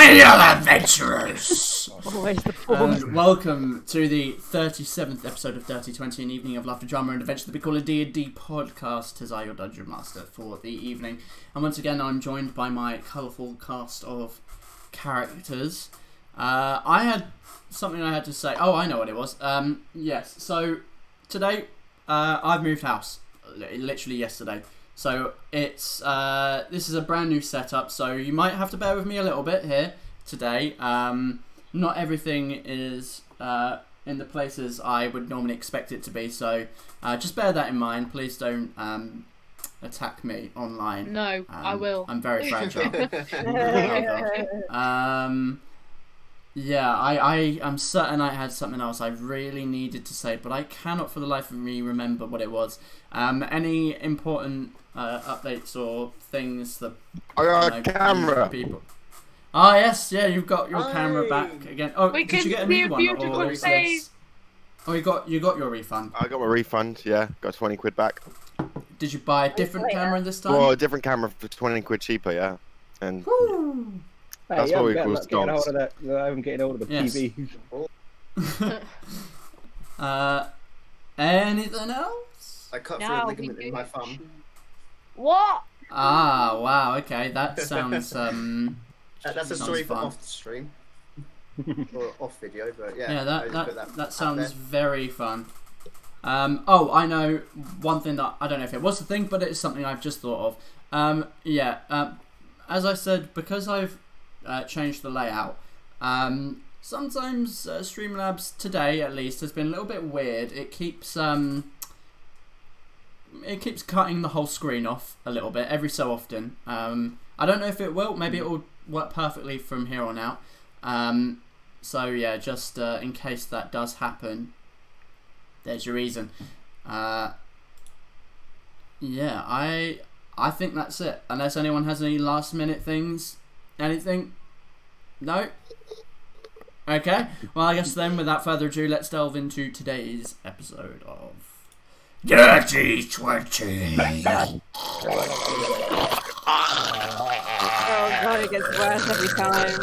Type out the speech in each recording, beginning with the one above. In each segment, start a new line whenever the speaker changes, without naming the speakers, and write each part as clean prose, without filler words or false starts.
Hail, adventurers!
Always the form.
Welcome to the 37th episode of Dirty 20, an evening of laughter, drama, and adventure that we call a D&D Podcast, as I, your Dungeon Master, for the evening. And once again, I'm joined by my colourful cast of characters. I had something I had to say. Oh, I know what it was. Yes, so today, I've moved house, literally yesterday. So it's this is a brand new setup, so you might have to bear with me a little bit here today. Not everything is in the places I would normally expect it to be, so just bear that in mind. Please don't attack me online.
No, I will.
I'm very fragile. Yeah, I am certain I had something else I really needed to say, but I cannot for the life of me remember what it was. Any important updates or things that
camera
people? Ah, yes, yeah, you've got your camera back again. Oh,
We
did you get a
can see
new
a
one?
beautiful
Or is
face.
this... Oh, you got your refund.
I got my refund, yeah. Got 20 quid back.
Did you buy a different camera this time?
Well, a different camera for 20 quid cheaper, yeah. And
Woo!
that's what we call stonks.
I'm getting hold of the
Yes.
PB.
Anything else?
I cut through
Now
a
we
ligament in my thumb.
What?
Ah, wow, okay, that sounds,
That's a
sounds
story for
fun.
off the stream. Or off video, but yeah.
Yeah,
I just put
that
out
sounds
there.
very fun. Oh, I know one thing that, I don't know if it was the thing, but it's something I've just thought of. As I said, because I've changed the layout, sometimes Streamlabs today, at least, has been a little bit weird. It keeps cutting the whole screen off a little bit every so often. I don't know if it will. Maybe it will work perfectly from here on out. So yeah, just in case that does happen, there's your reason. Yeah, I think that's it. Unless anyone has any last minute things. Anything? No? Okay. Well, I guess then, without further ado, let's delve into today's episode of Dirty 20.
Oh god, it gets worse every time.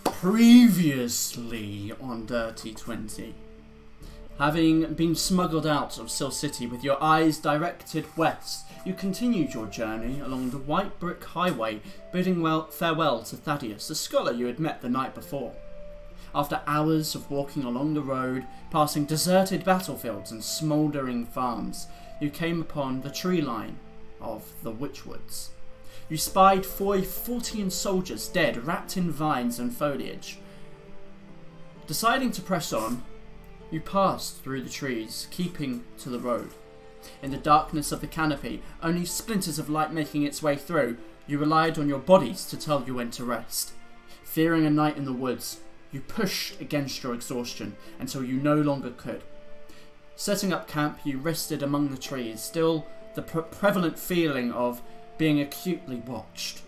Previously on Dirty 20. Having been smuggled out of Soule City with your eyes directed west, you continued your journey along the white brick highway, bidding farewell to Thaddeus, the scholar you had met the night before. After hours of walking along the road, passing deserted battlefields and smouldering farms, you came upon the tree line of the Witchwoods. You spied 40 soldiers dead, wrapped in vines and foliage. Deciding to press on, you passed through the trees, keeping to the road. In the darkness of the canopy, only splinters of light making its way through, you relied on your bodies to tell you when to rest. Fearing a night in the woods, you pushed against your exhaustion until you no longer could. Setting up camp, you rested among the trees, still the prevalent feeling of being acutely watched.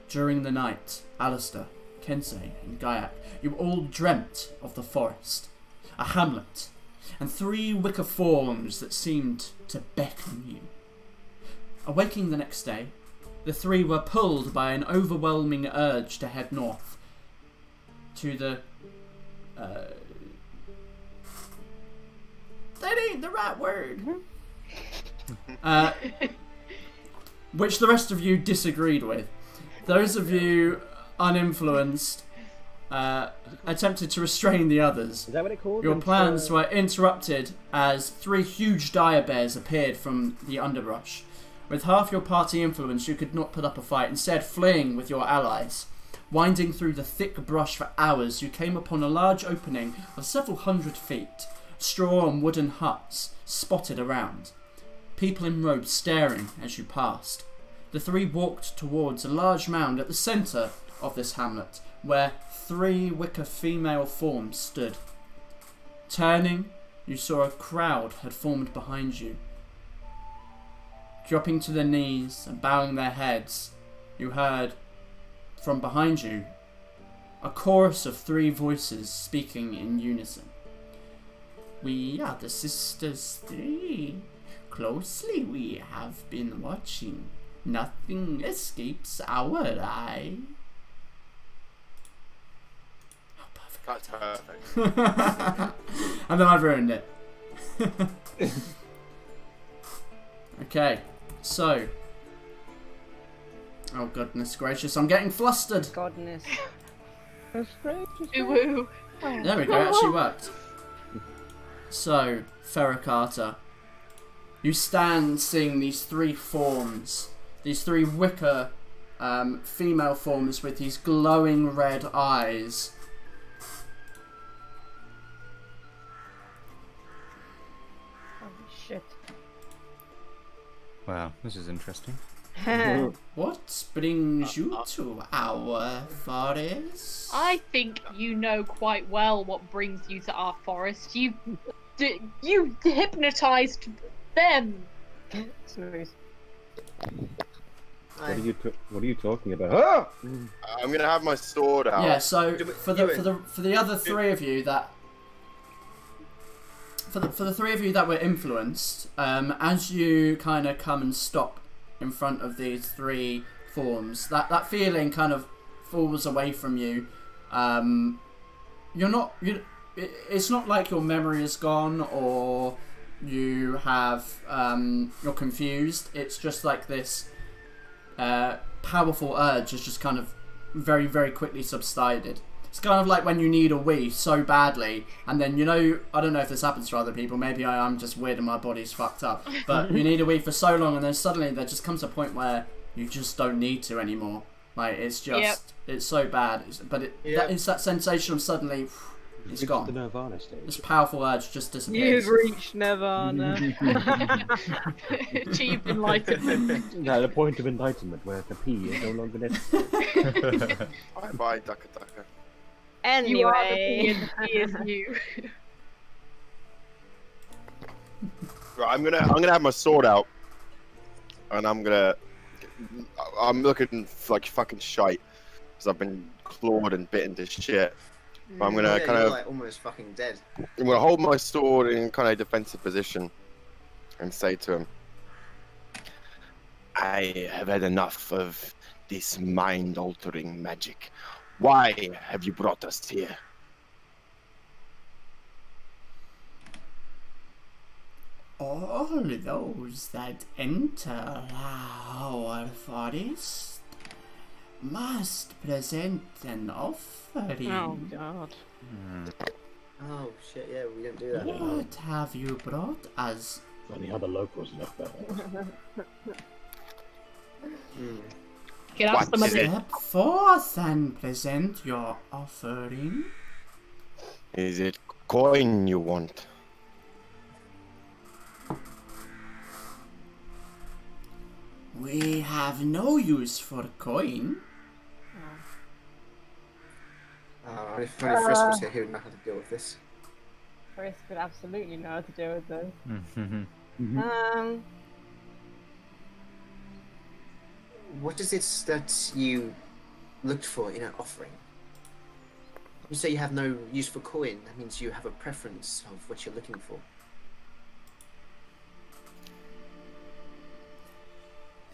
During the night, Alistair, Kensei, and Gaiak, you all dreamt of the forest, a hamlet, and 3 wicker forms that seemed to beckon you. Awaking the next day, the 3 were pulled by an overwhelming urge to head north. to the... that ain't the right word. Which the rest of you disagreed with. Those of you uninfluenced attempted to restrain the others.
Is that what it called?
Your plans were interrupted as 3 huge dire bears appeared from the underbrush. With half your party influence, you could not put up a fight, instead fleeing with your allies. Winding through the thick brush for hours, you came upon a large opening of several hundred feet. Straw and wooden huts spotted around. People in robes staring as you passed. The 3 walked towards a large mound at the centre of this hamlet, where 3 wicker female forms stood. Turning, you saw a crowd had formed behind you. Dropping to their knees and bowing their heads, you heard, from behind you, a chorus of 3 voices speaking in unison. We are the Sisters 3. Closely we have been watching. Nothing escapes our eye. How perfect.
That's perfect.
And then I've ruined it. Okay, so... Oh goodness gracious, I'm getting flustered.
Godness.
Ooh.
There we go, it actually worked. So, Fera Carta, you stand seeing these 3 forms, these 3 wicker female forms with these glowing red eyes.
Holy shit.
Wow, this is interesting.
What brings you to our forest?
I think you know quite well what brings you to our forest. You hypnotized them.
Smooth.
What are you talking about? Ah!
I'm gonna have my sword out.
Yeah, so for the other 3 of you that for the 3 of you that were influenced, as you kind of come and stop in front of these 3 forms, that feeling kind of falls away from you. It's not like your memory is gone or you have you're confused. It's just like this powerful urge has just kind of very, very quickly subsided. It's kind of like when you need a wee so badly, and then, you know, I don't know if this happens to other people, maybe I'm just weird and my body's fucked up, but you need a wee for so long, and then suddenly there just comes a point where you just don't need to anymore. Like, it's just, it's so bad, it's that sensation of suddenly, it's gone.
The Nirvana stage.
This powerful urge just disappears.
You've reached Nirvana.
Achieved enlightenment.
No, the point of enlightenment where the P is no longer necessary.
Bye, Ducka Ducka.
You are the
Anyway.
P is you.
Right, I'm gonna have my sword out, and I'm looking like fucking shite because I've been clawed and bitten to shit. But I'm gonna
you're like almost fucking dead.
I'm gonna hold my sword in kind of defensive position and say to him, I have had enough of this mind-altering magic. Why have you brought us here?
All those that enter our forest must present an offering.
Oh god.
Oh shit, yeah, we didn't do that.
What have you brought us?
Any other locals left there?
Get out some of
is it?
it.
Step forth and present your offering.
Is it coin you want?
We have no use for coin.
If Frisk was here, he would know how to deal with this.
Frisk would absolutely know how to deal with this.
Mm-hmm.
What is it that you looked for in an offering? You say you have no use for coin. That means you have a preference of what you're looking for.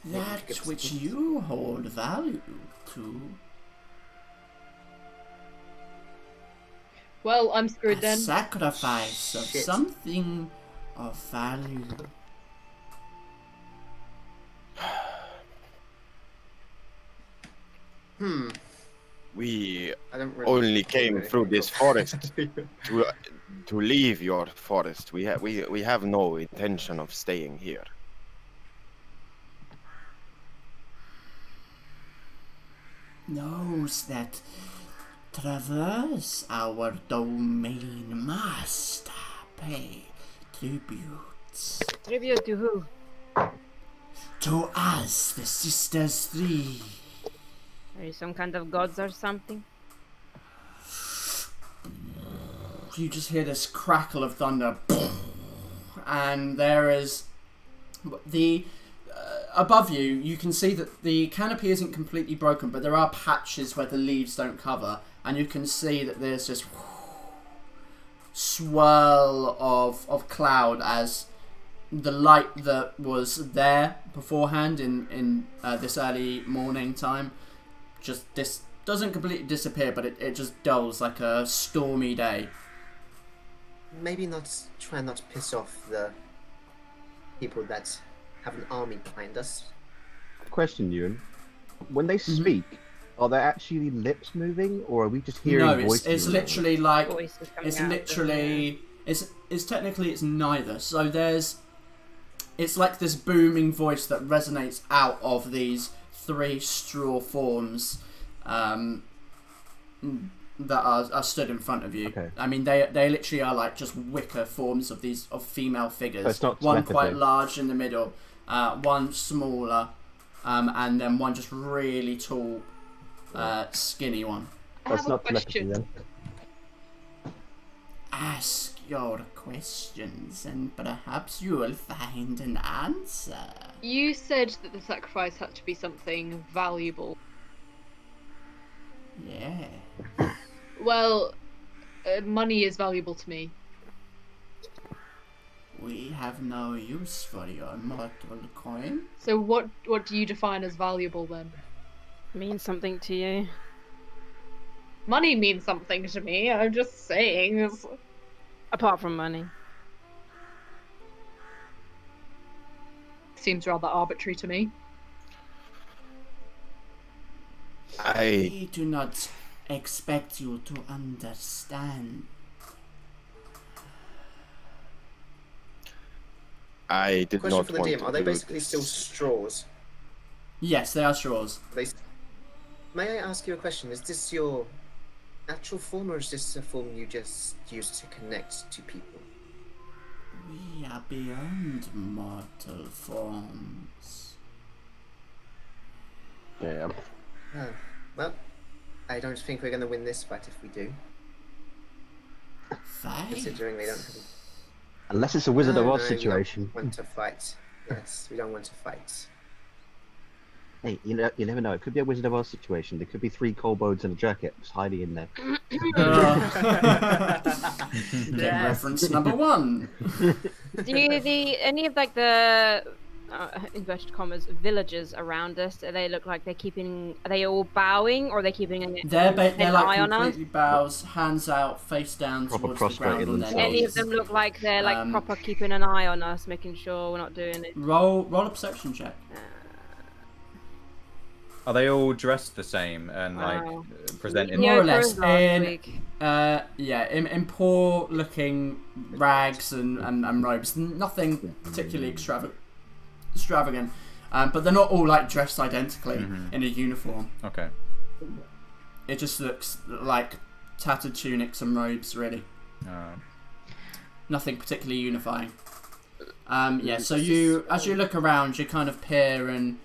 That which you hold value to.
Well, I'm screwed
A
then.
sacrifice of
Shit.
something of value.
We
I don't really
only came through this forest to leave your forest. We have no intention of staying here.
Those that traverse our domain must pay tribute.
Tribute to who?
To us, the Sisters Three.
Are you some kind of gods or something?
You just hear this crackle of thunder, and there is the above you. You can see that the canopy isn't completely broken, but there are patches where the leaves don't cover, and you can see that there's this swirl of cloud as the light that was there beforehand in this early morning time just doesn't completely disappear, but it just dulls like a stormy day.
Maybe try not to piss off the people that have an army behind us.
Question, Ewan. When they speak, are there actually lips moving, or are we just hearing
No,
voices?
it's literally like
Voices coming
it's
out of
literally it's technically it's neither. So it's like this booming voice that resonates out of these three straw forms that are stood in front of you.
Okay.
I mean, they literally are like just wicker forms of female figures.
So it's not
one
telepathy.
quite large in the middle, one smaller, and then one just really tall, skinny one.
I
That's
have a
not telepathy
question.
then.
Ask your questions, and perhaps you will find an answer.
You said that the sacrifice had to be something valuable.
Yeah.
Well, money is valuable to me.
We have no use for your mortal coin.
So what do you define as valuable then?
Means something to you.
Money means something to me. I'm just saying.
Apart from money.
Seems rather arbitrary to me.
We do not expect you to understand.
I did
Question
not
for the
want
DM:
to
are they
do
basically
this.
still straws?
Yes, they are straws.
May I ask you a question? Is this your natural form, or is this a form you just use to connect to people?
We are beyond mortal forms.
Yeah.
Oh, well, I don't think we're going to win this fight if we do,
Fight.
considering they don't have.
Unless it's a Wizard of
No,
Oz
no,
situation.
We don't want to fight. Yes, we don't want to fight.
Hey, you never know. It could be a Wizard of Oz situation. There could be 3 kobolds and a jacket just hiding in there.
Get reference number 1.
Do any of like the inverted commas villagers around us? Do they look like they're keeping? Are they all bowing, or are they keeping an
They're
an
like
eye on us?
completely bows, hands out, face down
Proper
towards the ground
prostrated
on their
themselves.
Any
knees.
of them look like they're like
Um,
proper keeping an eye on us, making sure we're not doing it.
Roll a perception check.
Are they all dressed the same and like
Wow.
presenting?
More or
Yeah,
less.
for last
In
week.
in poor looking rags and robes. Nothing particularly extravagant. But they're not all like dressed identically in a uniform.
Okay.
It just looks like tattered tunics and robes, really. Nothing particularly unifying. Yeah, so as you look around, you kind of peer and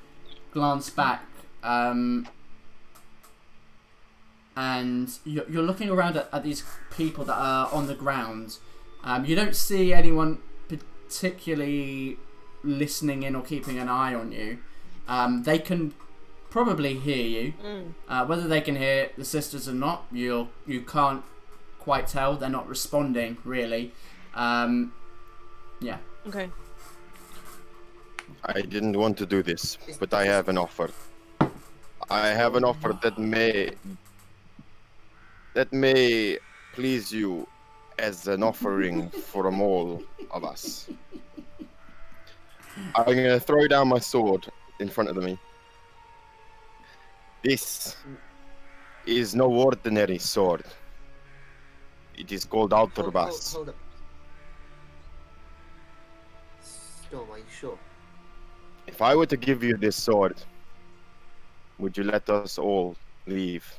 glance back, and you're looking around at these people that are on the ground. You don't see anyone particularly listening in or keeping an eye on you. They can probably hear you. Whether they can hear the sisters or not, you can't quite tell. They're not responding, really. Yeah.
Okay.
I didn't want to do this, but I have an offer. I have an offer that may please you as an offering from all of us. I'm going to throw down my sword in front of me. This is no ordinary sword. It is called Alterbas.
Hold up. Storm, are you sure?
If I were to give you this sword, would you let us all leave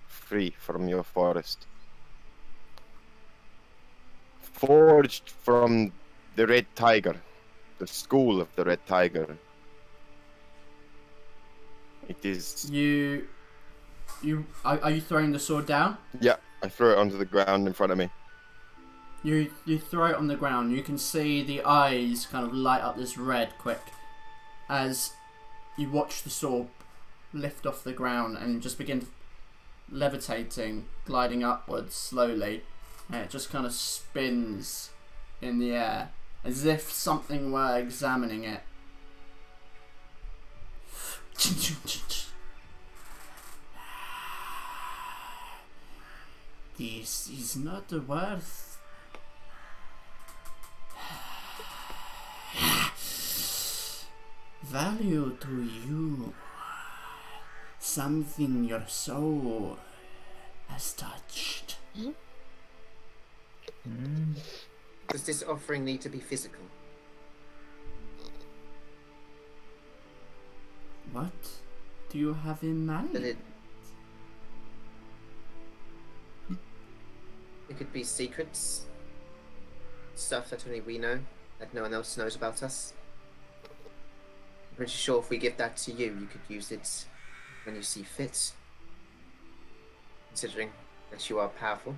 free from your forest? Forged from the Red Tiger, the school of the Red Tiger. It is...
Are you throwing the sword down?
Yeah, I throw it onto the ground in front of me.
You throw it on the ground. You can see the eyes kind of light up this red quick as you watch the sword lift off the ground and just begin levitating, gliding upwards slowly. And it just kind of spins in the air as if something were examining it. This is not worth value to you. Something your soul has touched.
Does this offering need to be physical?
What do you have in mind?
That it could be secrets, stuff that only we know, that no one else knows about us. I'm pretty sure if we give that to you, you could use it when you see fit, considering that you are powerful.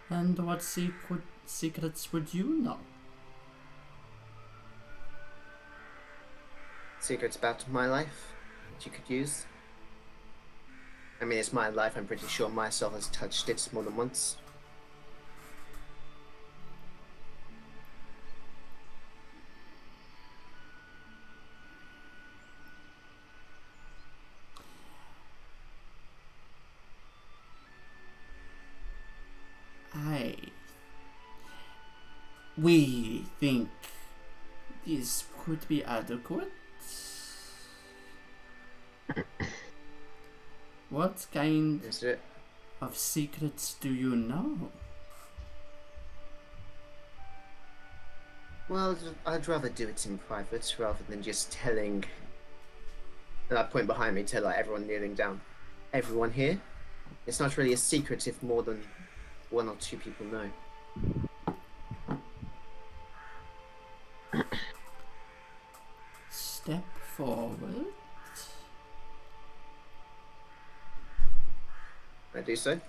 And what secrets would you know?
Secrets about my life that you could use. I mean, it's my life. I'm pretty sure my soul has touched it more than once.
We think this could be adequate. What kind of secrets do you know?
Well, I'd rather do it in private rather than just telling. And I point behind me to like everyone kneeling down. Everyone here? It's not really a secret if more than one or two people know.
Step forward.
I do so.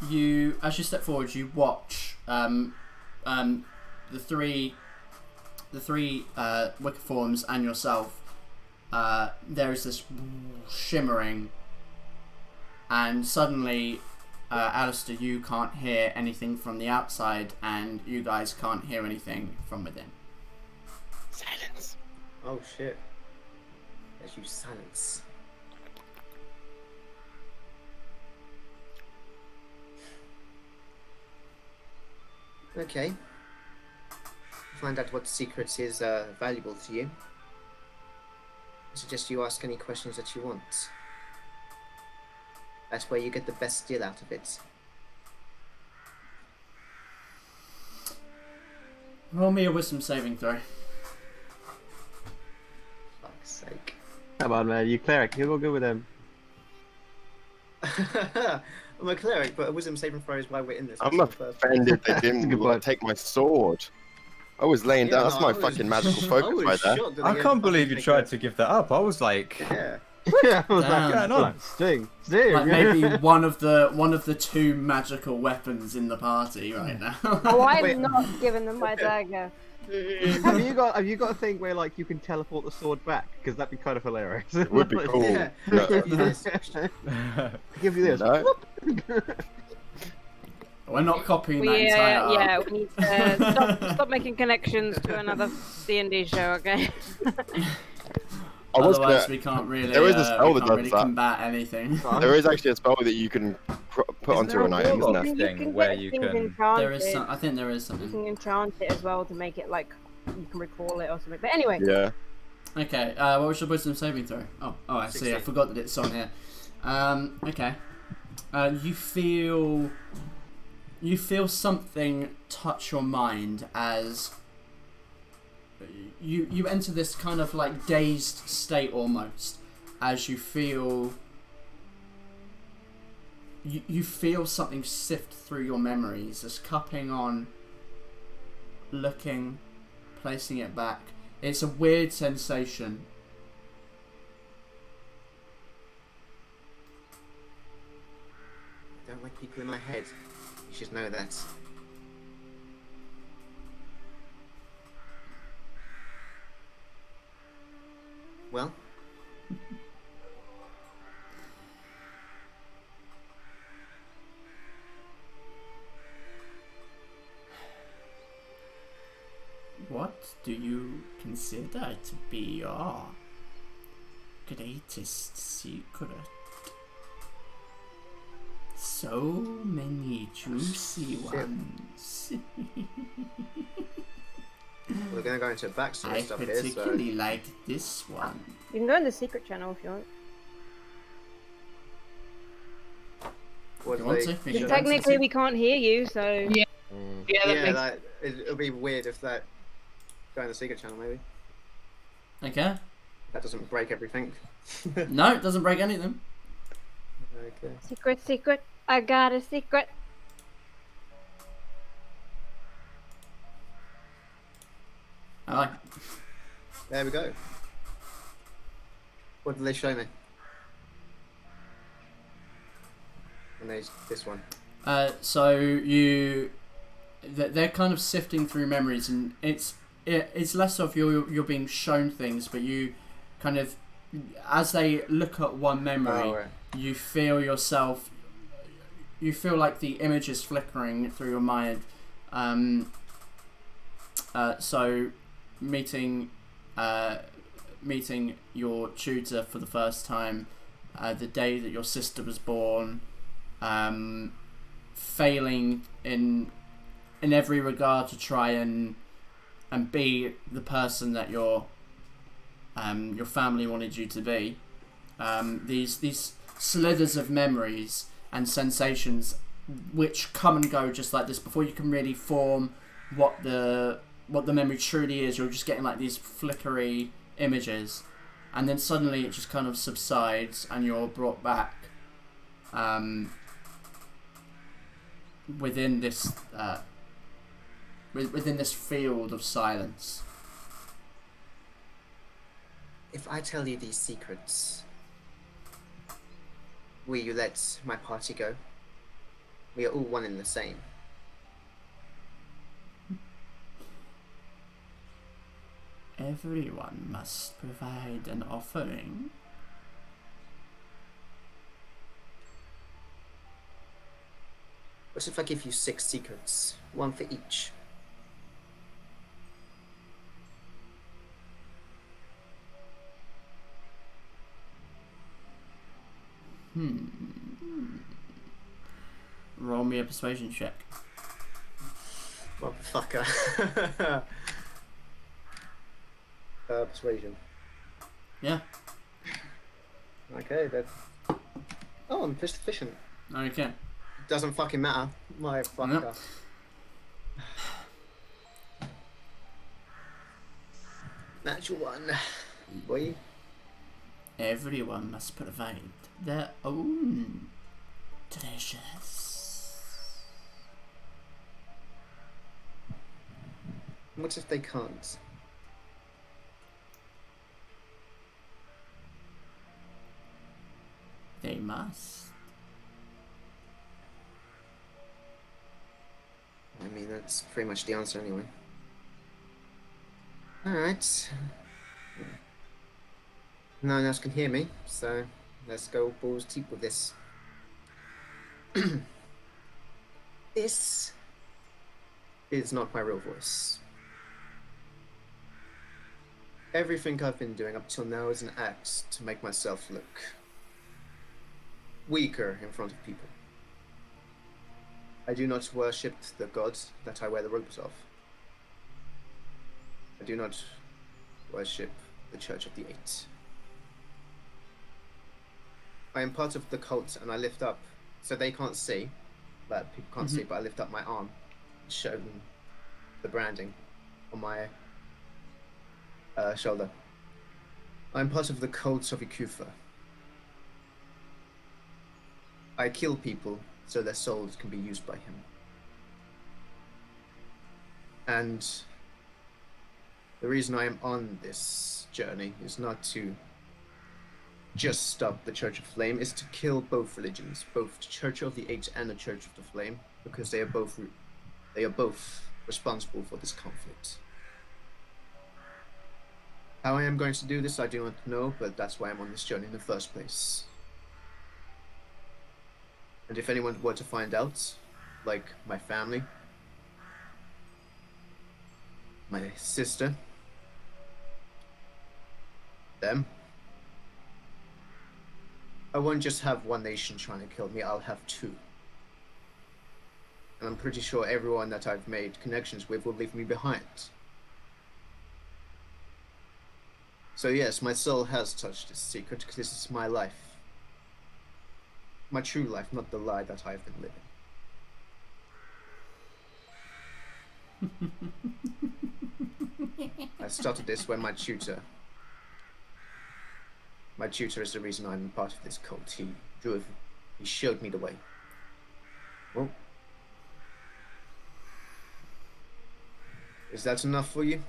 As you step forward, you watch the three wicker forms and yourself. There is this shimmering, and suddenly, Alistair, you can't hear anything from the outside, and you guys can't hear anything from within.
Silence.
Oh shit. As you silence. Okay. Find out what secrets is valuable to you. I suggest you ask any questions that you want. That's where you get the best deal out of it.
Roll me a wisdom saving throw.
Fuck's sake.
Come on, man, you cleric, you're all good with them.
I'm a cleric, but a wisdom saving throw is why we're in this.
I'm offended they didn't take my sword. I was laying down. That's my fucking magical focus right there.
I can't believe you tried to give that up. I was like,
Yeah.
Yeah, I was like,
Damn.
no, sting.
Like maybe one of the two magical weapons in the party right now.
Oh, I'm
Wait.
not giving them my dagger.
Have you got a thing where like you can teleport the sword back? Because that'd be kind of hilarious.
It would be cool.
Yeah.
No.
Give you this.
No.
We're not copying that entire
Yeah,
arc.
we need to stop making connections to another D&D show, okay?
Otherwise, we can't really.
There is a spell
we
that
can't really
does that.
combat anything.
There is actually a spell that you can put onto an item, isn't there?
Thing where you can.
There is some. I think there is
You
something.
can enchant it as well to make it like you can recall it or something. But anyway.
Yeah.
Okay. What was your wisdom saving throw? Oh, I see.
16.
I forgot that it's on here. Okay. You feel something touch your mind as you enter this kind of like dazed state almost, as you feel you feel something sift through your memories, as cupping on, looking, placing it back. It's a weird sensation.
I don't like people in my head. You should know that. Well?
What do you consider to be your greatest secret? So many juicy ones.
We're gonna go into backstory
I
stuff here, so...
particularly like this one.
You can go in the secret channel if you want.
What
You want
they-
to? You
Technically, we can't hear you, so.
Yeah. Yeah, that
Yeah,
makes
like, it'll be weird if that... Go in the secret channel, maybe.
Okay.
That doesn't break everything.
No, it doesn't break anything.
Okay.
Secret, secret. I got a secret.
I like.
There we go. What did they show me? And there's this one.
So they're kind of sifting through memories, and it's less of you're being shown things, but you kind of, as they look at one memory,
Oh, right.
you feel yourself. You feel like the image is flickering through your mind. So meeting your tutor for the first time, the day that your sister was born, failing in every regard to try and be the person that your family wanted you to be. These slithers of memories and sensations which come and go just like this before you can really form what the memory truly is. You're just getting like these flickery images, and then suddenly it just kind of subsides and you're brought back within this within this field of silence.
If I tell you these secrets, will you let my party go? We are all one and the same.
Everyone must provide an offering.
What if I give you 6 secrets? One for each.
Roll me a persuasion check.
Motherfucker. Persuasion.
Yeah.
Okay, that's... Oh, I'm efficient.
Okay.
Doesn't fucking matter. Motherfucker.
Nope.
Natural one. Boy.
Everyone must provide their own treasures.
What if they can't?
They must.
I mean, that's pretty much the answer anyway. Alright. No one else can hear me, so let's go balls deep with this. This is not my real voice. Everything I've been doing up till now is an act to make myself look weaker in front of people. I do not worship the god that I wear the robes of. I do not worship the Church of the Eight. I am part of the cult, and I lift up, so they can't see, but people can't see, but I lift up my arm, show them the branding on my shoulder. I'm part of the cult of Ikufa. I kill people so their souls can be used by him. And the reason I am on this journey is not to just stop the Church of Flame, is to kill both religions, both the Church of the Eight and the Church of the Flame, because they are both responsible for this conflict. How I am going to do this, I do not know, but that's why I'm on this journey in the first place. And if anyone were to find out, like my family, my sister, them, I won't just have one nation trying to kill me, I'll have two. And I'm pretty sure everyone that I've made connections with will leave me behind. So yes, my soul has touched this secret, because this is my life. My true life, not the lie that I've been living. I started this when my tutor is the reason I'm part of this cult. He showed me the way. Well, is that enough for you?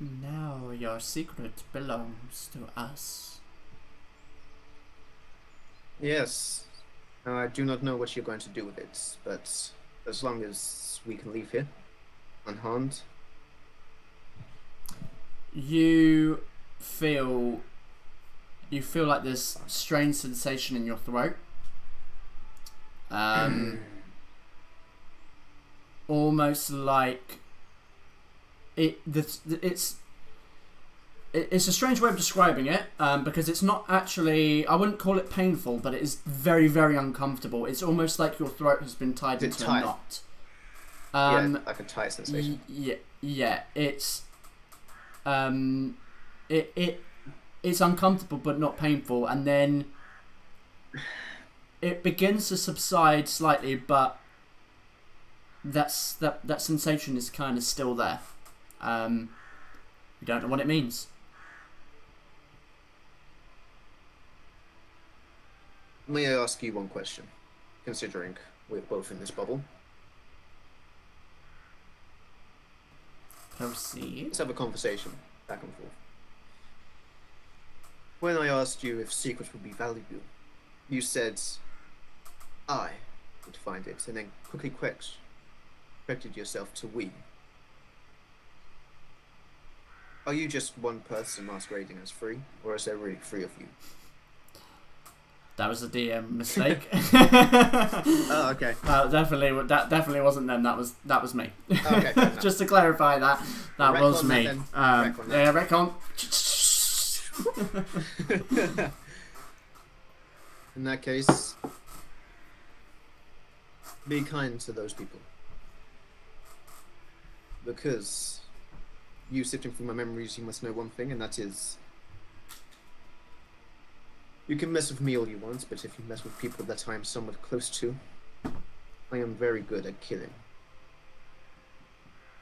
Now your secret belongs to us.
Yes. I do not know what you're going to do with it, but as long as we can leave here unharmed.
You feel like this strange sensation in your throat. Almost like it's a strange way of describing it, because it's not actually, I wouldn't call it painful, but it is very, very uncomfortable. It's almost like your throat has been tied into a knot.
Yeah, like a tight sensation.
Yeah, it's it's uncomfortable but not painful, and then it begins to subside slightly, but that sensation is kind of still there. You don't know what it means.
May I ask you one question, considering we're both in this bubble?
Proceed.
Let's have a conversation, back and forth. When I asked you if secrets would be valuable, you said I would find it, and then quickly corrected yourself to we. Are you just one person masquerading as free, or is there really three of you?
That was a DM mistake.
Oh, okay.
That definitely wasn't them. That was me.
Okay.
Just to clarify that was me. Retcon.
In that case, be kind to those people, because you sifting through my memories, you must know one thing, and that is, you can mess with me all you want, but if you mess with people that I am somewhat close to, I am very good at killing,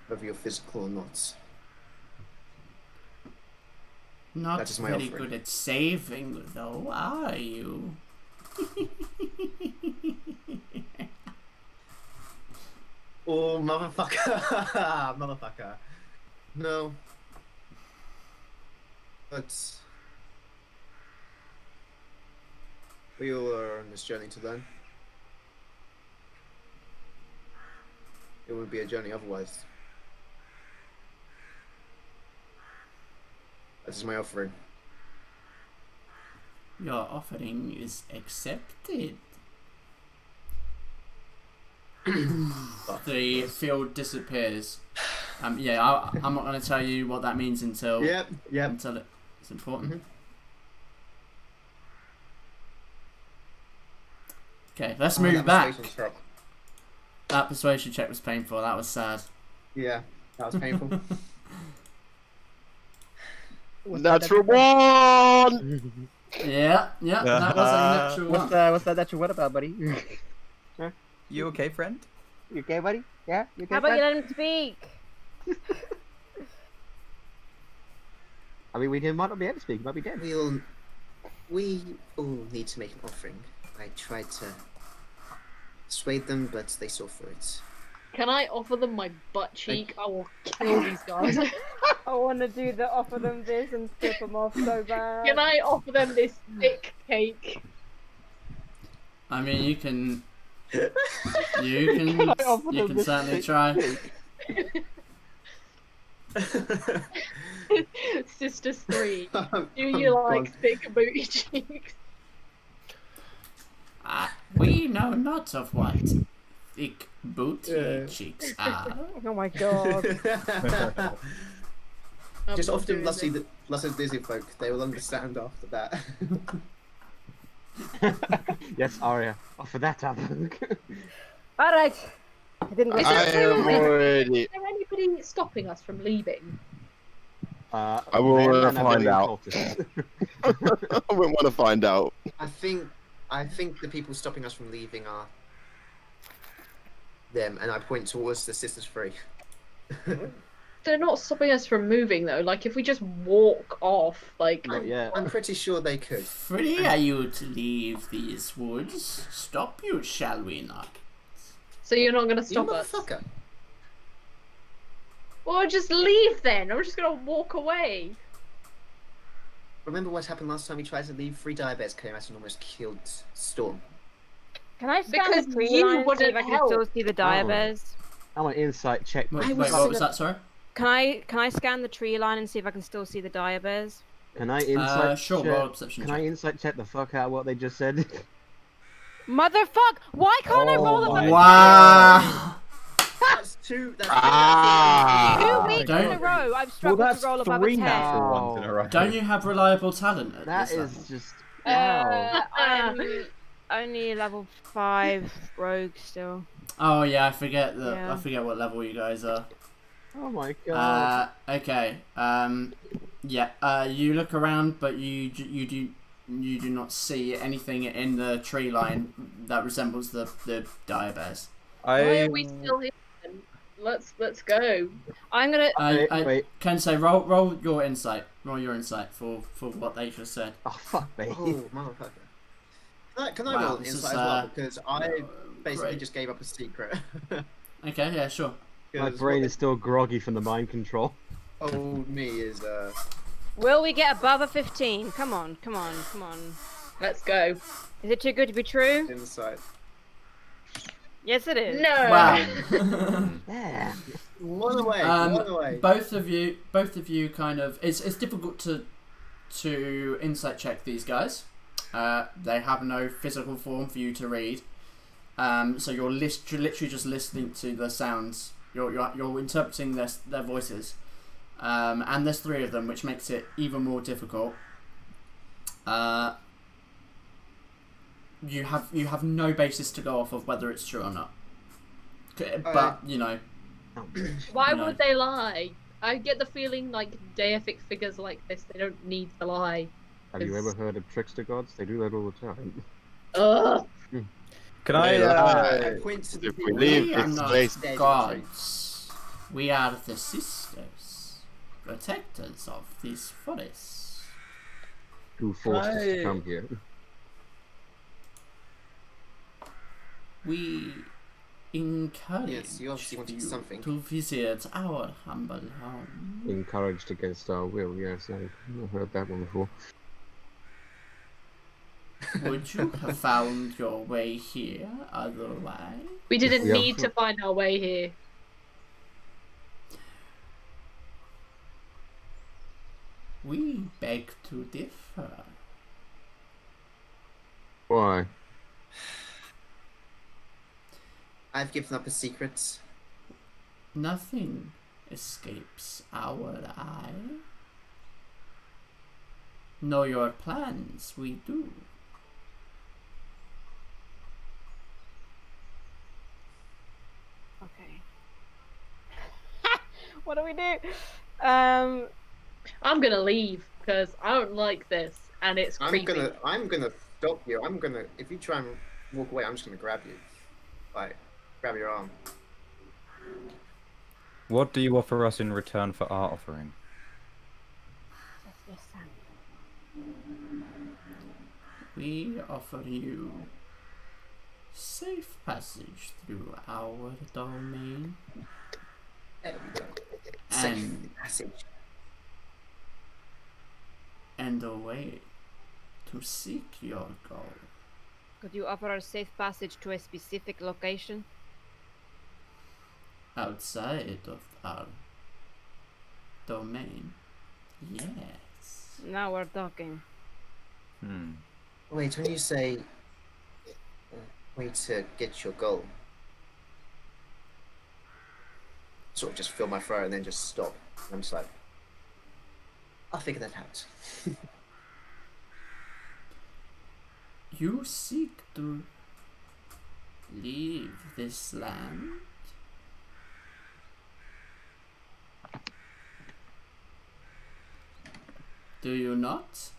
whether you're physical or not.
Not
that is my
very
offering.
good at saving, though, are you?
Oh, motherfucker! Motherfucker. No. But we all are on this journey to learn. It wouldn't be a journey otherwise. That is my offering.
Your offering is accepted. The field disappears. Yeah, I'm not going to tell you what that means until until it's important.
Mhm.
Okay, let's
Oh,
move
that
back.
persuasion's drop.
That persuasion check was painful. That was sad.
Yeah, that was painful.
Natural one!
Yeah, that was a natural one.
What's that natural one about, buddy?
You okay, friend?
You okay, buddy? Yeah? You okay,
How about you
friend?
let him speak?
I mean, we might not be able to speak. He might be dead.
we all need to make an offering. I tried to persuade them, but they saw through it.
Can I offer them my butt cheek? I will kill these guys.
I want to offer them this and strip them off so bad.
Can I offer them this thick cake?
I mean, you can
I offer
you
them
can
this
certainly
thick
try.
Sisters 3, do you like thick booty cheeks?
We know not of what thick booty cheeks are.
Oh my god.
Just
I'm
often
doing
lusty
this.
dizzy folk, they will understand after that.
Yes, Aria. Offer that up.
Alright. I didn't
Is
I
it
am
true?
already.
Is there anybody stopping us from leaving?
I will find out. I wouldn't want to find out.
I think the people stopping us from leaving are them, and I point towards the Sisters Free.
They're not stopping us from moving though. Like if we just walk off, like
Not yet.
I'm pretty sure they could.
Free are you to leave these woods? Stop you, shall we not?
so you're not gonna
You
stop us.
motherfucker.
Well, just leave then. I'm just gonna walk away.
Remember what happened last time we tried to leave? 3 diabetes came out and almost killed Storm.
Can I scan
Because
the tree
you
line and see
wouldn't
if I can
help.
still see the diabears?
I want insight check.
Wait,
I was
what was
gonna-
that? Sorry.
Can I scan the tree line and see if I can still see the diabears?
Can I insight
Sure.
check?
Roll a perception
Can I
check.
insight check the fuck out of what they just said?
Motherfuck! Why can't I roll
Oh
a
my
Wow.
That's 2. That's
Two weeks in a
Don't-
row? I've struggled
Well, that's
to roll above a
3
10.
natural ones in a row.
Don't you have reliable talent at
That
this
is
level?
just. Wow.
I'm only level 5 rogue still.
Oh yeah, I forget that.
Yeah.
I forget what level you guys are.
Oh my god.
Okay. Yeah. You look around, but you do not see anything in the tree line that resembles the diabears.
Why are we still here? Then? Let's go.
I'm gonna.
Wait.
Can say roll your insight. Roll your insight for what they just said.
Oh fuck me.
Oh, motherfucker. Can I
Wow,
roll an
this
insight
is,
as well? Because I basically
great.
just gave up a secret.
Okay. Yeah. Sure.
My
'Cause
brain
what
is still groggy from the mind control.
they told me is
Will we get above a 15? Come on.
Let's go.
Is it too good to be true?
insight.
Yes, it is.
No.
Wow.
Yeah.
One away.
Both of you kind of. It's difficult to insight check these guys. They have no physical form for you to read. So you're literally just listening to the sounds. You're interpreting their voices. And there's 3 of them, which makes it even more difficult. You have no basis to go off of whether it's true or not. But you know.
Why
No.
would they lie? I get the feeling like deific figures like this, they don't need to lie.
Have you ever heard of trickster gods? They do that all the time.
Ugh.
Can
They
I?
lie.
Point to the
If we
people.
leave
We are
this
not
place,
gods. We are the sisters, protectors of these forests.
Who forced us to
Right.
come here?
We encourage
Yes, you obviously wanted
you
something.
to visit our humble home.
Encouraged against our will, yes, I've heard that one before.
Would you have found your way here otherwise?
We didn't
Yeah.
need to find our way here.
We beg to differ.
Why?
I've given up a secret.
Nothing escapes our eye. Know your plans, we do.
Okay. What do we do? I'm
gonna leave because I don't like this, and it's creepy.
I'm gonna stop you. If you try and walk away, I'm just gonna grab you, like grab your arm.
What do you offer us in return for our offering?
We offer you safe passage through our domain.
There we go. Safe passage.
And a way to seek your goal.
Could you offer a safe passage to a specific location?
Outside of our domain, yes.
Now we're talking.
Wait, when you say way to get your goal, sort of just feel my throat and then just stop. And I'm just like, I'll figure that out.
You seek to leave this land? Do you not?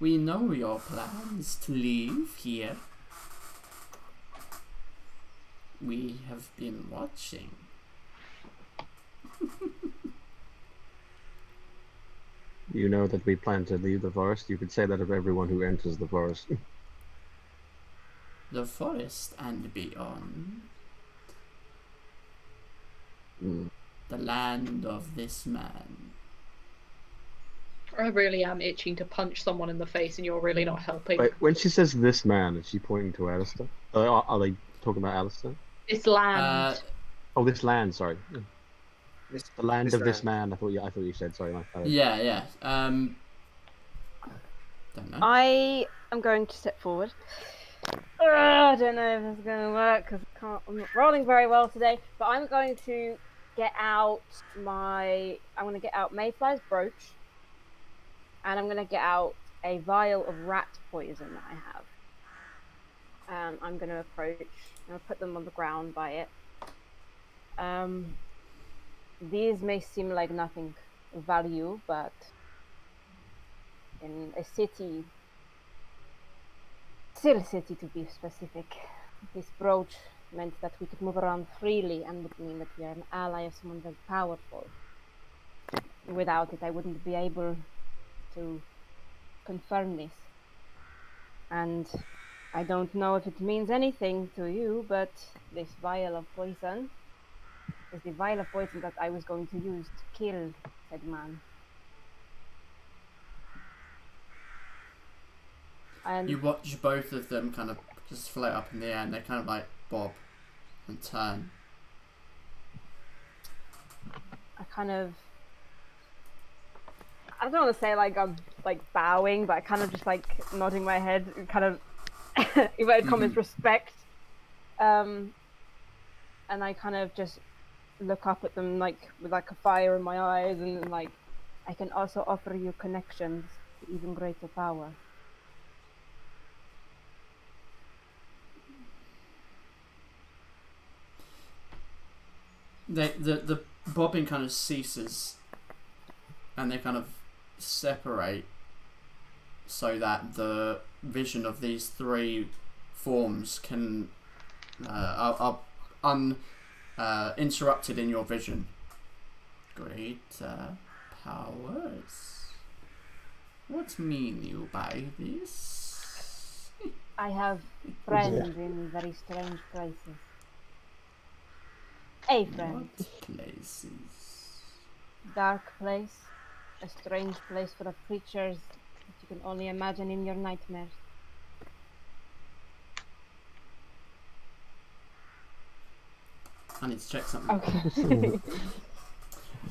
We know your plans to leave here. We have been watching.
You know that we plan to leave the forest. You could say that of everyone who enters the forest.
The forest and beyond. The land of this man.
I really am itching to punch someone in the face, and you're really not helping.
Wait, when she says this man, is she pointing to Alistair? Are they talking about Alistair?
This land.
Oh, this land. Sorry. The land
this
of this
land.
man. I thought you said. Sorry.
Yeah. Don't know.
I am going to step forward. I don't know if it's going to work because I'm not rolling very well today. But I'm going to get out Mayfly's brooch, and I'm going to get out a vial of rat poison that I have. I'm going to approach. I'm going to put them on the ground by it. These may seem like nothing of value, but in a city, Soule city to be specific, this brooch meant that we could move around freely and would mean that we are an ally of someone very powerful. Without it, I wouldn't be able to confirm this. And I don't know if it means anything to you, but this vial of poison is the vial of poison that I was going to use to kill said man. And
you watch both of them kind of just float up in the air, and they kind of like bob and turn.
I don't want to say like I'm like bowing, but I kind of just like nodding my head, kind of inverted commas respect. And I kind of just look up at them like with like a fire in my eyes, and like I can also offer you connections to even greater power.
The bobbing kind of ceases, and they kind of separate so that the vision of these three forms can are uninterrupted in your vision. Greater powers. What mean you by this?
I have friends in very strange places. A friend.
What places?
Dark place. A strange place full of creatures that you can only imagine in your nightmares.
I need to check something.
Okay.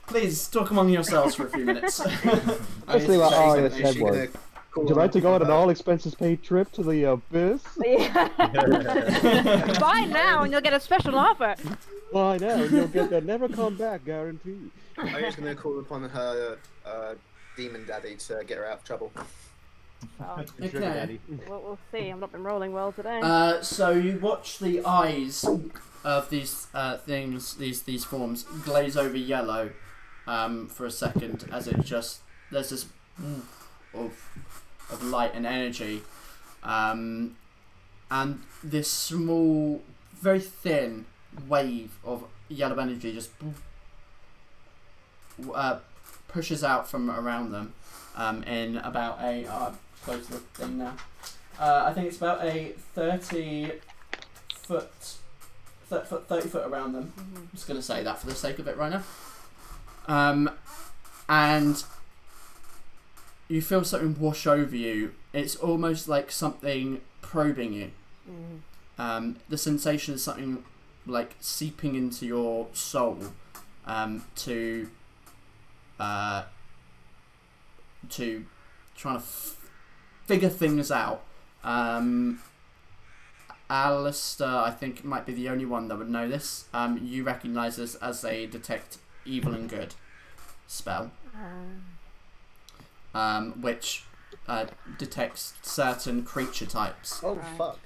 Please talk among yourselves for a few minutes.
Especially what Arya said was.
Cool.
Would you like to go on an all-expenses-paid trip to the abyss?
Buy now and you'll get a special offer.
Why now? You'll get that never come back guarantee.
I'm just gonna call upon her demon daddy to get her out of trouble.
Oh,
Okay.
we'll see. I've not been rolling well today.
So you watch the eyes of these things, these forms, glaze over yellow for a second as it just there's this of light and energy, and this small, very thin wave of yellow energy just pushes out from around them in about a close to the thing now. I think it's about a 30 foot around them. I'm just going to say that for the sake of it right now. And you feel something wash over you. It's almost like something probing you. The sensation is something like seeping into your soul to trying to figure things out. Alistair, I think, might be the only one that would know this. You recognise this as a detect evil and good spell, which detects certain creature types.
Oh fuck!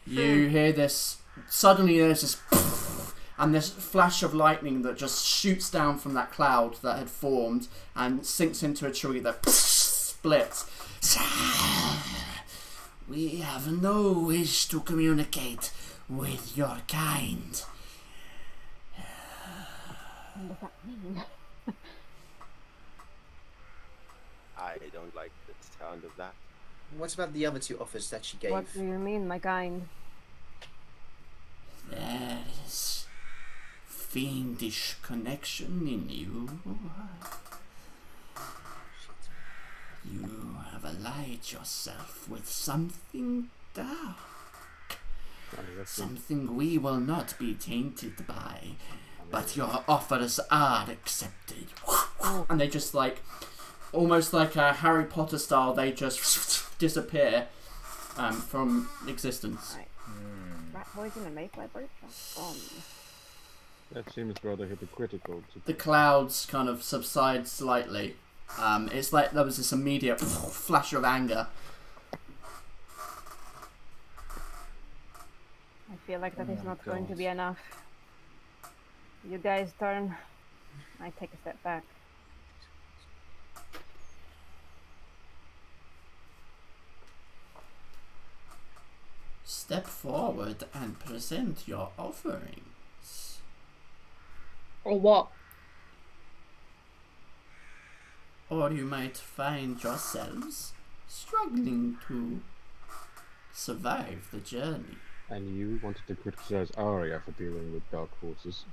You hear this. Suddenly, there's this, and this flash of lightning that just shoots down from that cloud that had formed and sinks into a tree that splits. We have no wish to communicate with your kind.
What does that mean?
I don't like the sound of that.
What about the other two offers that she gave?
What do you mean, my kind?
There is fiendish connection in you. You have allied yourself with something dark. Something we will not be tainted by. But your offers are accepted. And they just like, almost like a Harry Potter style, they just disappear from existence.
Right. Rat poison and make vibration.
That seems rather hypocritical.
The clouds kind of subside slightly. It's like there was this immediate flash of anger.
I feel like that is not going to be enough. You guys turn. I take a step back.
Step forward and present your offerings.
Or what?
Or you might find yourselves struggling to survive the journey.
And you wanted to criticize Aria for dealing with dark forces.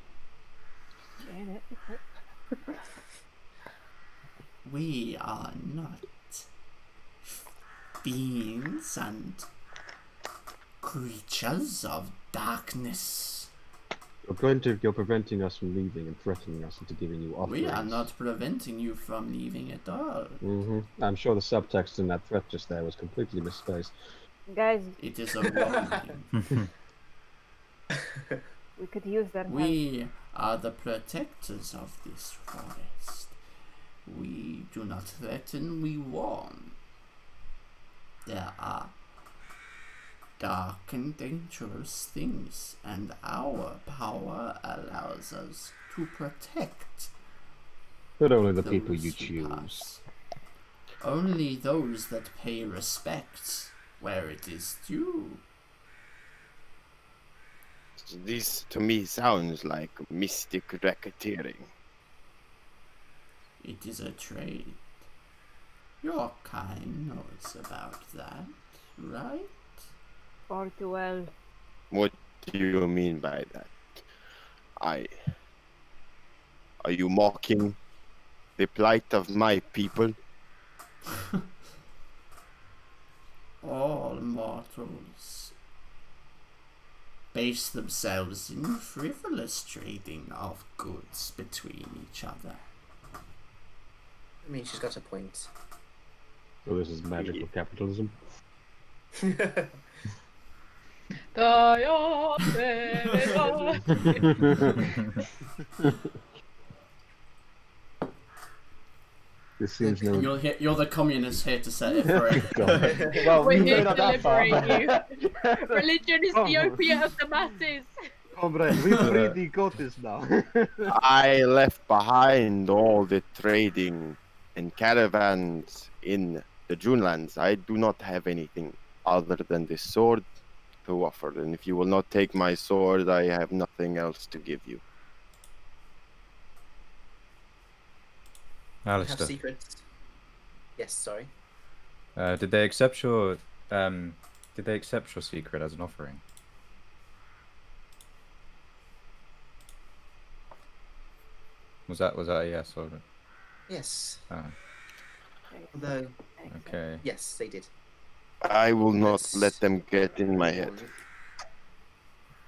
We are not beings and creatures of darkness.
You're preventing us from leaving and threatening us into giving you offerings.
We are not preventing you from leaving at all.
I'm sure the subtext in that threat just there was completely misplaced.
Guys,
It is a warning.
we could use that help.
We are the protectors of this forest. We do not threaten, we warn. There are dark and dangerous things, and our power allows us to protect
But only the
those
people you
who
choose.
pass. Only those that pay respect where it is due.
This to me sounds like mystic racketeering.
It is a trade. Your kind knows about that, right?
Far too well.
What do you mean by that? Are you mocking the plight of my people?
All mortals base themselves in frivolous trading of goods between each other.
I mean, she's got a point.
So this is magical capitalism. This seems no.
You're the communist here to set it free.
Well,
We're
we
here
know
to
that far.
liberate you. Religion is the opiate of the masses.
Comrade, we really got this now.
I left behind all the trading and caravans in the Junelands. I do not have anything other than this sword to offer, and if you will not take my sword, I have nothing else to give you.
Have
Alistair,
secrets. Yes, sorry.
did they accept your secret as an offering? Was that a yes or?
Yes.
Oh,
Although,
okay.
yes, they did.
I will not
That's-
let them get in my head.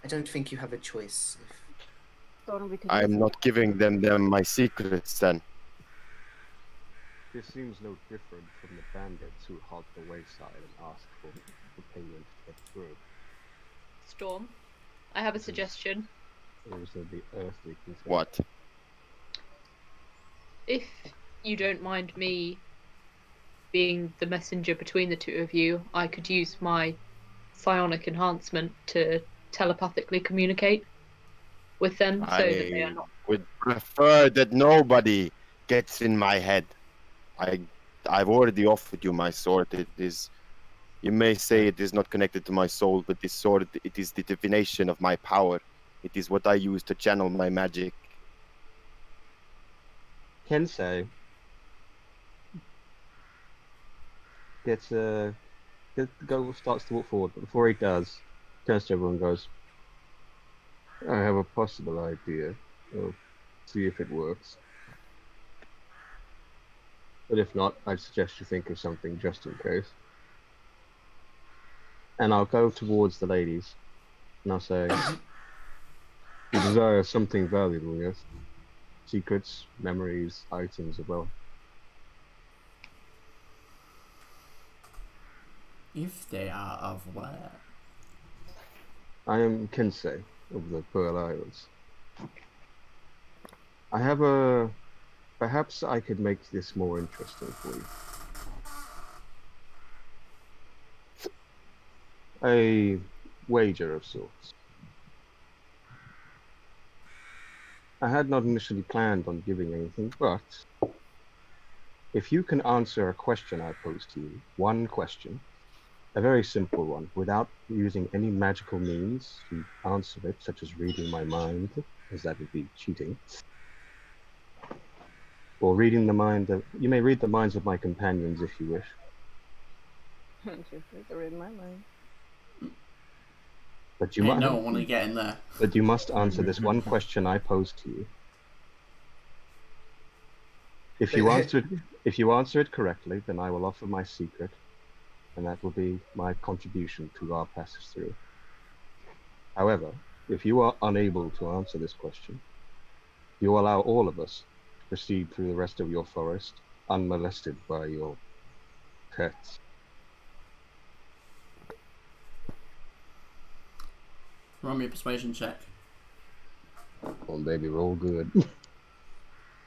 I don't think you have a choice.
Storm, we could
I'm
just-
not giving them my secrets then.
This seems no different from the bandits who halt the wayside and ask for payment to get through.
Storm, I have a suggestion.
Or is there the earthly concern?
What?
If you don't mind me being the messenger between the two of you, I could use my psionic enhancement to telepathically communicate with them so that they are
I
not.
would prefer that nobody gets in my head. I've already offered you my sword. It is, you may say it is not connected to my soul, but this sword, it is the divination of my power. It is what I use to channel my magic.
Kensei starts to walk forward, but before he does, turns to everyone and goes, I have a possible idea. I'll see if it works. But if not, I'd suggest you think of something just in case. And I'll go towards the ladies, and I'll say, you desire something valuable, yes? Secrets, memories, items as well.
If they are of where?
I am Kensei of the Pearl Isles. I have a... Perhaps I could make this more interesting for you. A wager of sorts. I had not initially planned on giving anything, but if you can answer a question I pose to you, one question, a very simple one, without using any magical means to answer it, such as reading my mind, as that would be cheating, or reading the mind of... You may read the minds of my companions if you wish.
Just need to read my mind.
But you
Ain't
must.
no one want to get in there.
But you must answer this one question I pose to you. If you answer it correctly, then I will offer my secret, and that will be my contribution to our passage through. However, if you are unable to answer this question, you allow all of us to proceed through the rest of your forest unmolested by your pets.
Roll me a persuasion check.
Oh, baby, roll good.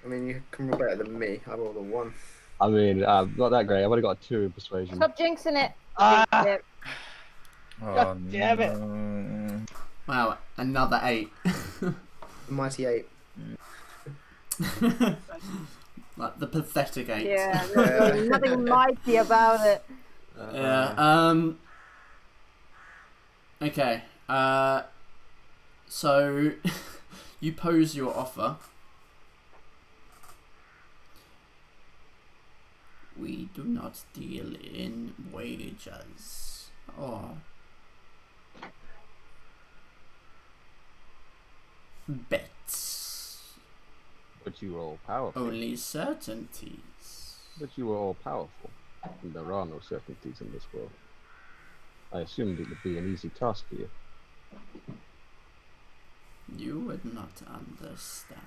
I mean, you can roll better than me. I rolled a 1.
I mean, not that great. I've only got a 2 in persuasion.
Stop jinxing it!
Ah!
Jinxed it.
Oh,
damn it.
no.
Wow, another 8.
Mighty 8.
Like the pathetic 8.
Yeah, nothing mighty about it.
Yeah. Okay. So you pose your offer. We do not deal in wagers or bets.
But you were all powerful.
Only certainties.
But you were all powerful. And there are no certainties in this world. I assumed it would be an easy task for you.
You would not understand.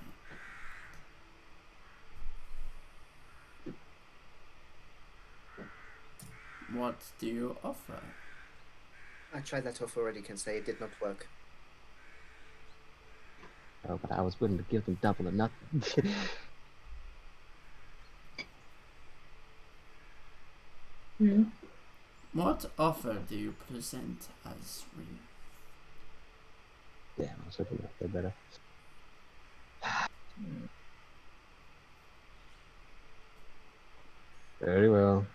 What do you offer?
I tried that off already, can say it did not work.
Oh, but I was willing to give them double or nothing.
What offer do you present as real?
Damn, I was hoping that would be better. Very well.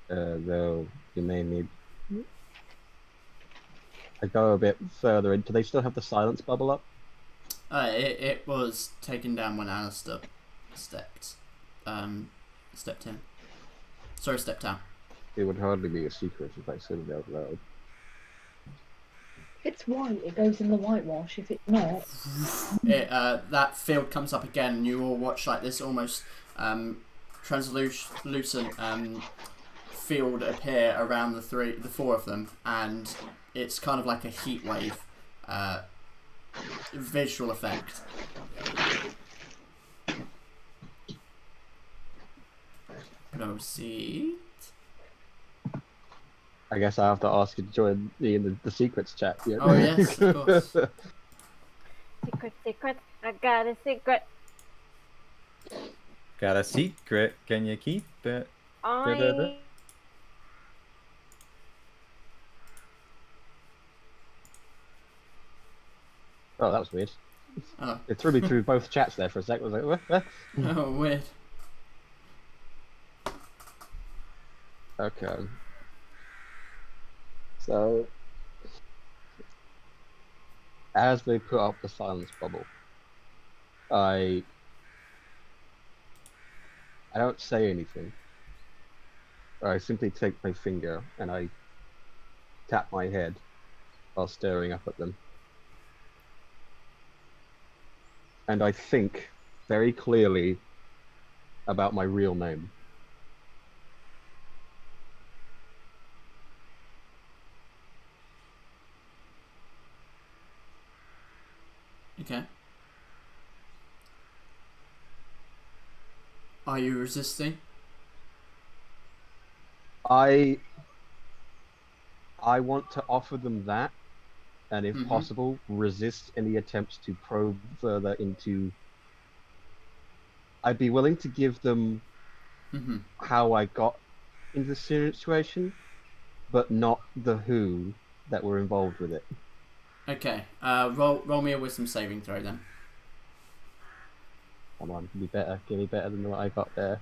Though you may need. I go a bit further in. Do they still have the silence bubble up?
It was taken down when Alistair stepped in. Sorry, stepped out.
It would hardly be a secret if I said it out loud.
If it's white, it goes in the whitewash. If it's not,
that field comes up again, and you all watch like this almost translucent field appear around the four of them, and it's kind of like a heat wave visual effect. Proceed.
I guess I have to ask you to join me in the secrets chat. Yeah?
Oh yes, of course.
Secret. I got a secret.
Got a secret. Can you keep it?
I.
Oh, that was weird.
Oh,
It threw me through both chats there for a sec. I was like, what?
oh weird.
Okay. So, as they put up the silence bubble, I don't say anything. I simply take my finger and I tap my head while staring up at them. And I think very clearly about my real name.
Okay. Are you resisting?
I want to offer them that, and if possible, resist any attempts to probe further into. I'd be willing to give them how I got into the situation, but not the who that were involved with it.
Okay. Roll me a wisdom saving throw then.
Come on, give me better than what I got there.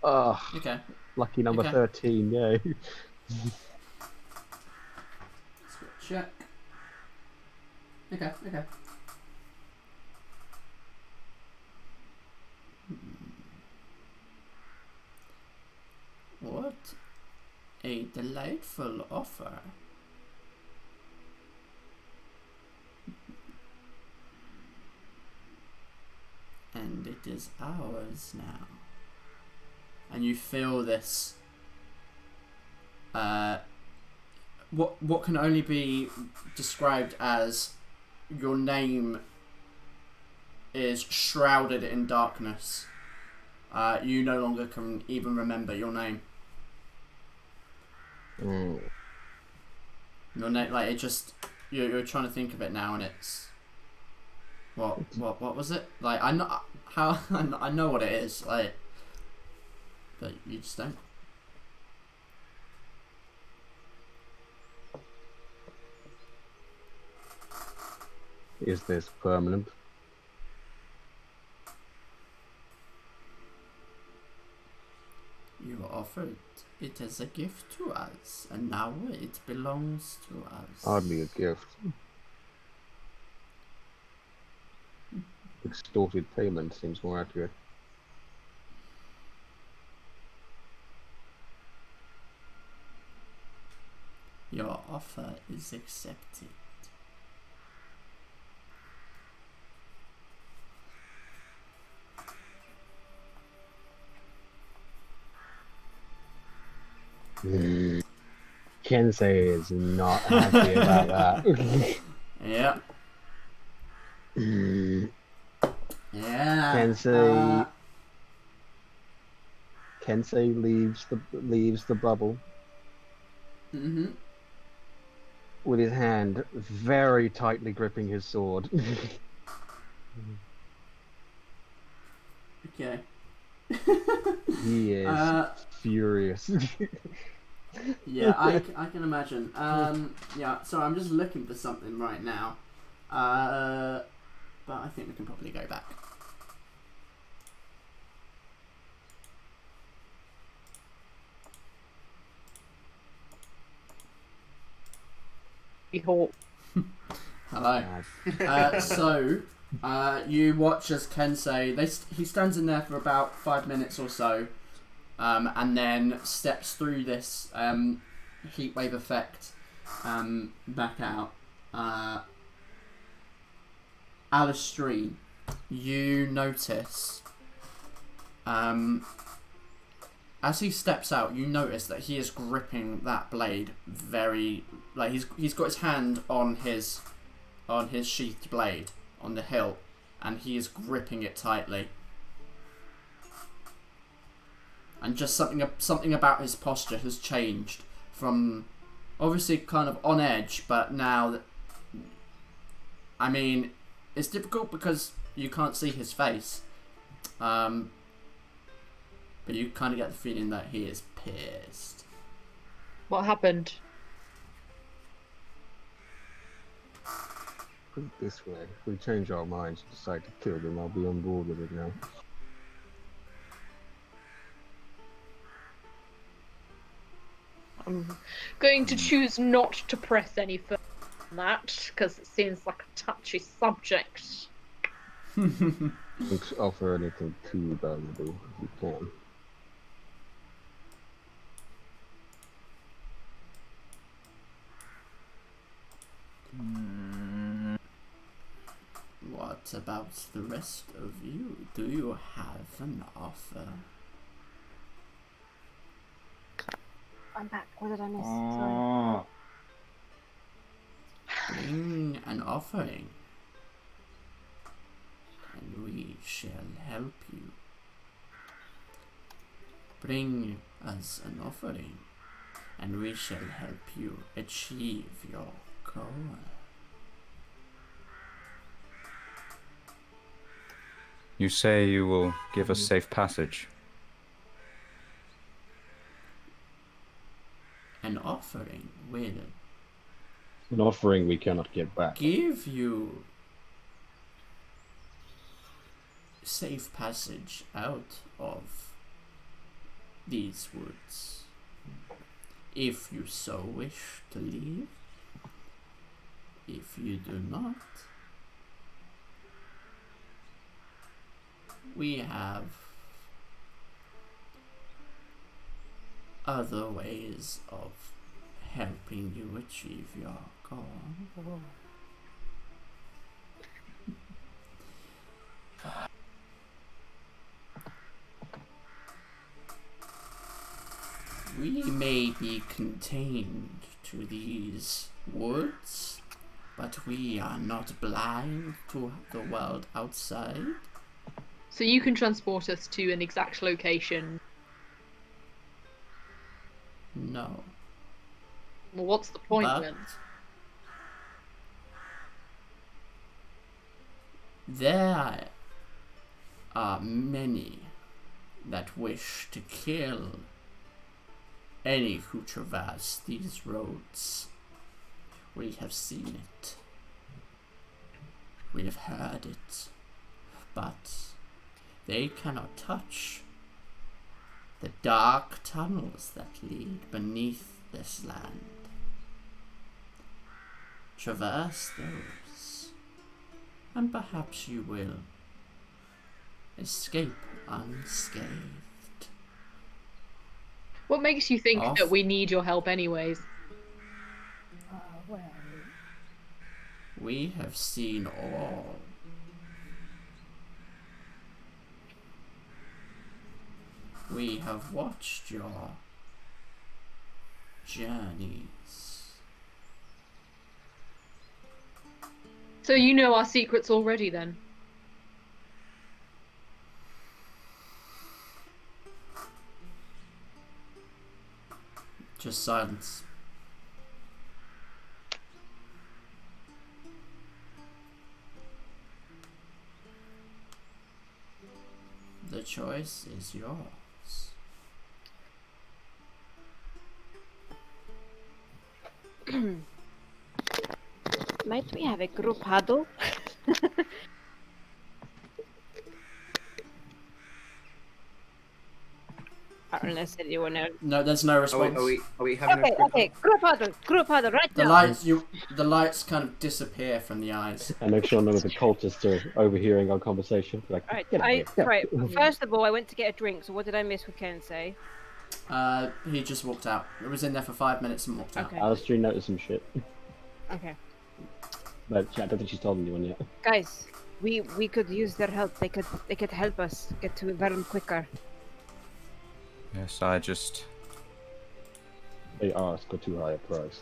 Oh,
Okay.
lucky number
Okay.
13, yay.
Check. Okay. What a delightful offer. And it is ours now. And you feel this what can only be described as your name is shrouded in darkness. You no longer can even remember your name. Your name, like, it just you're trying to think of it now, and it's what was it? Like, I know how I know what it is, like, but you just don't.
Is this permanent?
You offered it as a gift to us, and now it belongs to us.
Hardly a gift. Extorted payment seems more accurate.
Your offer is accepted.
Kensei is not happy about that.
Yeah. Yeah.
Kensei leaves the bubble
Mm-hmm.
with his hand very tightly gripping his sword.
Okay.
He is furious.
Yeah, I can imagine. Yeah, so I'm just looking for something right now. But I think we can probably go back.
Behold.
Hello. You watch as Kensei, he stands in there for about 5 minutes or so, and then steps through this heatwave effect back out. Alistree, you notice, as he steps out, you notice that he is gripping that blade very, like he's got his hand on his sheathed blade on the hilt, and he is gripping it tightly. And just something about his posture has changed from obviously kind of on edge, but now that, I mean, it's difficult because you can't see his face, but you kind of get the feeling that he is pissed.
What happened?
Put it this way, if we change our minds and decide to kill them, I'll be on board with it now.
I'm going to choose not to press any further on that, because it seems like a touchy subject.
Don't offer anything too valuable if you can.
What about the rest of you? Do you have an offer?
I'm back. What did I miss? Sorry.
Bring an offering, and we shall help you. Bring us an offering, and we shall help you achieve your goal.
You say you will give us safe passage.
An offering will
An offering we cannot get back.
give you safe passage out of these woods, if you so wish to leave. If you do not, we have other ways of helping you achieve your goal. We may be contained to these woods, but we are not blind to the world outside.
So you can transport us to an exact location.
No.
Well, what's the point
But
then?
there are many that wish to kill any who traverse these roads. We have seen it. We have heard it. But they cannot touch the dark tunnels that lead beneath this land. Traverse those, and perhaps you will escape unscathed.
What makes you think
Off.
that we need your help anyways?
Well,
We have seen all. We have watched your journeys.
So you know our secrets already then?
Just silence. The choice is yours.
Might we have a group huddle? Unless anyone else.
No, there's no response.
Are we having
Okay,
a quick
okay, group huddle, right
The
now.
the lights kind of disappear from the eyes.
I make sure none of the cultists are overhearing our conversation. Like,
Alright,
"Get out of here,
right.
go."
First of all, I went to get a drink, so what did I miss with Ken say?
He just walked out. It was in there for 5 minutes and walked out.
Okay.
Alistair noticed some shit,
Okay.
but I don't think she's told anyone yet.
Guys, we could use their help. They could help us get to Vern quicker.
Yes, I just...
They ask for too high a price.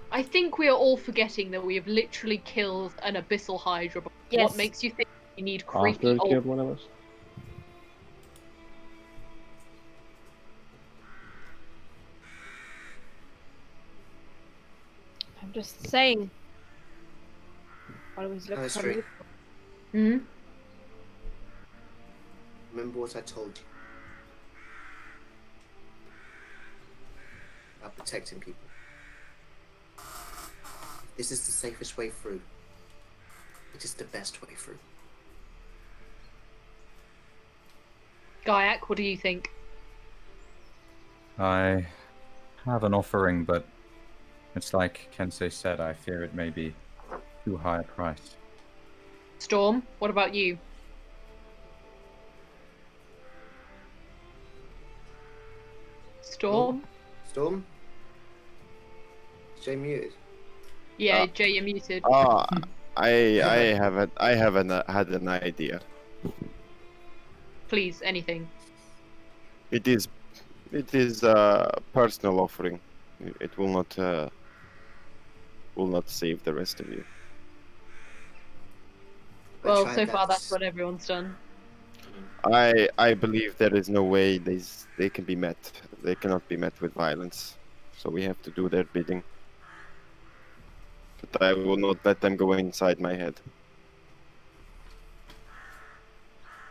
I think we are all forgetting that we have literally killed an abyssal hydra.
Yes.
What makes you think we need
After
creepy
it
old...
killed one of us?
I'm just saying. Always look
That's
for
true.
me.
Hmm?
Remember what I told you about protecting people. This is the safest way through. It is the best way through.
Gaiak, what do you think?
I have an offering, but it's like Kensei said, I fear it may be too high a price.
Storm, what about you? Storm?
Storm? Jay muted.
Yeah, Jay, you're muted.
I haven't had an idea.
Please, anything.
It is a personal offering. It will not save the rest of you.
Well,
tried
so far
that.
that's what everyone's done.
I believe there is no way they can be met. They cannot be met with violence. So we have to do their bidding. But I will not let them go inside my head.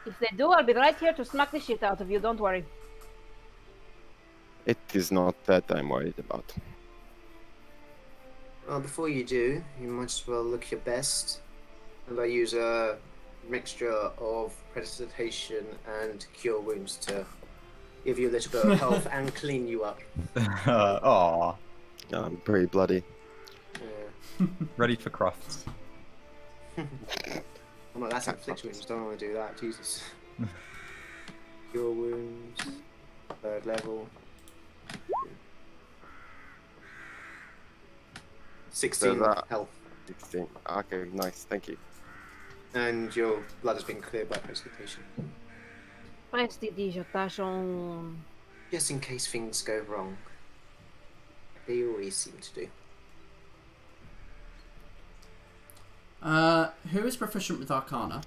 If they do, I'll be right here to smack the shit out of you. Don't worry.
It is not that I'm worried about.
Well, before you do, you might as well look your best. And I use a mixture of precipitation and cure wounds to give you a little bit of health and clean you up.
Aww.
I'm pretty bloody.
Yeah.
Ready for crafts.
I'm like, that's afflict wounds, don't want to do that, Jesus. Cure wounds, 3rd level. 16
that.
health.
16. Okay, nice, thank you.
And your blood has been cleared by precipitation.
Prestidigitation.
Just in case things go wrong. They always seem to do.
Who is proficient with Arcana?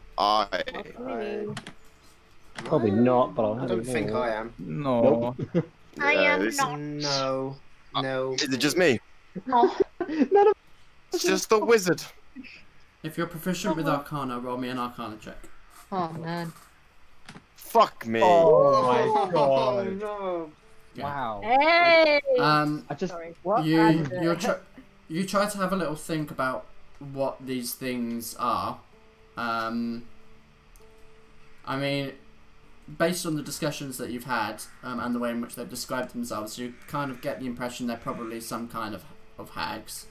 Probably not, but I'll
I
have
don't
it
think
anyway.
I am.
No.
I am
this-
not.
No. No.
Is it just me?
Oh,
None of
It's just a wizard.
If you're proficient with Arcana, roll me an Arcana check.
oh man.
Fuck me.
Oh my god.
no.
Wow.
Hey!
I just
Sorry.
You try to have a little think about what these things are. I mean, based on the discussions that you've had and the way in which they've described themselves, you kind of get the impression they're probably some kind of hags.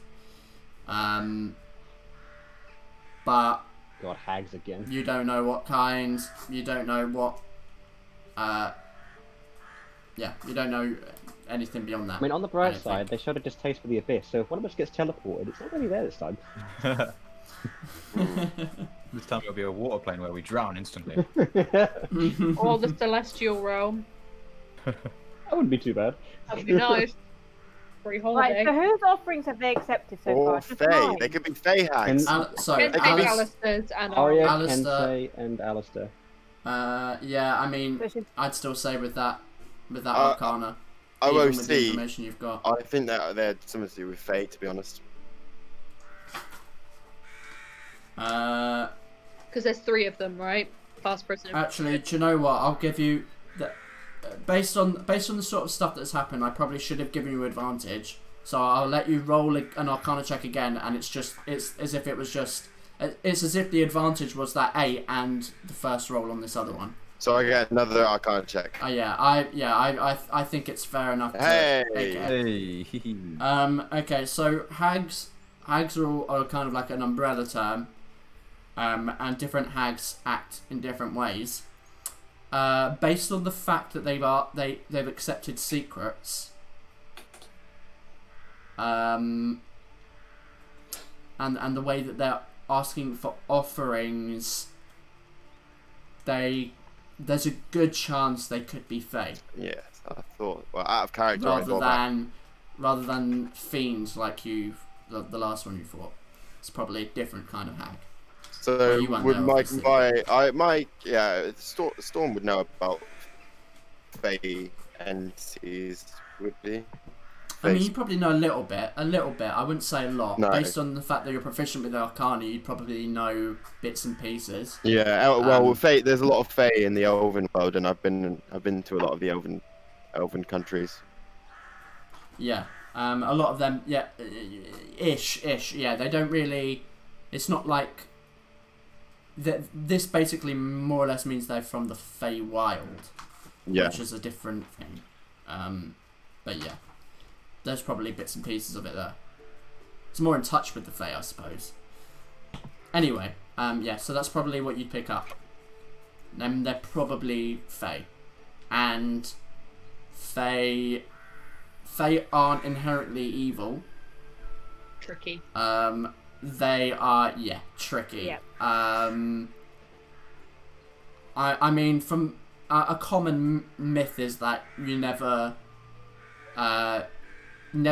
But
God, hags again.
you don't know what kind. You don't know what. You don't know anything beyond that.
I mean, on the bright
Anything.
side, they showed a distaste for the abyss, so if one of us gets teleported, it's not really there this time.
This time it'll be a water plane where we drown instantly.
Or the celestial realm.
That wouldn't be too bad.
That'd be nice. Free holiday.
Right, so whose offerings have they accepted so
Or
far? Just
Fae.
mine.
They could be Fae hags.
Sorry,
Kensei,
Alice-
Alistair's, and
Arya,
Alistair.
Kensei, and Alistair.
yeah, I mean,
So she's-
I'd still say with that
Uh,
Arcana. even with the
OOC,
information you've got.
I think that they're something to do with fate, to be honest.
Because there's 3 of them, right? Past, present. And
Actually, do you know what? I'll give you that. Based on the sort of stuff that's happened, I probably should have given you advantage. So I'll let you roll an Arcana check again, and it's as if it was just. It's as if the advantage was that 8 and the first roll on this other one.
So I get another Arcana check.
I think it's fair enough.
Hey!
Okay. Okay, so hags are kind of like an umbrella term, and different hags act in different ways. Based on the fact that they've accepted secrets, and the way that they're asking for offerings, there's a good chance they could be Fae.
Yes, I thought. Well, out of character, I thought
rather than fiends like the last one you fought. It's probably a different kind of hag.
So
you weren't
would
there,
Storm would know about Fae entities, would he?
I mean, you probably know a little bit. I wouldn't say a lot.
No.
Based on the fact that you're proficient with Arcana, you probably know bits and pieces.
Yeah, well, Fae. There's a lot of Fae in the Elven world, and I've been to a lot of the Elven countries.
Yeah, a lot of them. Yeah, ish. Yeah, they don't really. It's not like. This basically more or less means they're from the Fey Wild, which is a different thing. But yeah. There's probably bits and pieces of it there. It's more in touch with the Fae, I suppose. Anyway, yeah, so that's probably what you'd pick up. They're probably Fae. And Fae aren't inherently evil.
tricky.
They are, yeah, tricky.
Yep.
I mean, from a common myth is that you never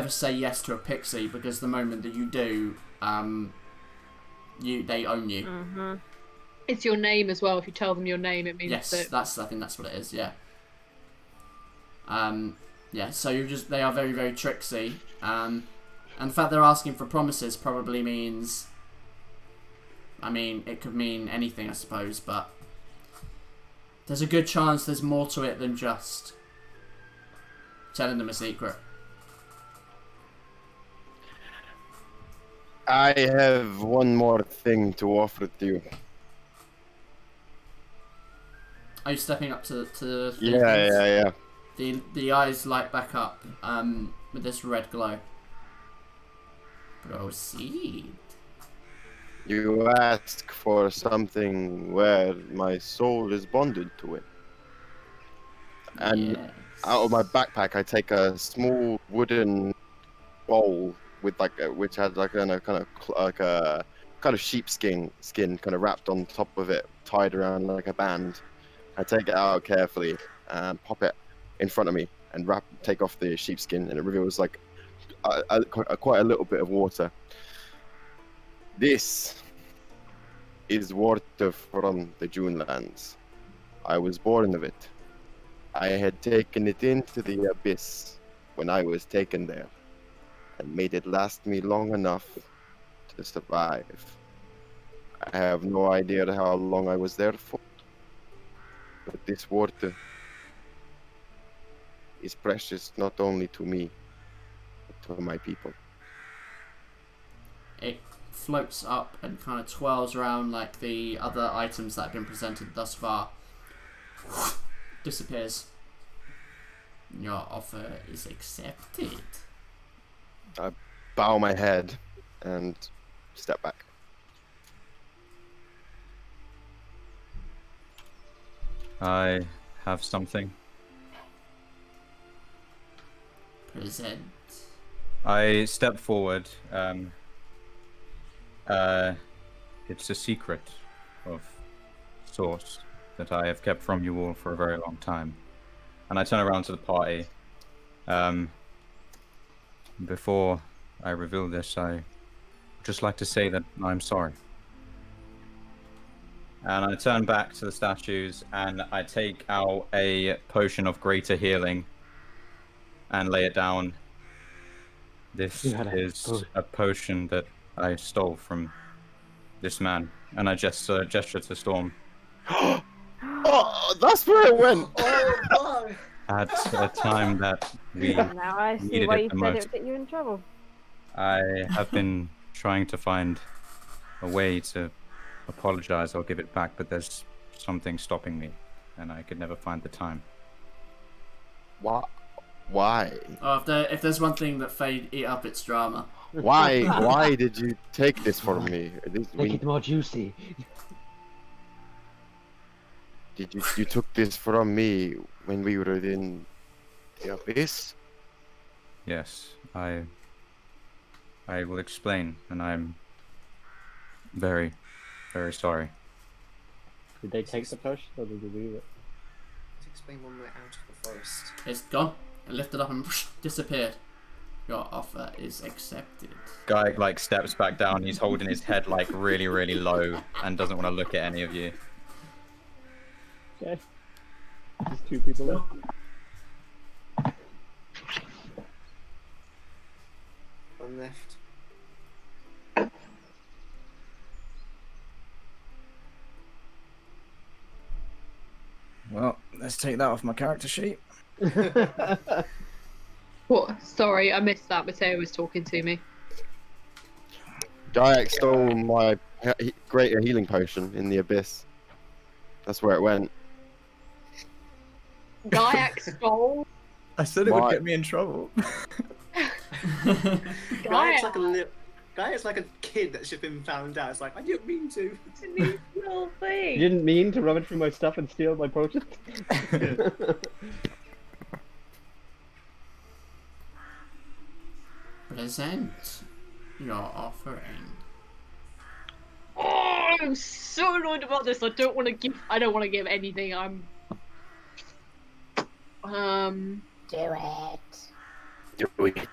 say yes to a pixie, because the moment that you do, they own you.
Mm-hmm.
It's your name as well. If you tell them your name, it means
Yes,
that.
I think that's what it is. Yeah. Yeah. So they are very, very tricksy. And the fact they're asking for promises probably means. I mean, it could mean anything, I suppose, but there's a good chance there's more to it than just telling them a secret.
I have one more thing to offer to you.
Are you stepping up to the
Yeah.
The eyes light back up with this red glow. Proceed.
You ask for something where my soul is bonded to it. And
Yes.
out of my backpack, I take a small wooden bowl with which has like a kind of sheepskin kind of wrapped on top of it, tied around like a band. I take it out carefully and pop it in front of me and take off the sheepskin, and it reveals like quite a little bit of water. This is water from the Junelands. I was born of it. I had taken it into the abyss when I was taken there, and made it last me long enough to survive. I have no idea how long I was there for, but this water is precious not only to me, but to my people.
It floats up and kind of twirls around like the other items that have been presented thus far. Disappears. Your offer is accepted.
I bow my head and step back.
I have something.
Present.
I step forward. It's a secret of sorts that I have kept from you all for a very long time. And I turn around to the party. Before I reveal this, I would just like to say that I'm sorry. And I turn back to the statues and I take out a potion of greater healing. and lay it down. This
You had a
is
potion.
a potion that I stole from this man, and I gesture to Storm.
Oh, that's where it went.
Oh,
At a time that we
Now I see
needed
why
it
you
the
said it
most.
would get you in trouble.
I have been trying to find a way to apologize or give it back, but there's something stopping me, and I could never find the time.
Why?
Oh, if there's one thing that Fade eat up, it's drama.
Why did you take this from me?
Make it more juicy.
You took this from me when we were in the abyss?
Yes, I will explain, and I'm very, very sorry.
Did they take the potion or did they leave it?
To explain when we're out of the forest.
It's gone. It lifted up and disappeared. Your offer is accepted.
Guy like steps back down. He's holding his head like really, really low, and doesn't want to look at any of you.
Okay. Just 2 people left.
One left.
Well, let's take that off my character sheet.
What? Sorry, I missed that. Mateo was talking to me.
Gaiac stole my greater healing potion in the abyss. That's where it went.
Gaiac stole.
I said
it would get
me in trouble.
Gaiac's like a kid that's just been found out. It's like, I didn't mean to.
It's a neat little thing.
You didn't mean to rummage through my stuff and steal my potion?
Present your offering.
Oh, I'm so annoyed about this. I don't want to give anything.
Do it.
Do it.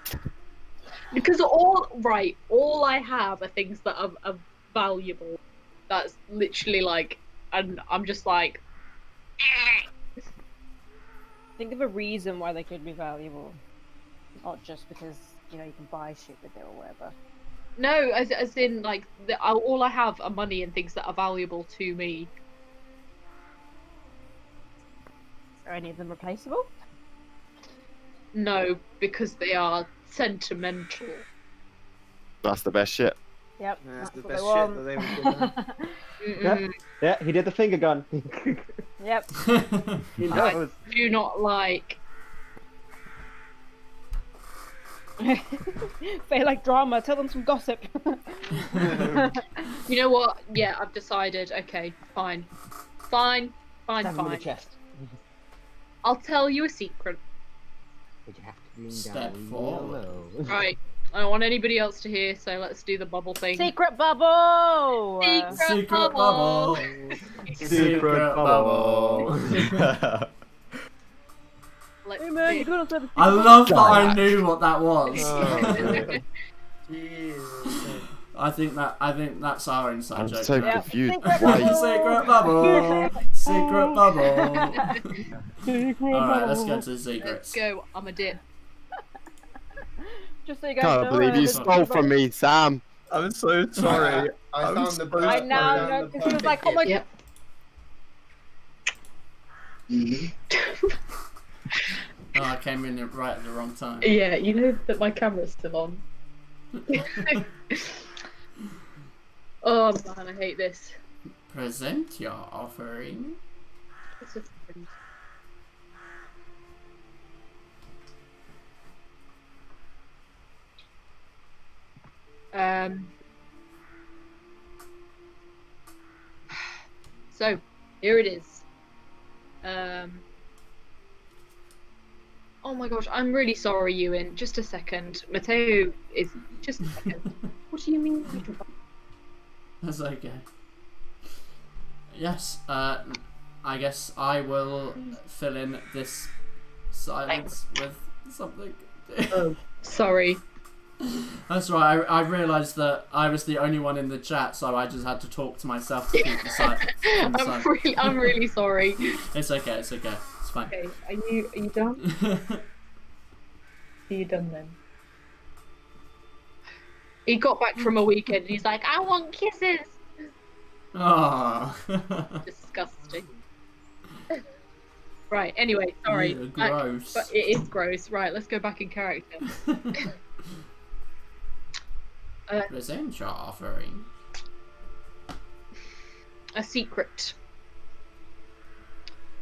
Because all I have are things that are valuable. That's literally like, and I'm just like,
Think of a reason why they could be valuable. Not just because, you know, you can buy shit with it or whatever.
no, as in like, all I have are money and things that are valuable to me.
Are any of them replaceable?
No, because they are sentimental.
That's the best shit.
Yep.
That's the
what
best
they
shit
want.
that they would give them.
Mm-mm.
Yeah, he did the finger gun.
Yep.
He
I
knows.
do not like.
They like drama. Tell them some gossip.
You know what? Yeah, I've decided. Okay, fine. Fine.
Stab him in the
Fine.
chest.
I'll tell you a secret.
But you have to lean
Step
down real
forward.
low.
Right. I don't want anybody else to hear, so let's do the bubble thing.
Secret bubble.
Secret bubble. Secret bubble.
Let's
Hey man,
do-
you gotta say the
I
secret
love that I knew what that was.
Jeez.
I think that's our inside
I'm
joke.
so
Yeah.
confused.
Secret
Why?
bubble.
Secret bubble. Secret bubble.
Secret
Alright, let's
bubble.
go to the
Let's
secrets.
go. I'm a dip.
Just so you guys
Can't
know.
believe you
this
stole
is
from me, Sam.
I'm so sorry.
I
I'm
found
so
the
I
perfect-
now
I
know
found the
because he was like,
perfect
oh my
gift.
Yep.
Oh, I came in right at the wrong time.
Yeah, you know that my camera's still on. Oh man, I hate this.
Present your offering.
It's a friend. So here it is. Oh my gosh, I'm really sorry, Ewan. Just a second. Mateo is just a second. What do you mean?
That's okay. Yes, I guess I will fill in this silence with something.
Oh, sorry.
That's right, I realised that I was the only one in the chat, so I just had to talk to myself to keep the silence.
I'm really sorry.
It's okay, it's fine.
Okay, are you done? See you done then. He got back from a weekend and he's like, I want kisses!
Ah.
Disgusting. Right, anyway, sorry.
Ew, gross.
But it is gross. Right, let's go back in character.
Present your offering.
A secret.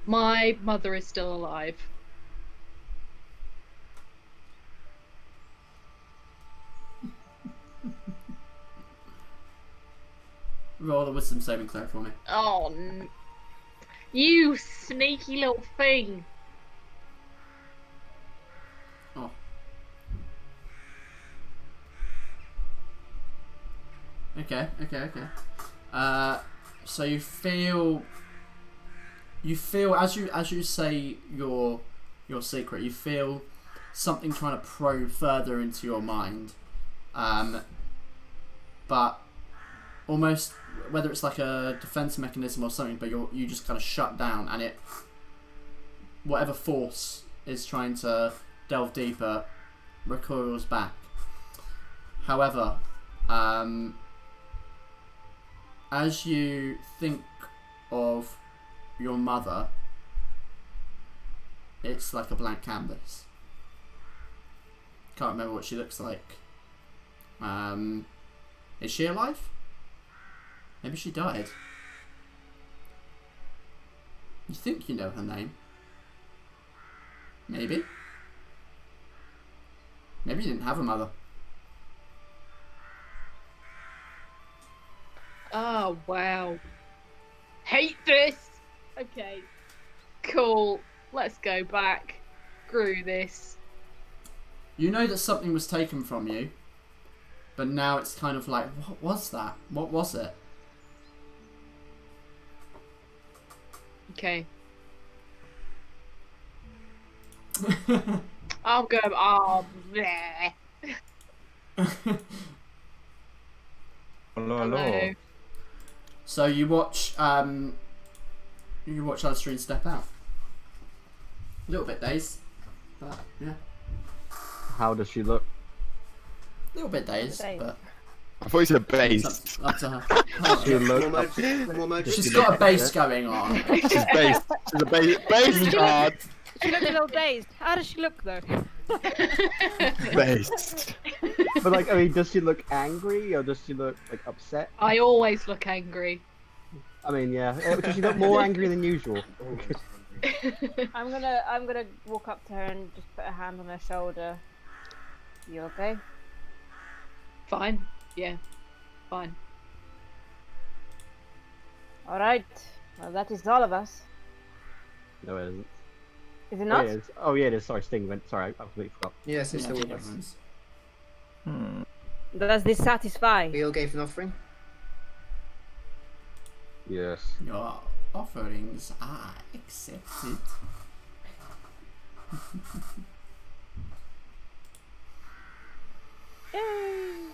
My mother is still alive.
Roll a wisdom saving throw for me.
Oh, you sneaky little thing.
Oh. Okay. So you feel as you say your secret, you feel something trying to probe further into your mind, but almost whether it's like a defense mechanism or something, but you just kind of shut down, and it, whatever force is trying to delve deeper, recoils back. However, as you think of your mother, it's like a blank canvas. Can't remember what she looks like. Is she alive? Maybe she died. You think you know her name? Maybe. Maybe you didn't have a mother.
Oh, wow. Hate this! Okay. Cool. Let's go back. Screw this.
You know that something was taken from you, but now it's kind of like, what was that? What was it?
Okay. I'm going. Oh, bleh.
Hello.
So you watch Alistair step out. A little bit dazed, but yeah.
How does she look?
A little bit dazed,
Dazed.
but
I thought you said
it's
based.
up to her.
She look
More
up,
mojo. More mojo.
She's got a base going on.
She's based. She's a based card.
She looks a little dazed. How does she look though?
Based.
but like, I mean, does she look angry or does she look like upset?
I always look angry.
I mean, yeah, does she look more angry than usual?
I'm gonna walk up to her and just put a hand on her shoulder. You okay?
Fine. Yeah. Fine.
All right. Well, that is all of us.
No, it isn't.
Is it
Oh,
not?
yeah, it is. Oh, yeah, it is. Sorry, Sting went. Sorry, I completely forgot.
Yes, it's
Yeah,
still
keep
with us.
everyone's-
Does this satisfy?
We all gave an offering.
Yes.
Your offerings are accepted.
Yay!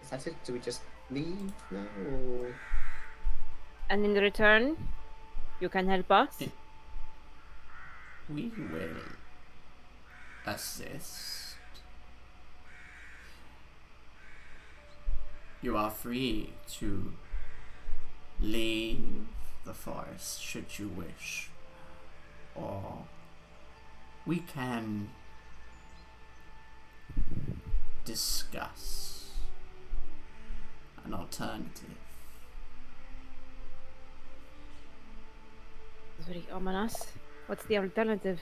Is that it? Do we just leave now? Or...
And in return, you can help us.
We will assist. You are free to leave the forest should you wish, or we can discuss an alternative.
It's very ominous. What's the alternative?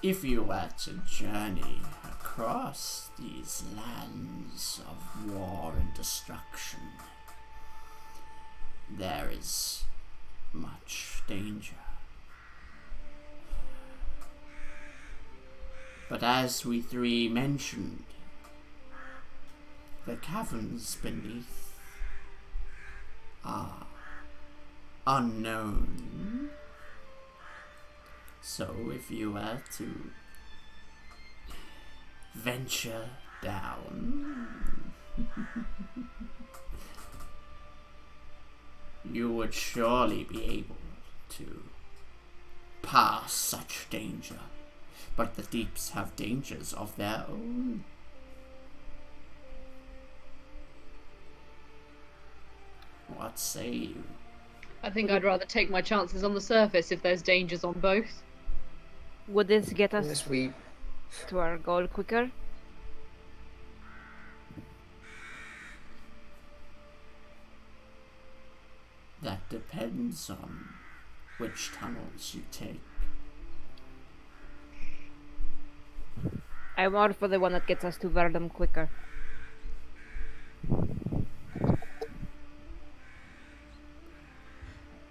If you were to journey across these lands of war and destruction, there is much danger. But as we three mentioned, the caverns beneath are unknown. So if you were to venture down, you would surely be able to pass such danger. But the deeps have dangers of their own. What say you?
I think I'd rather take my chances on the surface if there's dangers on both.
Would this get us
Unless we
to our goal quicker?
That depends on which tunnels you take.
I'm all for the one that gets us to Verdum quicker.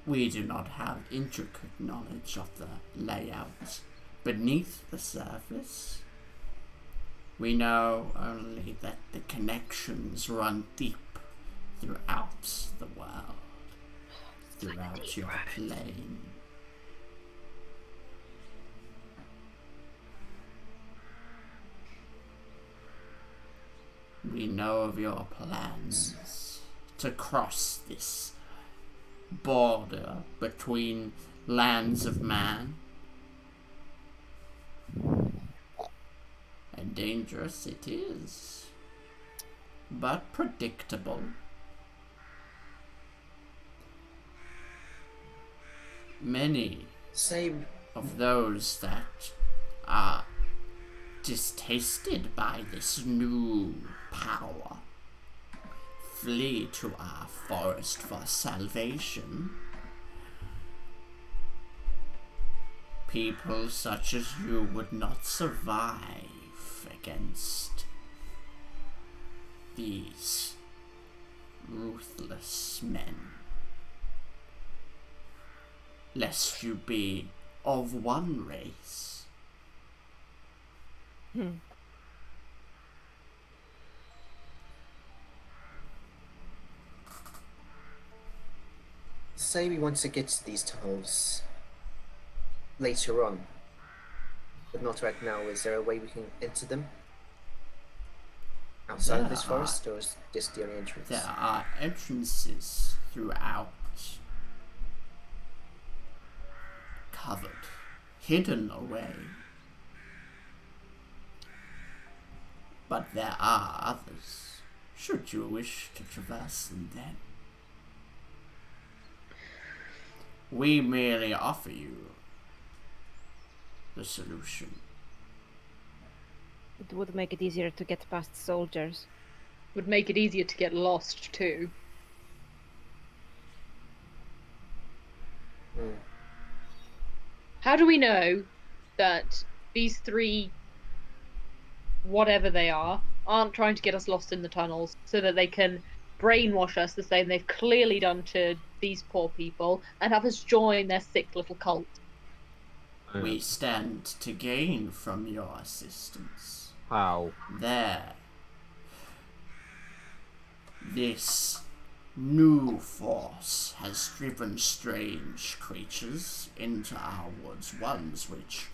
We do not have intricate knowledge of the layout beneath the surface. We know only that the connections run deep throughout the world, throughout your plane. We know of your plans to cross this border between lands of man. And dangerous it is, but predictable. Many of those that are distasted by this new power flee to our forest for salvation. People such as you would not survive against these ruthless men, lest you be of one race.
Say we want to get to these tunnels later on, but not right now. Is there a way we can enter them outside of this forest, or is this the only entrance?
There are entrances throughout, covered, hidden away. But there are others, should you wish to traverse them then. We merely offer you the solution.
It would make it easier to get past soldiers.
Would make it easier to get lost too. How do we know that these three, whatever they are, aren't trying to get us lost in the tunnels so that they can brainwash us the same they've clearly done to these poor people and have us join their sick little cult?
We stand to gain from your assistance.
How?
There. This new force has driven strange creatures into our woods, ones which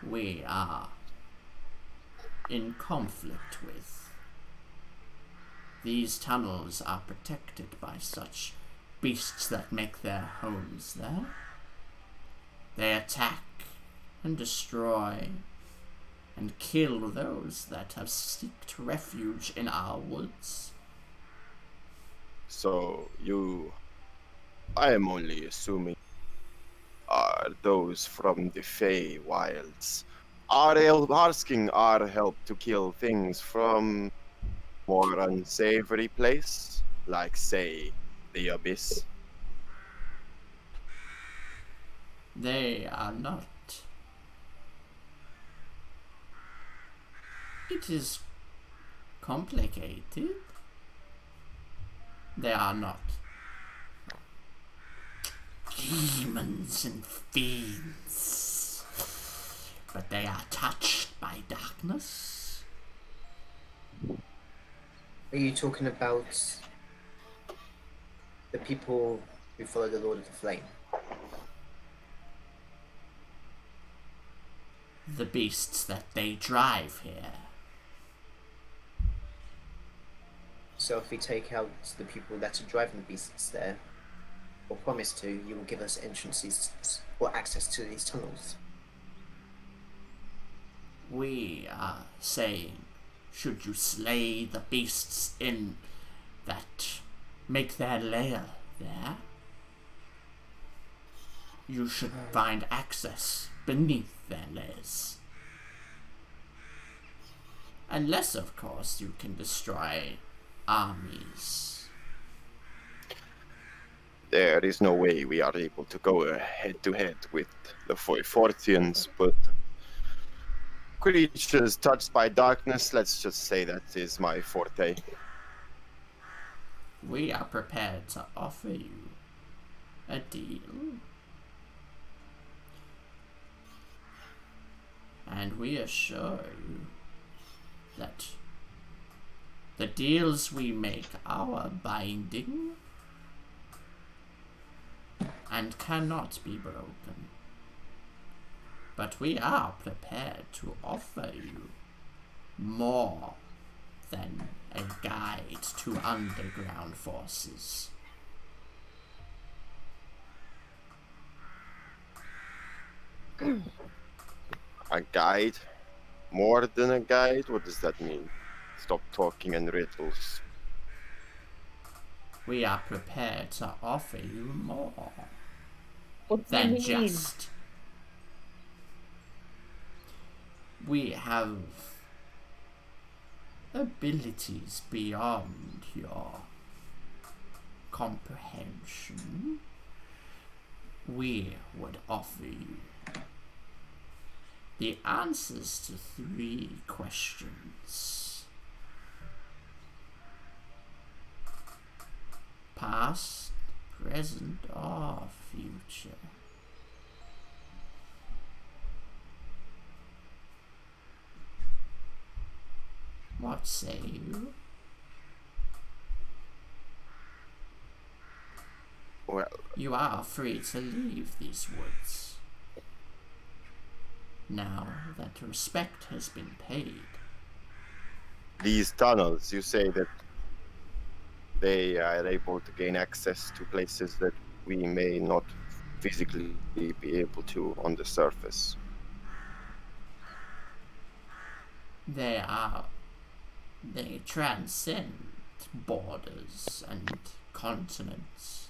we are in conflict with. These tunnels are protected by such beasts that make their homes there. They attack and destroy and kill those that have sought refuge in our woods.
So I am only assuming, are those from the Fey wilds. Are they asking our help to kill things from more unsavory place, like say the abyss?
They are not. It is complicated. They are not demons and fiends, but they are touched by darkness.
Are you talking about the people who follow the Lord of the Flame?
The beasts that they drive here.
So if we take out the people that are driving the beasts there, or promise to, you will give us entrances or access to these tunnels.
We are saying, should you slay the beasts in that make their lair there, you should find access beneath their lairs. Unless, of course, you can destroy armies.
There is no way we are able to go head to head with the Fortians, but creatures touched by darkness, let's just say that is my forte.
We are prepared to offer you a deal. And we assure you that the deals we make are binding and cannot be broken. But we are prepared to offer you more than a guide to underground forces.
A guide? More than a guide? What does that mean? Stop talking in riddles.
We are prepared to offer you more
What do
than
you mean?
just. We have abilities beyond your comprehension. We would offer you the answers to 3 questions. Past, present, or future. What say you?
Well,
You are free to leave these woods. Now that respect has been paid.
these tunnels, you say that they are able to gain access to places that we may not physically be able to on the surface.
They transcend borders and continents.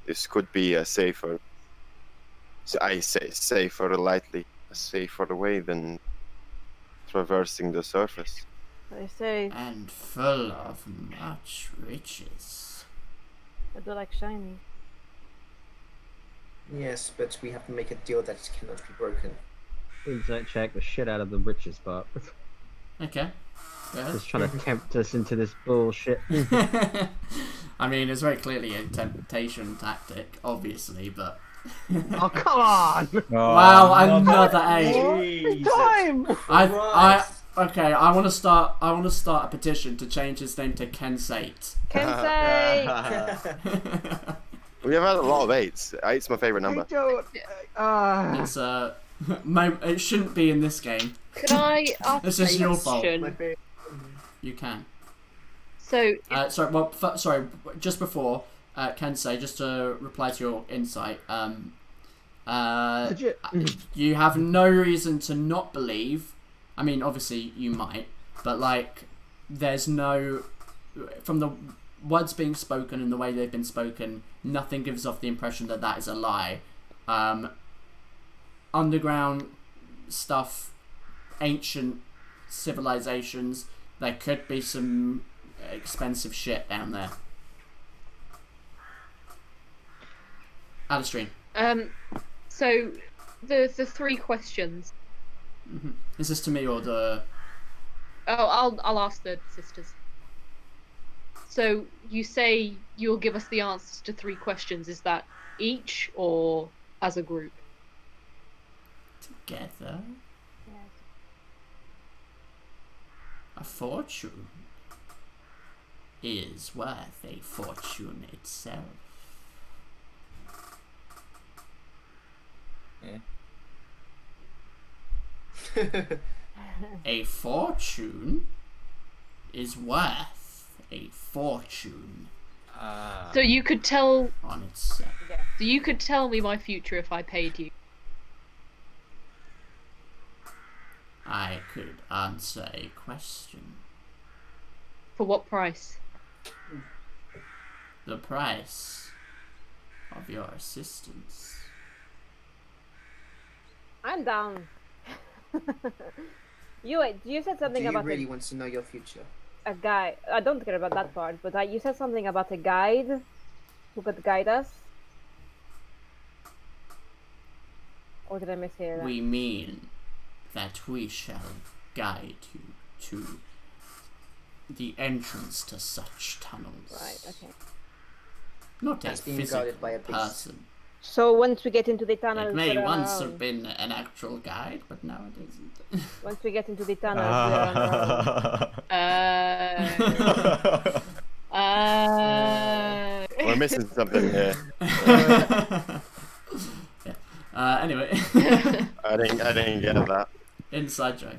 This could be a safer, I say safer lightly, a safer way than traversing the surface.
I say,
And full of much riches.
I do like shiny.
Yes, but we have to make a deal that cannot be broken.
Insight check the shit out of the riches part.
Okay. Go ahead.
Just trying to tempt us into this bullshit.
I mean, it's very clearly a temptation tactic, obviously, but...
Oh, come on!
Wow, another 8.
Time!
Okay, I want to start a petition to change his name to Kensate.
Kensei!
We have had a lot of 8s. 8's my favorite number.
It's it shouldn't be in this game.
Could I ask
This
a
is your fault.
question?
You can.
So,
Sorry, just before Kensei, just to reply to your insight, you have no reason to not believe. I mean, obviously you might, but like, there's no, from the words being spoken and the way they've been spoken, nothing gives off the impression that that is a lie. Underground stuff, ancient civilizations, there could be some expensive shit down there. Alistair.
so the 3 questions.
Mm-hmm. Is this to me or the...
Oh, I'll ask the sisters. So you say you'll give us the answers to 3 questions. Is that each or as a group?
Together?
Yes.
A fortune is worth a fortune itself. A fortune is worth a fortune
So you could tell.
On its
Yeah.
So you could tell me my future if I paid you.
I could answer a question.
For what price?
The price of your assistance.
I'm down. You said
Do
something
you
about
really want to know your future?
a guy. I don't care about that part, but you said something about a guide who could guide us. Or did I mishear that?
We mean that we shall guide you to the entrance to such tunnels.
Right. Okay.
Not
That's
a
being
physical
guided by a beast.
person.
So once we get into the tunnel,
It may once have been an actual guide, but now it isn't.
once we get into the tunnel, we're on our own.
We're missing something here.
Yeah. Anyway,
I didn't get that.
inside joke.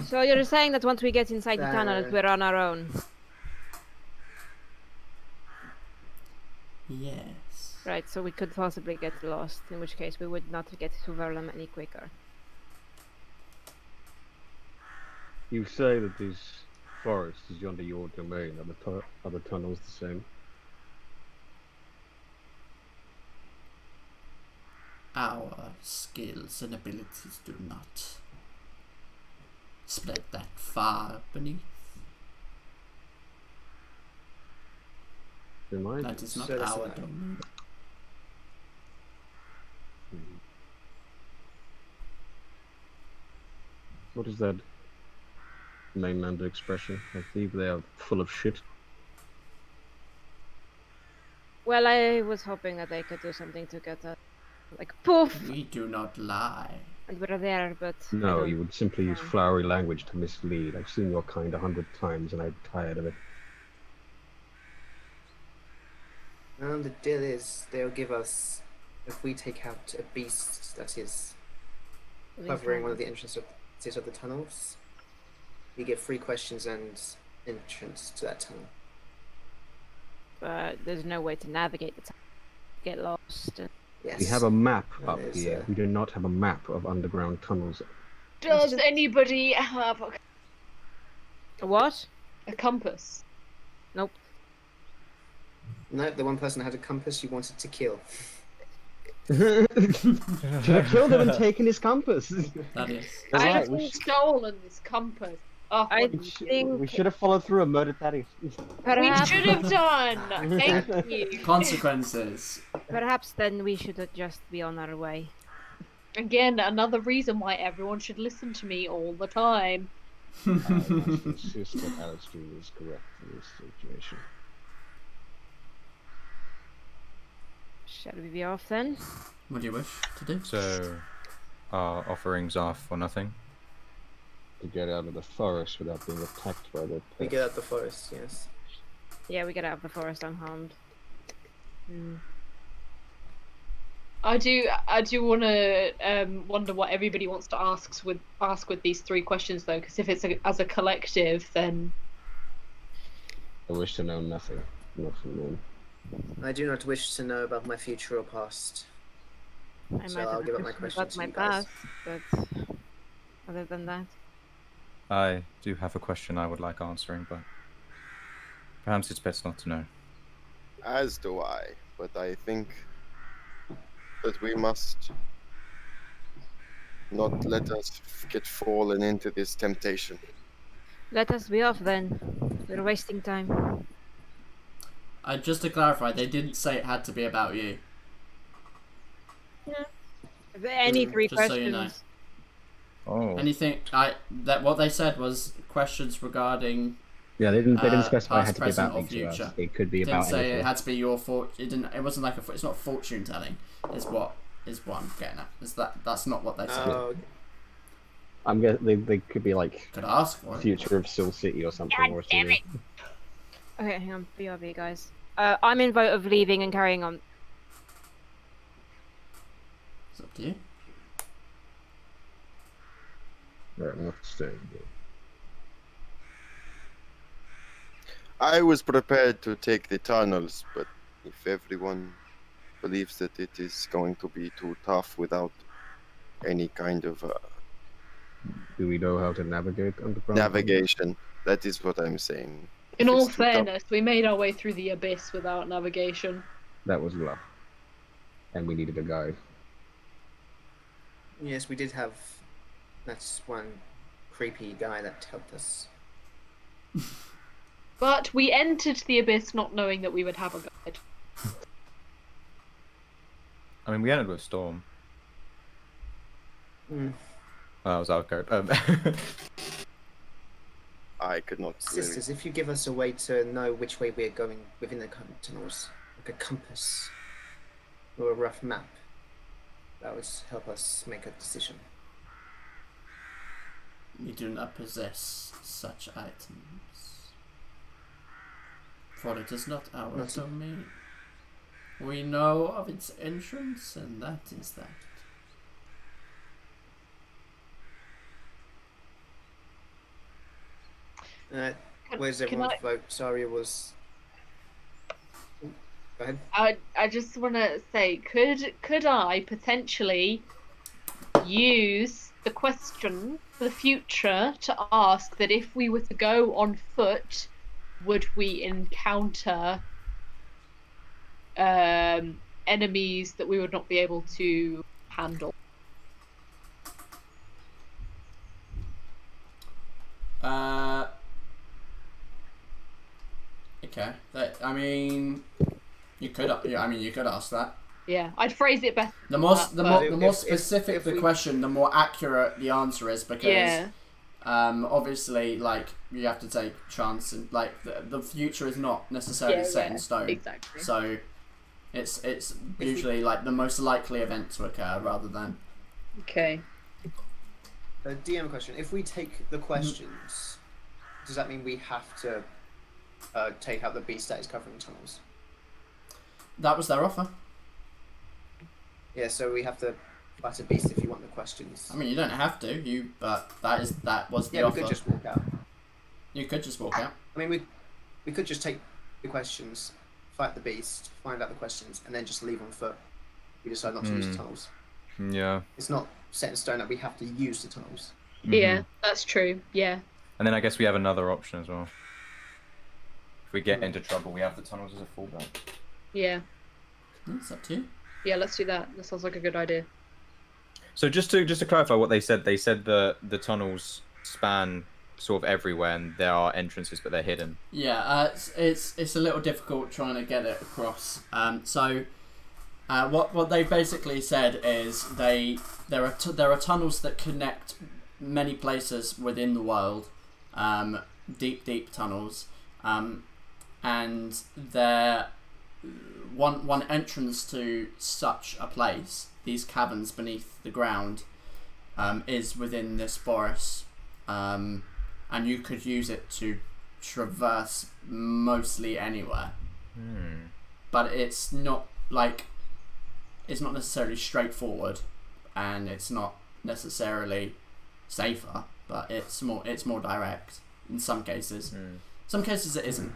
So you're saying that once we get inside the tunnel, we're on our own.
Yes.
Right, so we could possibly get lost, in which case we would not get to Verlem any quicker.
You say that this forest is under your domain. Are the tunnels the same?
Our skills and abilities do not spread that far beneath.
Remind
That is not
So that's
our
not-
domain.
What is that mainlander expression? I believe they are full of shit.
Well, I was hoping that they could do something to get us. Like, poof!
We do not lie.
And we're there, but... I
No,
don't-
you would simply use flowery language to mislead. I've seen your kind 100 times and I'm tired of it.
And the deal is, they'll give us, if we take out a beast that is covering one of the entrances of the tunnels, we get free questions and entrance to that tunnel.
But there's no way to navigate the tunnel. Get lost. And...
Yes.
We have a map
That
up
is,
here. We do not have a map of underground tunnels.
Does anybody have
A what?
a compass?
Nope.
No, the one person had a compass you wanted to kill.
Should have killed him and taken his compass.
That is.
I
Right,
have
we
stolen this compass. Oh,
I
what
think
we should have followed through and murdered Daddy.
we
perhaps,
should have done. Thank you.
Consequences.
perhaps then we should just be on our way.
Again, another reason why everyone should listen to me all the time.
I must insist that Alistair is correct in this situation.
Shall we be off then?
What do you wish to do?
So, our offerings are for nothing.
To get out of the forest without being attacked by the
We get out the forest, yes.
Yeah, we get out of the forest unharmed.
I do want to wonder what everybody wants to ask with these three questions though, because if it's as a collective, then
I wish to know nothing. Not from them.
I do not wish to know about my future or past.
I
So
might
I'll
have
give up my
questions
question
about
to
my
you guys.
past, but other than that,
I do have a question I would like answering, but perhaps it's best not to know.
As do I, but I think that we must not let us get fallen into this temptation.
let us be off then. We're wasting time.
Just to clarify, they didn't say it had to be about you.
Any three
Just so
questions?
you know.
Oh.
Anything? What they said was questions regarding.
Yeah, they didn't
Past,
specify it had to be
present,
about
or
each of us.
future.
It could be
Didn't
about
say
anything.
it had to be your fort. It didn't. It wasn't like a. It's not fortune telling. Is what I'm getting at. Is that's not what they said.
Oh,
I'm guessing they could be like
Could ask for it.
future of Soule City or something.
God
or
damn it. Okay, hang on. BRB, guys. I'm in vote of leaving and carrying on.
It's up to you.
Right, I'm not staying.
I was prepared to take the tunnels, but if everyone believes that it is going to be too tough without any kind of
Do we know how to navigate underground?
navigation, that is what I'm saying.
In
If
all
it's too tough-
fairness, we made our way through the abyss without navigation.
That was luck. And we needed a guide.
Yes, we did have. That's one creepy guy that helped us.
But we entered the abyss not knowing that we would have a guide.
I mean, we ended with Storm.
Mm.
Oh, that was our code.
I could not.
Sisters, if you give us a way to know which way we're going within the tunnels, like a compass or a rough map, that would help us make a decision.
We do not possess such items, for it is not our domain. We know of its entrance, and that is that.
Where's everyone's vote? Sorry, it was. Go ahead.
I just want to say, could I potentially use the question for the future to ask that if we were to go on foot, would we encounter enemies that we would not be able to handle?
Okay. I mean, you could. Yeah, I mean, you could ask that.
Yeah, I'd phrase it better.
The more
if
specific the
we-
question, the more accurate the answer is, because
Yeah.
obviously, like, you have to take chance, and like the future is not necessarily set in stone.
Exactly.
So it's usually like the most likely event to occur rather than.
Okay.
DM question: if we take the questions, does that mean we have to take out the beast that is covering tunnels?
That was their offer.
Yeah, so we have to fight a beast if you want the questions.
I mean, you don't have to. But that was the
Yeah, we
offer.
could just walk out.
You could just walk out.
I mean, we could just take the questions, fight the beast, find out the questions, and then just leave on foot. We decide not to use the tunnels.
Yeah.
It's not set in stone that we have to use the tunnels.
Yeah, that's true. Yeah.
And then I guess we have another option as well. If we get into trouble, we have the tunnels as a fallback.
Yeah.
It's up to you.
Yeah, let's do that. That sounds like a good idea.
So just to clarify what they said the tunnels span sort of everywhere, and there are entrances, but they're hidden.
Yeah, it's a little difficult trying to get it across. What they basically said is there are tunnels that connect many places within the world, deep tunnels, and they're one entrance to such a place, these caverns beneath the ground, is within this forest, and you could use it to traverse mostly anywhere. But it's not necessarily straightforward, and it's not necessarily safer, but it's more direct in some cases. Some cases it isn't.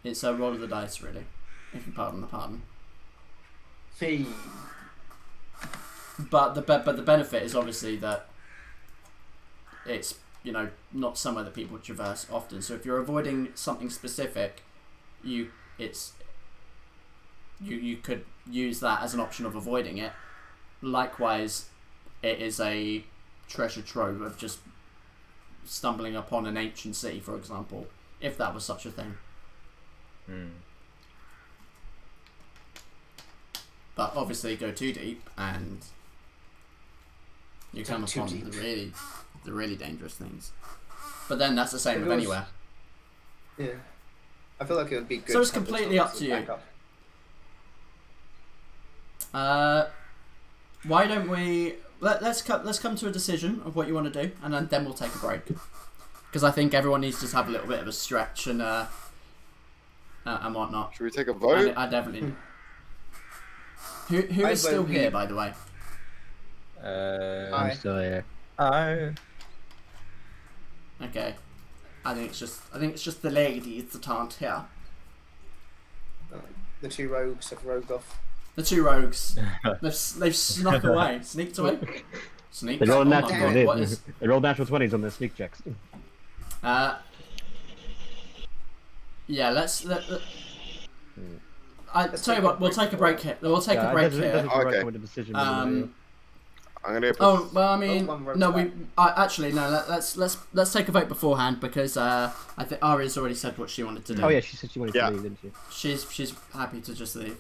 It's a roll of the dice, really, if you pardon the pardon.
Hey.
But the benefit is obviously that it's not somewhere that people traverse often. So if you're avoiding something specific, you could use that as an option of avoiding it. Likewise, it is a treasure trove of just stumbling upon an ancient city, for example, if that was such a thing. But obviously, go too deep and you come upon the really dangerous things. But then that's the same with anywhere.
Yeah, I feel like it would be good.
So it's completely up to you. Why don't we let's come to a decision of what you want to do, and then we'll take a break, because I think everyone needs to just have a little bit of a stretch and whatnot.
Should we take a vote?
I definitely. Who is still here, by the way?
I'm still here.
I
Okay. I think it's just the ladies that aren't here.
The two rogues have rogued off.
The two rogues. they've snuck away. Sneaked away. Sneaked.
They rolled
Oh my
natural.
God, what is?
They rolled natural 20s on their sneak checks.
Yeah. I tell you what. We'll take a break here. We'll take a break here.
Okay.
With the decision
I'm gonna.
Oh well, I mean,
one
no,
rogue's
actually no. Let's take a vote beforehand because I think Aria's already said what she wanted to do.
Oh yeah, she said she wanted
Yeah.
to leave, didn't she?
She's happy to just leave.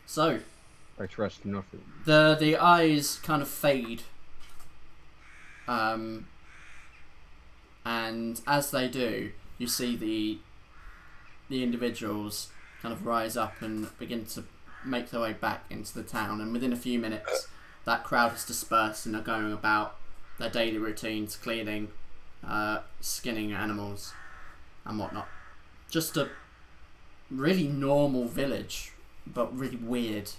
So
I trust nothing.
the eyes kind of fade. And as they do, you see the individuals kind of rise up and begin to make their way back into the town, and within a few minutes that crowd has dispersed and are going about their daily routines, cleaning, skinning animals and whatnot. Just a really normal village, but really weird.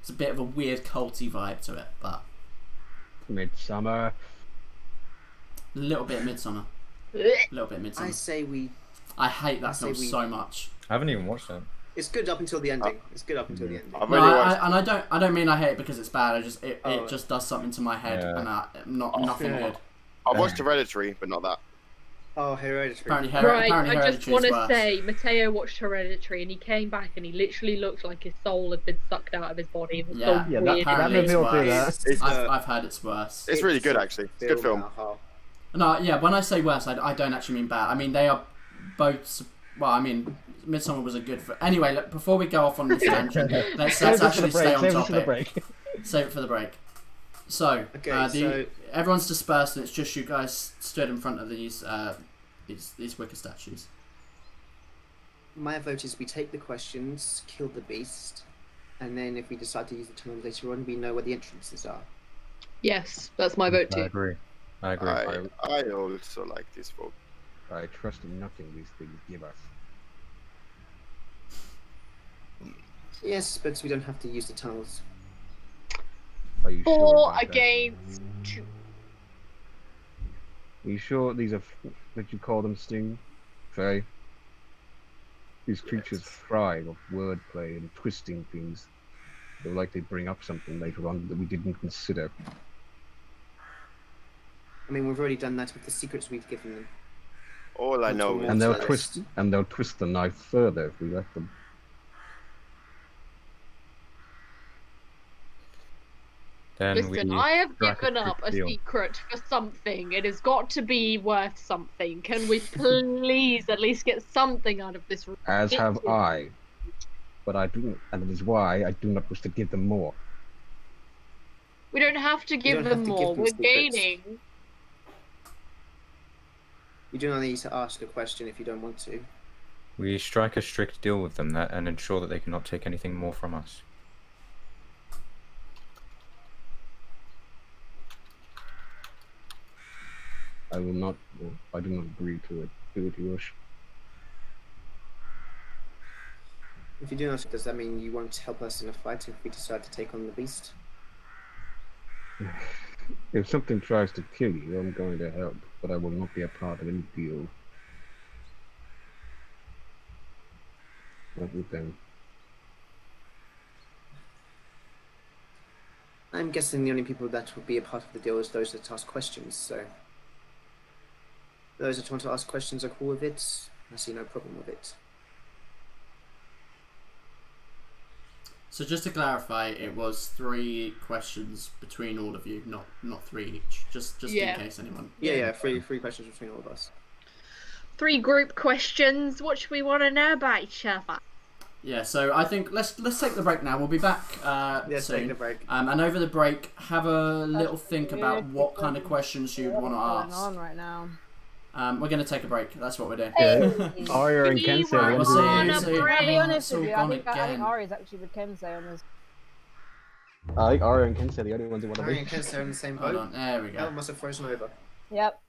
It's a bit of a weird culty vibe to it, but
Midsummer.
a little bit Midsummer.
I say we.
I hate that
I say
film
we-
so much.
I haven't even watched that.
It's good up until the ending. It's good up until the ending.
I've
No,
already watched.
and I don't mean I hate it because it's bad. It
Oh.
just does something to my head,
Yeah.
and nothing
Yeah.
good.
I've watched Hereditary, but not that.
Oh, Hereditary.
Apparently,
Right,
apparently
I just
Hereditary
want
is
to
worse.
say, Matteo watched Hereditary and he came back and he literally looked like his soul had been sucked out of his body. It was
Yeah,
so
yeah,
weird.
that
apparently
movie
it's
will do
worse.
that.
It's
I've heard it's worse.
It's really good, actually. It's a good film.
No, yeah, when I say worse, I don't actually mean bad. I mean they are both. Well, I mean Midsummer was a good. Anyway, look, before we go off on this tangent, let's
Save it to
actually
the break.
stay on
Save it to the
topic.
break.
Save it for the break. So,
Okay, so-
everyone's dispersed, and it's just you guys stood in front of these wicker statues.
My vote is we take the questions, kill the beast, and then if we decide to use the tunnel later on, we know where the entrances are.
Yes, that's my vote
I
too.
agree. I agree.
I also like this vote.
I trust in nothing these things give us.
Yes, but we don't have to use the tunnels.
Are you sure
4
about that?
against 2.
Are you sure these are what you call them, Sting? Faye? These creatures thrive off wordplay and twisting things. They're like they bring up something later on that we didn't consider.
I mean, we've already done that with the secrets we've given them.
All I know is
And they'll
Yes.
twist the knife further if we let them.
Then
Listen,
we
I have
strike
given
quick
up a
deal.
secret for something. It has got to be worth something. Can we please at least get something out of this?
As have
ridiculous-
I. But I do, and it is why I do not wish to give them more.
We don't have to give
don't
them
have to give
more.
them
We're
secrets.
gaining.
You do not need to ask a question if you don't want to.
We strike a strict deal with them and ensure that they cannot take anything more from us.
I will not. I do not agree to it. Do what you wish.
If you do not, does that mean you won't help us in a fight if we decide to take on the beast?
If something tries to kill you, I'm going to help, but I will not be a part of any deal. Not with them.
I'm guessing the only people that will be a part of the deal is those that ask questions, so... Those that want to ask questions are cool with it. I see no problem with it.
So just to clarify, it was 3 questions between all of you, not 3 each. Just
Yeah.
in case anyone.
Yeah, three questions between all of us.
3 group questions. What should we want to know about each other?
Yeah. So I think let's take the break now. We'll be back
Yes,
soon.
take the break.
And over the break, have a little think about
weird
what kind of
because
questions you'd want to
What's
ask.
going on right now?
We're gonna take a break. That's what we're doing.
Arya and
We
Kensei.
want
We'll see you
on a
soon.
break.
I'll be honest
It's
with you,
all
I think
gone
Ari's actually with Kensei on this.
I think Arya and Kensei are the only ones who want to
Harry
be.
and Kensei are in the same
Hold
boat.
on. There we
Oh,
go.
must have frozen over.
Yep.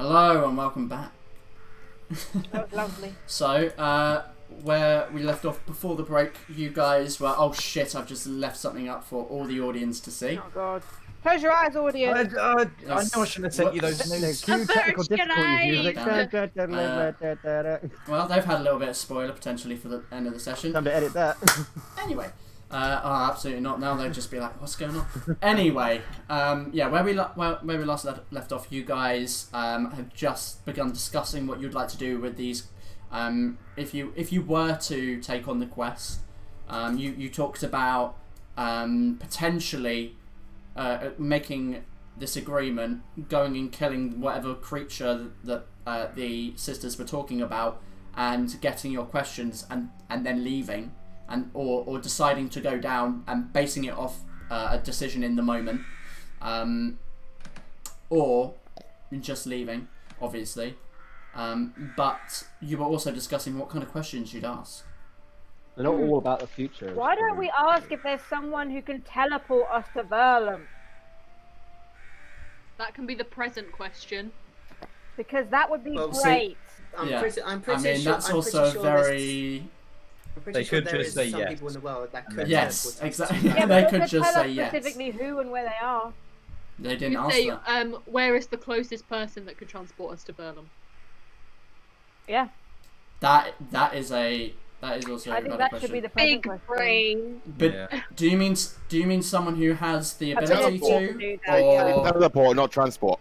Hello and welcome back.
That was lovely.
So, where we left off before the break, you guys were... Oh shit, I've just left something up for all the audience to see.
Oh god. Close your eyes, audience.
I know I shouldn't have sent you those news.
Cue technical difficulties music.
Well, they've had a little bit of spoiler potentially for the end of the session.
Time to edit that.
Anyway, oh, absolutely not. Now they'll just be like, "What's going on?" Anyway, yeah, where we last left off, you guys have just begun discussing what you'd like to do with these. If you were to take on the quest, you talked about potentially making this agreement, going and killing whatever creature that the sisters were talking about, and getting your questions, and then leaving. Or deciding to go down and basing it off a decision in the moment, or just leaving, obviously. But you were also discussing what kind of questions you'd ask.
They're not all about the future.
Why don't we ask if there's someone who can teleport us to Verlem?
That can be the present question.
Because that would be
Well,
great.
I'm
Yeah.
pretty
I
sure.
mean, that's
I'm
also
pretty sure
very...
I'm pretty
They
sure
could
there
just
is
say
some
yes.
people in the world that could
Yes,
teleport us.
exactly.
Yeah,
They
but
could
they
just
tell
say
us
yes.
specifically who and where they are.
They didn't
You
ask
say,
that.
where is the closest person that could transport us to Verlem?
Yeah,
That is also
I
a
think
valid
that
question.
should be the present
Big
question.
brain.
But
Yeah.
do you mean someone who has the ability
Ability
to,
do that, yeah.
or
Teleport, not transport.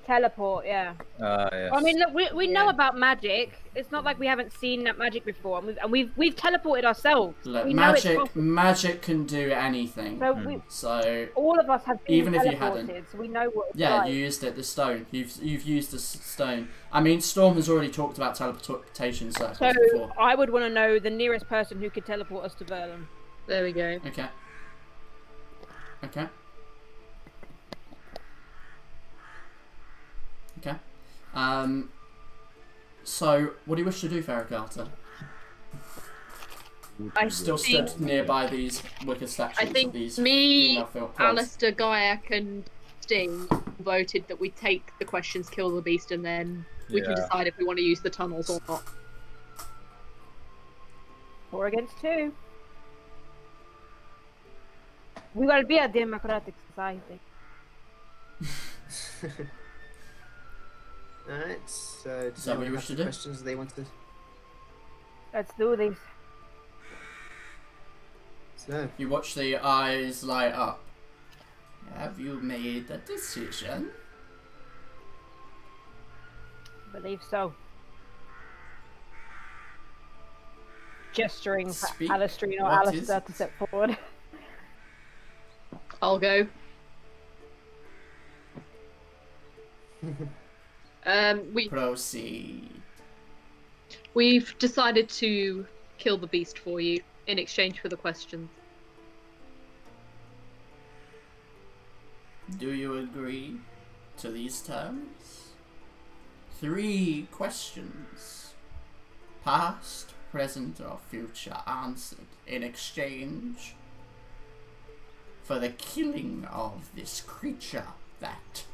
Teleport, yeah.
Yes.
I mean, look, we know
Yeah.
about magic. It's not like we haven't seen that magic before, and we've teleported ourselves.
look,
we know it's
magic?
possible.
Magic can do anything.
So we,
So
all of us have been
Even if you
teleported,
hadn't.
so we know what it's
yeah,
like.
you used it. The stone. You've used the stone. I mean, Storm has already talked about teleportation circles
So
before.
I would want to know the nearest person who could teleport us to Verlem.
There we go.
Okay. Okay. Okay. So, what do you wish to do, Fera Carta?
I
Still
think-
stood nearby these wicked statues
I
of
think
these
me,
female trolls.
Alistair, Gaiac, and Sting voted that we take the questions, kill the beast, and then we can
Yeah.
decide if we want to use the tunnels or not.
4 against 2. We will be a democratic society.
Alright, so does
So what
anyone
you
have
wish to
some
do?
questions they want to...
Let's do this.
So,
You watch the eyes light up. Have you made a decision?
Believe so. Gesturing for
Speak.
Alistair or
What
Alistair
is
to step forward.
I'll go.
Proceed.
We've decided to kill the beast for you in exchange for the questions.
Do you agree to these terms? 3 questions. Past, present, or future answered in exchange for the killing of this creature that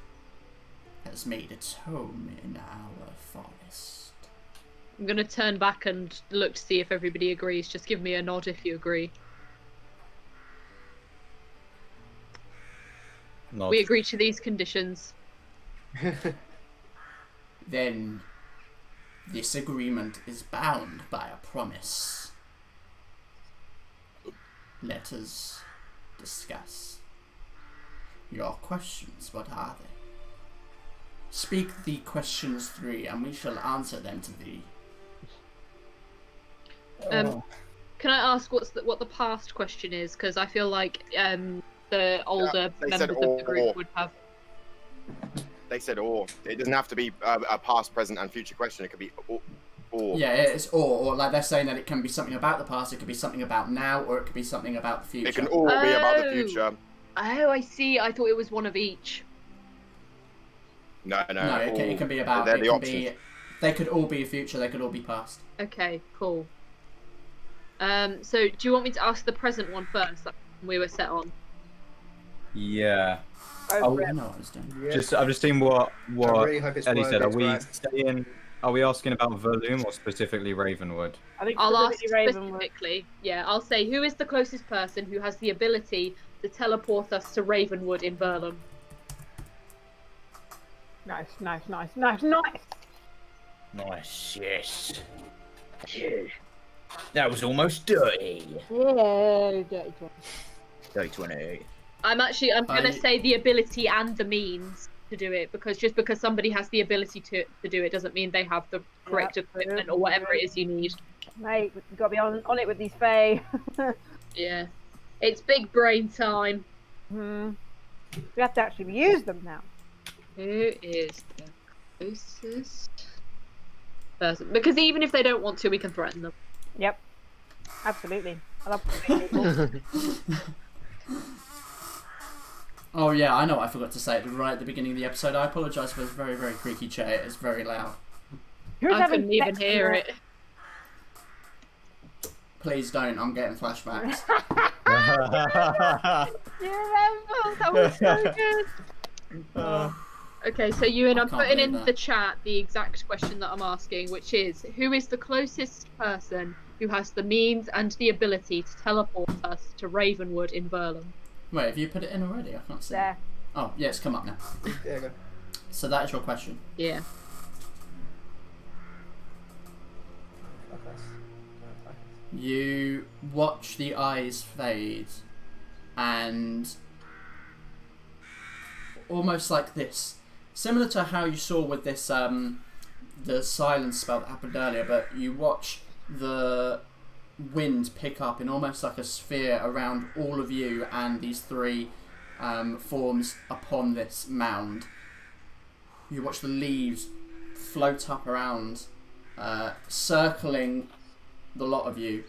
has made its home in our forest.
I'm going to turn back and look to see if everybody agrees. Just give me a nod if you agree.
Nod.
We agree to these conditions.
Then this agreement is bound by a promise. Let us discuss your questions. What are they? Speak the questions 3, and we shall answer them to thee.
Can I ask what the past question is? Because I feel like the older
they
members
said
of the
or.
group would have.
They said or. It doesn't have to be a past, present, and future question. It could be or.
Yeah, it's or like they're saying that it can be something about the past, it could be something about now, or it could be something about the future.
It can all be about the
Oh.
future.
Oh, I see. I thought it was one of each.
No,
No, it can be about.
They're
It
the
can
options.
be. They could all be future. They could all be past.
Okay, cool. So do you want me to ask the present one first that we were set on?
Yeah.
Oh,
I know what I was doing.
Just I've just seen what
really hope it's
Ellie said. Are we
word-based,
saying? Are we asking about Verloom or specifically Ravenwood?
I think
I'll ask
specifically Ravenwood.
specifically. Yeah, I'll say who is the closest person who has the ability to teleport us to Ravenwood in Verlum.
Nice.
Nice, yes. That was almost dirty.
Yeah, dirty one.
Dirty 28.
I'm gonna say the ability and the means to do it, because just because somebody has the ability to do it doesn't mean they have the correct equipment or whatever it is you need.
Mate, we've got to be on it with these fae.
Yeah. It's big brain time.
We have to actually use them now.
Who is the closest person? Because even if they don't want to, we can threaten them.
Yep. Absolutely. I love people.
Oh yeah, I know what I forgot to say right at the beginning of the episode. I apologise for this very, very creaky chair. It's very loud.
I couldn't even hear it.
Please don't, I'm getting flashbacks.
You remember? That was so good.
Okay, so Ewan, I'm
can't
putting in
believe
the chat the exact question that I'm asking, which is, who is the closest person who has the means and the ability to teleport us to Ravenwood in Verlum?
Wait, have you put it in already? I can't see.
There.
Oh, yeah, it's come up now.
There you go.
So that is your question.
Yeah.
You watch the eyes fade, and almost like this, similar to how you saw with this the silence spell that happened earlier, but you watch the wind pick up in almost like a sphere around all of you and these three forms upon this mound. You watch the leaves float up around, circling the lot of you.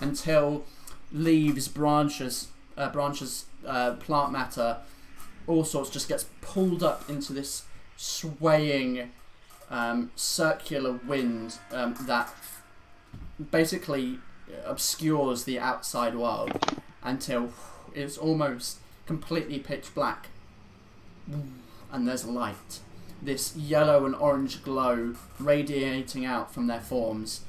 Until leaves, branches, plant matter, all sorts just gets pulled up into this swaying circular wind that basically obscures the outside world until it's almost completely pitch black, and there's light. This yellow and orange glow radiating out from their forms.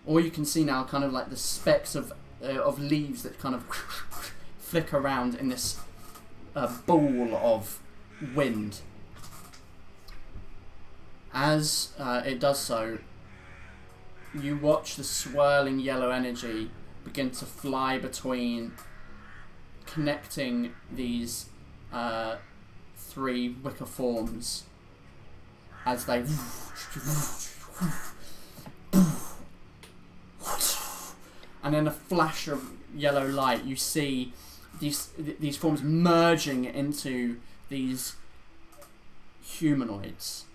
All you can see now are kind of like the specks of leaves that kind of flick around in this ball of wind. As it does so, you watch the swirling yellow energy begin to fly between, connecting these three wicker forms as they and in a flash of yellow light you see these forms merging into these humanoids.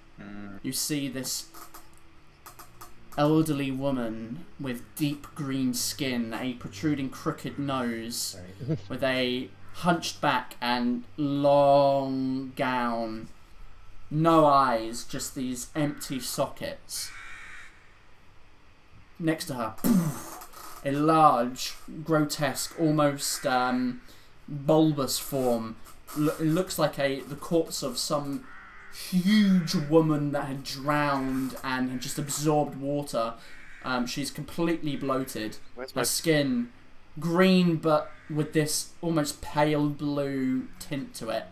You see this elderly woman with deep green skin, a protruding crooked nose, with a hunched back and long gown, no eyes, just these empty sockets. Next to her, a large, grotesque, almost bulbous form. It looks like the corpse of some huge woman that had drowned and had just absorbed water. She's completely bloated. Her skin green, but with this almost pale blue tint to it.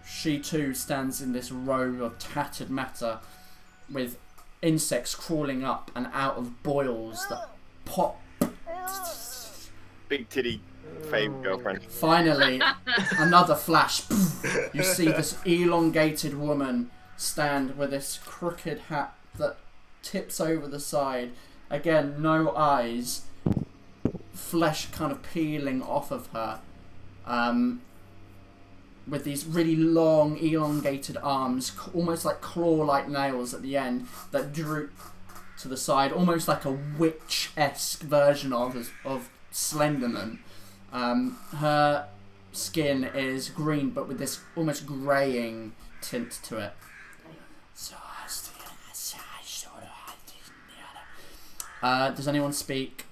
She too stands in this row of tattered matter with insects crawling up and out of boils that pop.
Big titty fame girlfriend.
Finally, another flash. You see this elongated woman stand with this crooked hat that tips over the side. Again, no eyes. Flesh kind of peeling off of her. With these really long, elongated arms, almost like claw-like nails at the end that droop to the side, almost like a witch-esque version of Slenderman. Her skin is green, but with this almost greying tint to it. Does anyone speak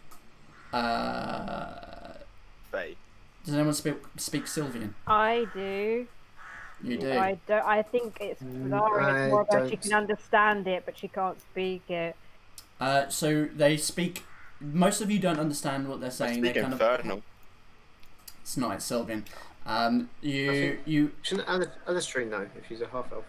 Faye.
Does anyone speak Sylvian?
I do.
You do.
I don't. I think it's Val-Aeria. It's more about she can understand it, but she can't speak it.
So they speak. Most of you don't understand what they're saying.
Speak
They kind
Infernal.
of. It's not. It's Sylvian. You.
Shouldn't other stream know if she's a half elf?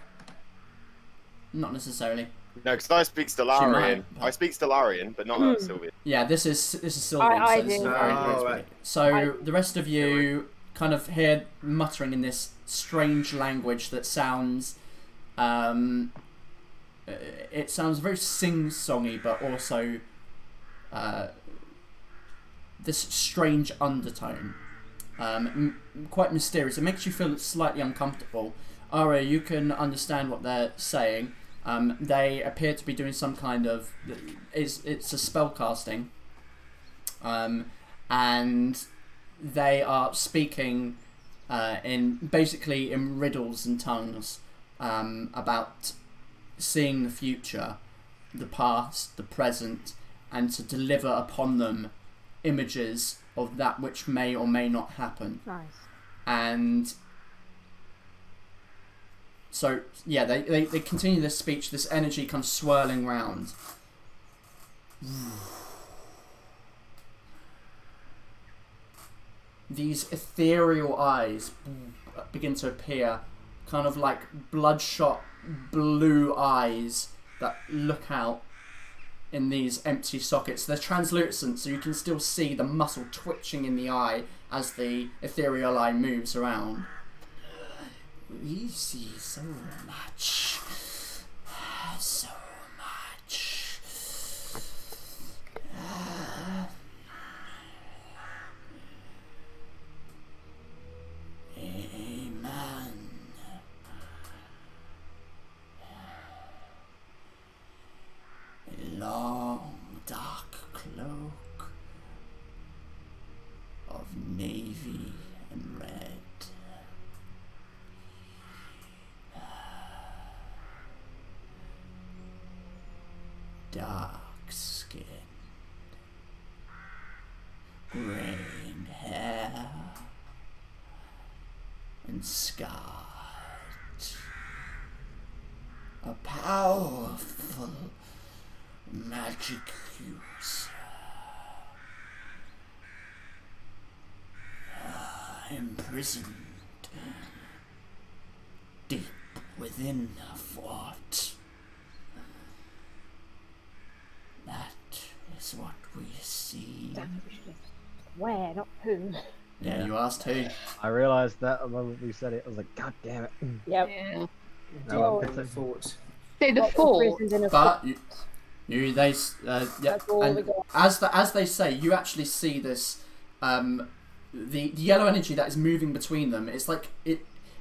Not necessarily.
No, because I speak Stellarian. I speak Stellarian, but not Sylvian.
Yeah, this is Sylvian.
I
so this is
do.
very
Oh,
close.
right.
So the rest of you kind of hear muttering in this strange language that sounds. It sounds very sing-songy, but also this strange undertone. Quite mysterious. It makes you feel slightly uncomfortable. Aria, you can understand what they're saying. They appear to be doing some kind of... It's a spell casting. And they are speaking basically in riddles and tongues about seeing the future, the past, the present, and to deliver upon them images of that which may or may not happen.
Nice.
And so, yeah, they continue this speech, this energy comes swirling round. These ethereal eyes begin to appear, kind of like bloodshot blue eyes that look out in these empty sockets. They're translucent, so you can still see the muscle twitching in the eye as the ethereal eye moves around. We see so much. So much. Amen. A long, dark cloak of navy and red. Dark skin, graying hair, and scarred. A powerful magic user. Imprisoned deep within a fort. That is what we see.
Where, not whom.
Yeah, you asked who.
I realised that the moment we said it, I was like, God damn it.
Yep.
Yeah.
No,
The fort.
Say the
Lots of
four.
prisons in a
But yeah.
That's all we
And
got.
as they say, you actually see this, the yellow energy that is moving between them. It's like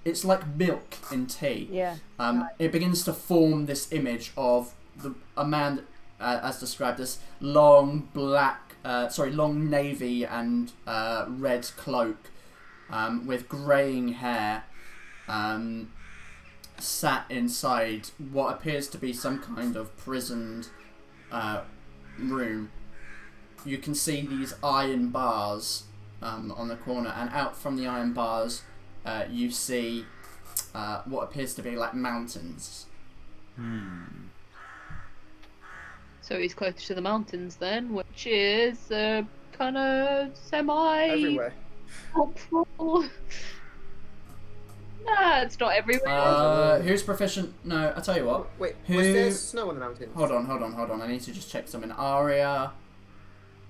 it's like milk in tea.
Yeah.
It begins to form this image of a man, as described, this long long navy and red cloak, with greying hair, sat inside what appears to be some kind of prisoned room. You can see these iron bars on the corner, and out from the iron bars you see what appears to be like mountains.
So he's closer to the mountains then, which is kind of semi
Everywhere.
helpful. Nah, it's not everywhere.
Who's proficient? No, I'll tell you what.
Wait,
Who-
was there snow on the mountains?
Hold on. I need to just check something. Aria.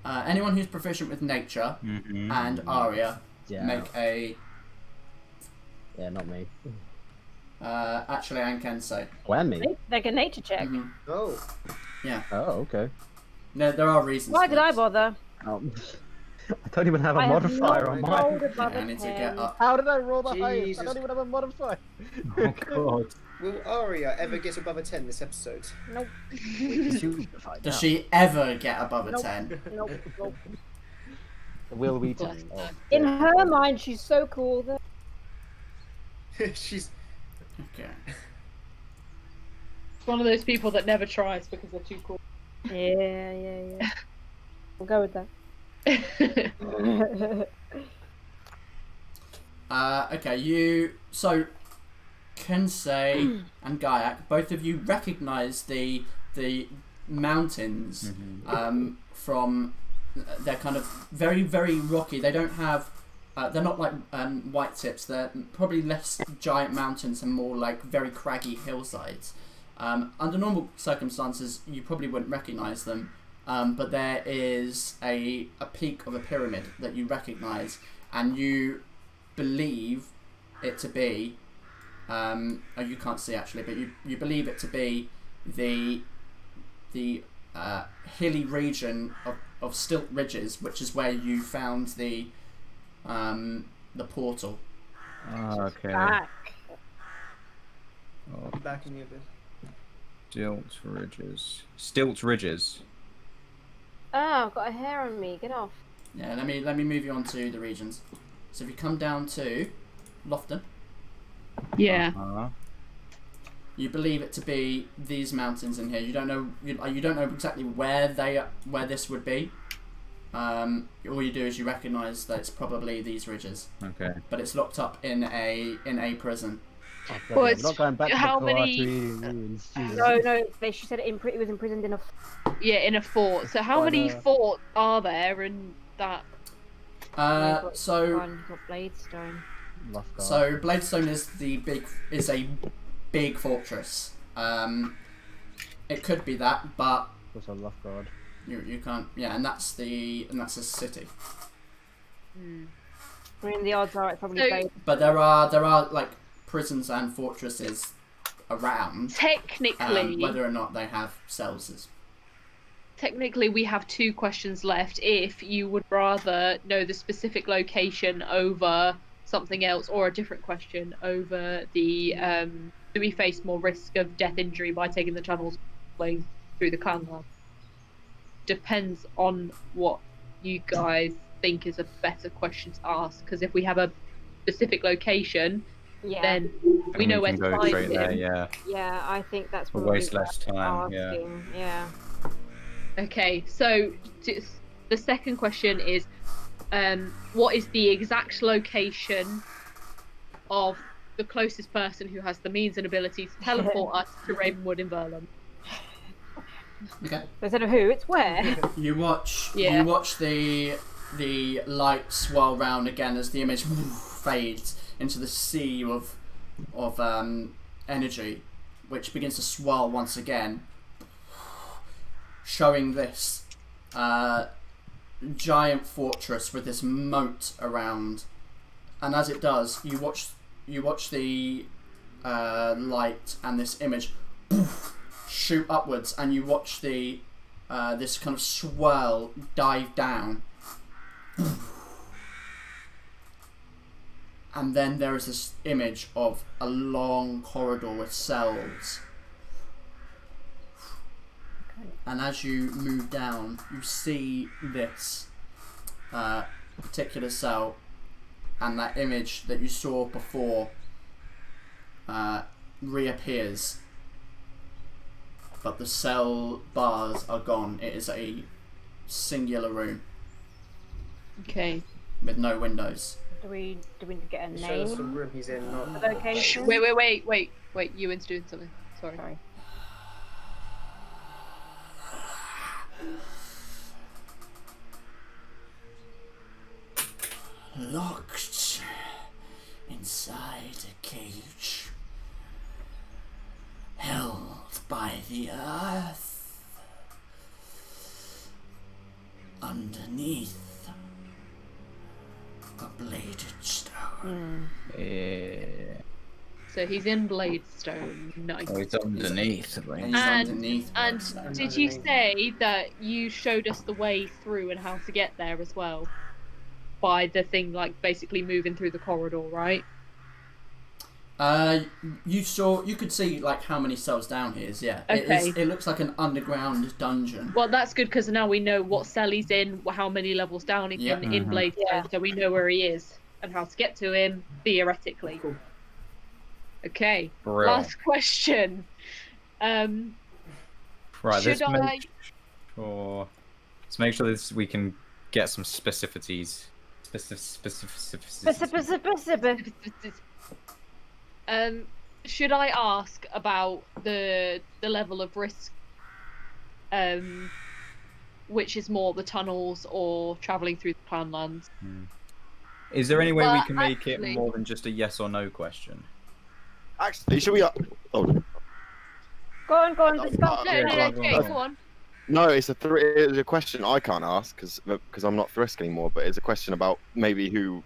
Anyone who's proficient with nature and Aria
Yeah.
make a.
Yeah, not me.
Actually, I can say.
When me?
Make a nature check.
Mhm.
Oh.
Oh, okay.
No, there are reasons.
Why
for
did I
this.
bother?
I don't even have a
I have
modifier
not
on
rolled
mine.
above
Yeah, I
a
need to
10.
get up.
How did I roll the highest? I
Jesus.
don't even have a modifier.
Oh god.
Will Aria ever get above a 10 this episode?
Nope.
Does she ever get above a
Nope.
10?
Nope. Nope.
Will we tell? Oh,
In her mind, she's so cool that
She's.
Okay.
It's one of those people that never tries because they're too cool.
yeah. We'll go with that.
Okay, so Kensei and Gaiak, both of you recognise the mountains from. They're kind of very, very rocky. They don't have. They're not like white tips. They're probably less giant mountains and more like very craggy hillsides. Under normal circumstances, you probably wouldn't recognise them, but there is a peak of a pyramid that you recognise, and you believe it to be. Oh, you can't see actually, but you believe it to be the hilly region of stilt ridges, which is where you found the portal.
Oh, okay.
Back.
Oh,
Back in the abyss.
Stilt ridges.
Oh, I've got a hair on me. Get off.
Yeah, let me move you on to the regions. So if you come down to Lofton,
Yeah.
you believe it to be these mountains in here. You don't know you don't know exactly where this would be. All you do is you recognise that it's probably these ridges.
Okay.
But it's locked up in a prison.
Well,
I'm
it's
not going back
how
to the
many-
Kawatri ruins. Jesus.
No, she said it was imprisoned in a.
Yeah, in a fort. So how
Why
many
not?
forts are there in that?
So
Got Bladestone.
Lost guard.
so Bladestone is a big fortress. It could be that, but
Also lost guard.
you can't. Yeah, and that's a city.
I mean, the odds are it's probably
So-
Blade.
But there are like prisons and fortresses around.
Technically,
Whether or not they have cells is.
technically, we have 2 questions left. If you would rather know the specific location over something else, or a different question over the do we face more risk of death injury by taking the tunnels playing through the canal? Depends on what you guys think is a better question to ask. Because if we have a specific location,
Yeah.
then we
And
know where
can
to
go
find
straight there,
him.
yeah.
Yeah, I think that's
We'll
probably
waste less time, yeah.
asking. Yeah.
Okay, so the second question is, what is the exact location of the closest person who has the means and ability to teleport us to Ravenwood in Verlum?
Okay.
Instead of who, it's where.
You watch.
Yeah.
You watch the light swirl round again as the image fades into the sea of energy, which begins to swirl once again, showing this giant fortress with this moat around. And as it does, you watch the light and this image shoot upwards, and you watch the this kind of swirl dive down. And then there is this image of a long corridor with cells. And as you move down, you see this particular cell, and that image that you saw before reappears. But the cell bars are gone. It is a singular room
Okay.
with no windows.
Do we get a
Show us the
name?
room he's in,
A
not
location?
Wait. Ewan's doing something. Sorry.
Sorry.
Locked inside a cage, held by the earth. Underneath a bladed stone.
Yeah.
So he's in Bladestone. Nice.
Oh, it's underneath.
And
Right?
he's
And-
underneath
And
Bladestone.
did you say that you showed us the way through and how to get there as well? By the thing, like, basically moving through the corridor, right?
You could see like how many cells down here is. Yeah,
Okay.
it looks like an underground dungeon.
Well, that's good, because now we know what cell he's in, how many levels down he's
Yep.
in Bladestone,
Yeah.
so we know where he is and how to get to him, theoretically.
Cool.
Okay,
Brill.
last question.
Right,
Should
let's
I-
make sure. Let's make sure we can get some specificities.
Should I ask about the level of risk? Which is more the tunnels or travelling through the Clanlands?
Is there any way we can make
actually-
it more than just a yes or no question?
Actually, should we? Oh,
Go on, discuss.
Go on.
no, it's a question I can't ask because I'm not Thrisk anymore. But it's a question about maybe who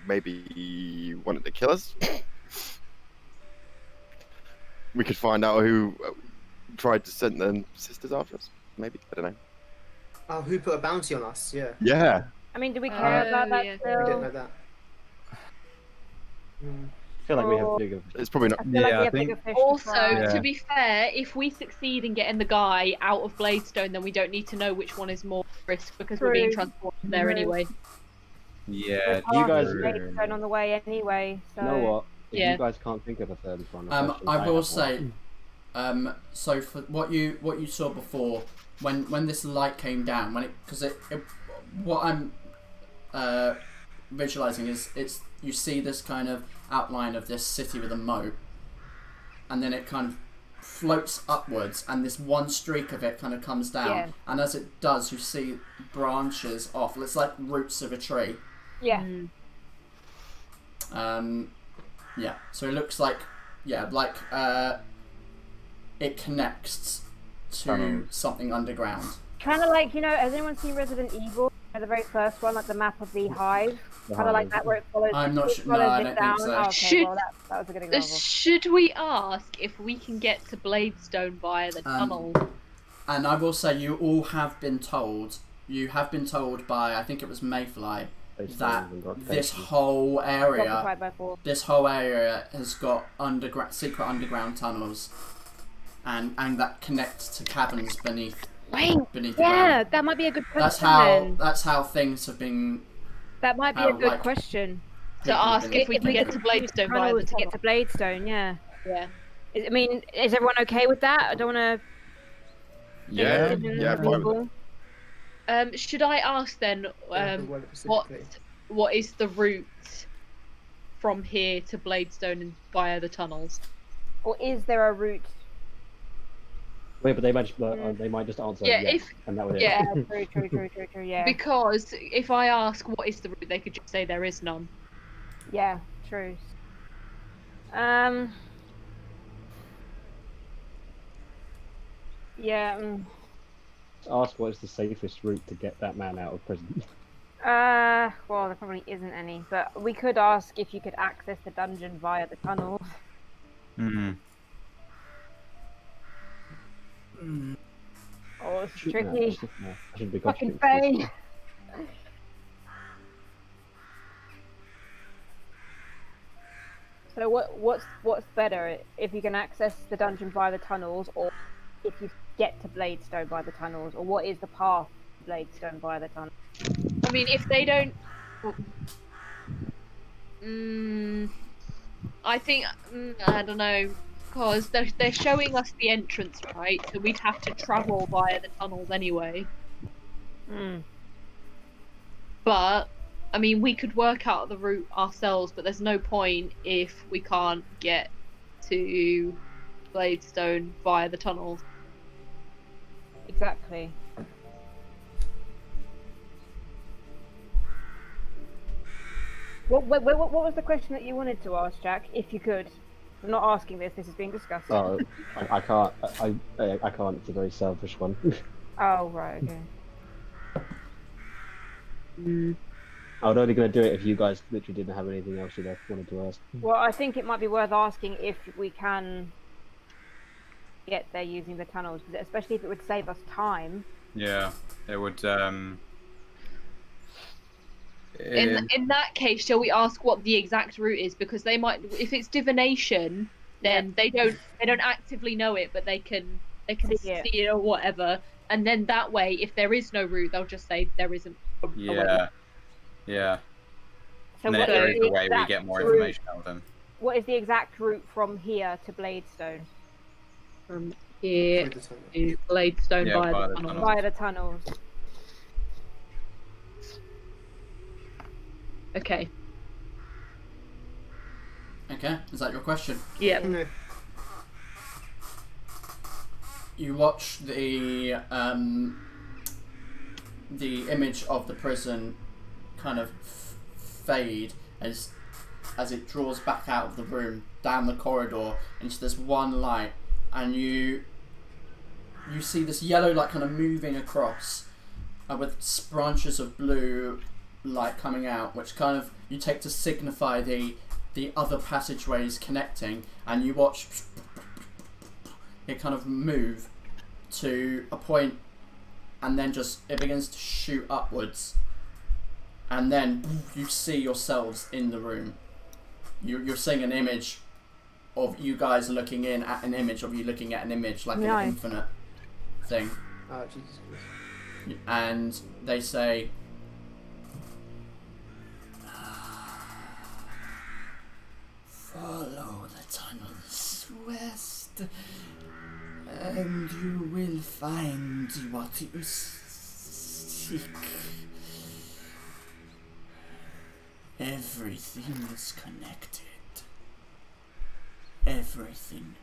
wanted to kill us. We could find out who tried to send the sisters after us. Maybe, I don't know.
Oh, who put a bounty on us? Yeah.
Yeah.
I mean, do we care about that
yeah.
We didn't
still?
know that.
I feel like we have bigger.
It's probably not.
I feel like
Yeah,
we
I
have
think-
bigger fish to
Also,
fry.
Yeah.
to be fair, if we succeed in getting the guy out of Bladestone, then we don't need to know which one is more risk because we're being
True.
transported there
True.
anyway.
Yeah,
You
guys-
going on the way anyway. So
You know what? If
Yeah.
you guys can't think of a third one,
I will say, so for what you saw before, when this light came down, what I'm visualizing is you see this kind of outline of this city with a moat, and then it kind of floats upwards, and this one streak of it kind of comes down,
Yeah.
and as it does, you see branches off. It's like roots of a tree.
yeah.
Yeah. So it looks like it connects to something underground.
Kind of like, has anyone seen Resident Evil? The very first one, like the map of the hive. Kind of like that, where it follows.
I'm not
it
sure. No,
follows
I
it
don't
down.
think so.
Oh, okay,
Should-
well, that was a good example.
Should we ask if we can get to Bladestone via the tunnel?
And I will say, you all have been told. You have been told by, I think it was Mayfly, that this whole area,
Multiplied by 4.
has got secret underground tunnels, and that connects to caverns beneath the ground.
That might be a good question.
That's how things have been.
That might be
how,
a good
like,
question.
To ask if we
If
can get to Bladestone via the
to get
tunnel.
to Bladestone, yeah.
Yeah.
I mean, is everyone okay with that? I don't want to.
Yeah. Yeah. Fine with that.
Should I ask then, what is the route from here to Bladestone and via the tunnels?
Or is there a route?
Wait, but they might just answer
Yeah,
yes,
if-
and that would
yeah.
True, yeah.
Because if I ask what is the route, they could just say there is none.
Yeah, true. Yeah.
ask what is the safest route to get that man out of prison.
Well, there probably isn't any, but we could ask if you could access the dungeon via the tunnel.
Mm-hmm.
Oh, it's
No,
tricky.
I shouldn't be
Fucking
questioning.
Faye. So what's better, if you can access the dungeon via the tunnels, or if you get to Bladestone by the tunnels, or what is the path to Bladestone via the tunnels?
I mean, if they don't... I think... I don't know. Because they're showing us the entrance, right? So we'd have to travel via the tunnels anyway. But, I mean, we could work out the route ourselves, but there's no point if we can't get to Bladestone via the tunnels.
Exactly. What was the question that you wanted to ask, Jack? If you could. I'm not asking this. This is being discussed.
Oh, I can't. I can't. It's a very selfish one.
Oh, right. Okay.
I was only going to do it if you guys literally didn't have anything else you wanted to ask.
Well, I think it might be worth asking if we can get there using the tunnels, especially if it would save us time.
Yeah, it would.
In that case, shall we ask what the exact route is? Because they might, if it's divination, then they don't actively know it, but they can see it or whatever. And then that way, if there is no route, they'll just say there isn't. A way.
Yeah.
So
And then
what
if there
is
is
the
a way, we
exact
get more
route-
information out of them.
What is the exact route from here to Bladestone?
From here
Through the tunnel.
to Bladestone
Yeah,
via
via
the
the
tunnel.
tunnel.
Via the tunnels.
Okay.
Okay, is that your question?
Yeah.
No.
You watch the image of the prison kind of fade as it draws back out of the room, down the corridor, into this one light, and you see this yellow light kind of moving across, with branches of blue light coming out, which kind of you take to signify the other passageways connecting, and you watch it kind of move to a point, and then just it begins to shoot upwards, and then you see yourselves in the room. You're seeing an image of you guys looking in at an image of you looking at an image, like an infinite thing.
Oh, Jesus Christ.
And they say, follow the tunnels west, and you will find what you seek. Everything is connected. Everything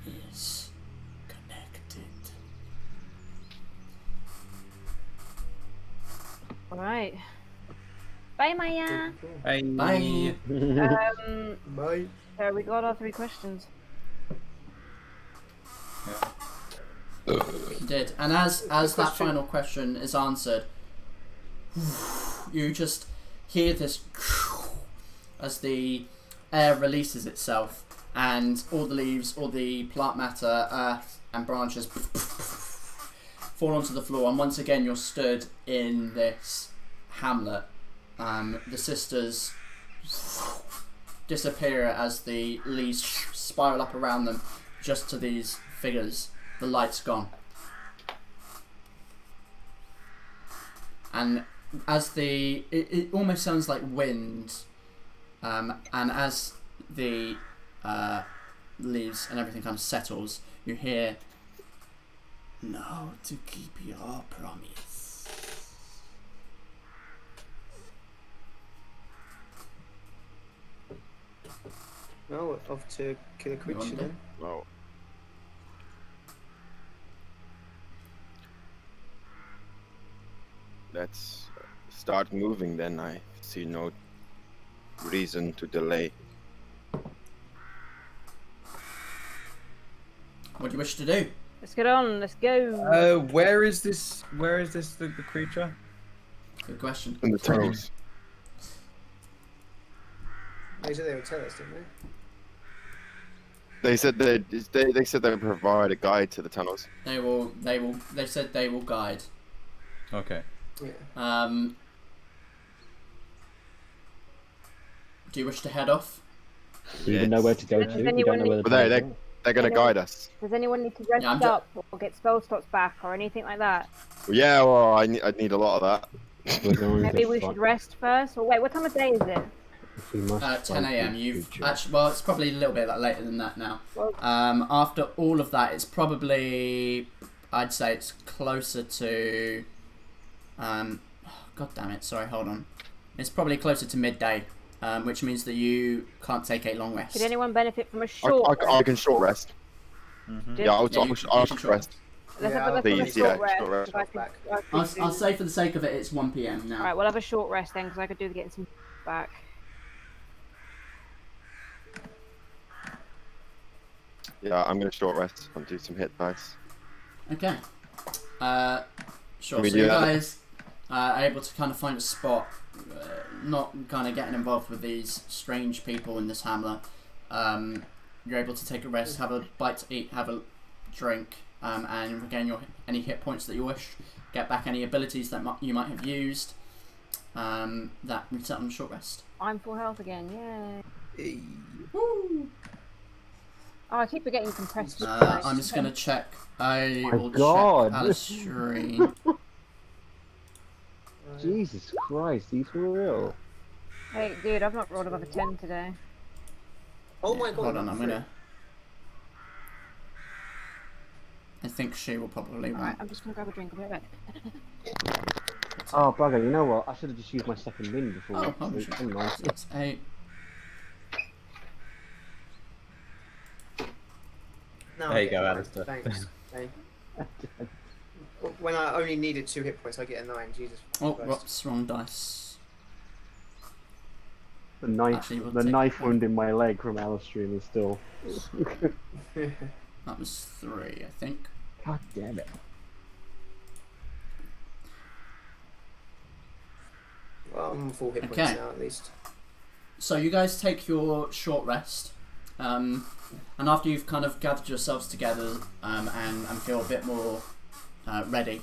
is connected.
Alright. Bye, Maya.
Bye.
Bye.
Bye.
So we got our 3 questions.
You did. And as that final question is answered, you just hear this as the air releases itself, and all the leaves, all the plant matter, earth and branches fall onto the floor, and once again you're stood in this hamlet. The sisters disappear as the leaves spiral up around them, just to these figures. The light's gone. And as it almost sounds like wind, and as the leaves and everything kind of settles, you hear, "Now to keep your promise."
Well, off to kill a creature
want
then.
No. Let's start moving then. I see no reason to delay.
What do you wish to do?
Let's get on, let's go.
Where is this the creature?
Good question.
In the tunnels.
They said they would tell us, didn't they?
They said they said they would provide a guide to the tunnels.
They said they will guide.
Okay.
Yeah.
Do you wish to head off?
Do you even know where to go
Does
to? You
anyone
don't know where the
But
tunnels are.
they're gonna guide us.
Does anyone need to rest
Yeah, I'm
up or get spell slots back or anything like that?
Yeah, well, I'd need a lot of that.
We're going
Maybe
to
we
fight.
should rest first. Or wait, what time of day is it?
If we must
10
fight
a.m.
this
You've
creature.
actually, well, it's probably a little bit later than that now.
Well,
After all of that, it's probably, I'd say it's closer to, God damn it, sorry, hold on. It's probably closer to midday, which means that you can't take a long rest.
could anyone benefit from a short
I can short rest.
Mm-hmm.
Yeah, I'll
Yeah, you
short
can
rest.
Let's
Yeah,
have a
please,
short
yeah,
rest.
short rest.
'Cause I could
I'll say for the sake of it, it's 1 p.m. now.
Alright, we'll have a short rest then, because I could do getting some back.
Yeah, I'm gonna short rest and do some hit dice.
Okay. Sure.
Can we
So
do
you
that?
guys are able to kind of find a spot, not kind of getting involved with these strange people in this hamlet. You're able to take a rest, have a bite to eat, have a drink, and regain any hit points that you wish. Get back any abilities that you might have used. That reset on a short rest.
I'm full health again, yay.
Woo!
Oh, I keep forgetting compressed.
I'm just gonna check. I
My
will
God.
check Alistair.
Jesus Christ, these were real.
Hey, dude, I've not rolled above a 10 today.
Oh my god.
Hold on, I'm gonna. I think she will probably
Alright,
win.
I'm just gonna grab a drink. I'll be right back.
40.
Oh, bugger, you know what? I should have just used my second wind before.
Oh, I'm sure.
I'm nice.
So that's 8.
No,
There
I
you
get
go,
a 9.
Alistair.
Thanks. Hey. When I only needed 2 hit points, I get a 9. Jesus.
Oh,
Christ.
whoops, wrong dice.
The knife,
Actually, we'll
the
take-
knife wound in my leg from Alistair is still.
That was 3, I think.
God damn it.
Well, I'm on 4 hit points
Okay.
now at least.
So you guys take your short rest, and after you've kind of gathered yourselves together and feel a bit more ready,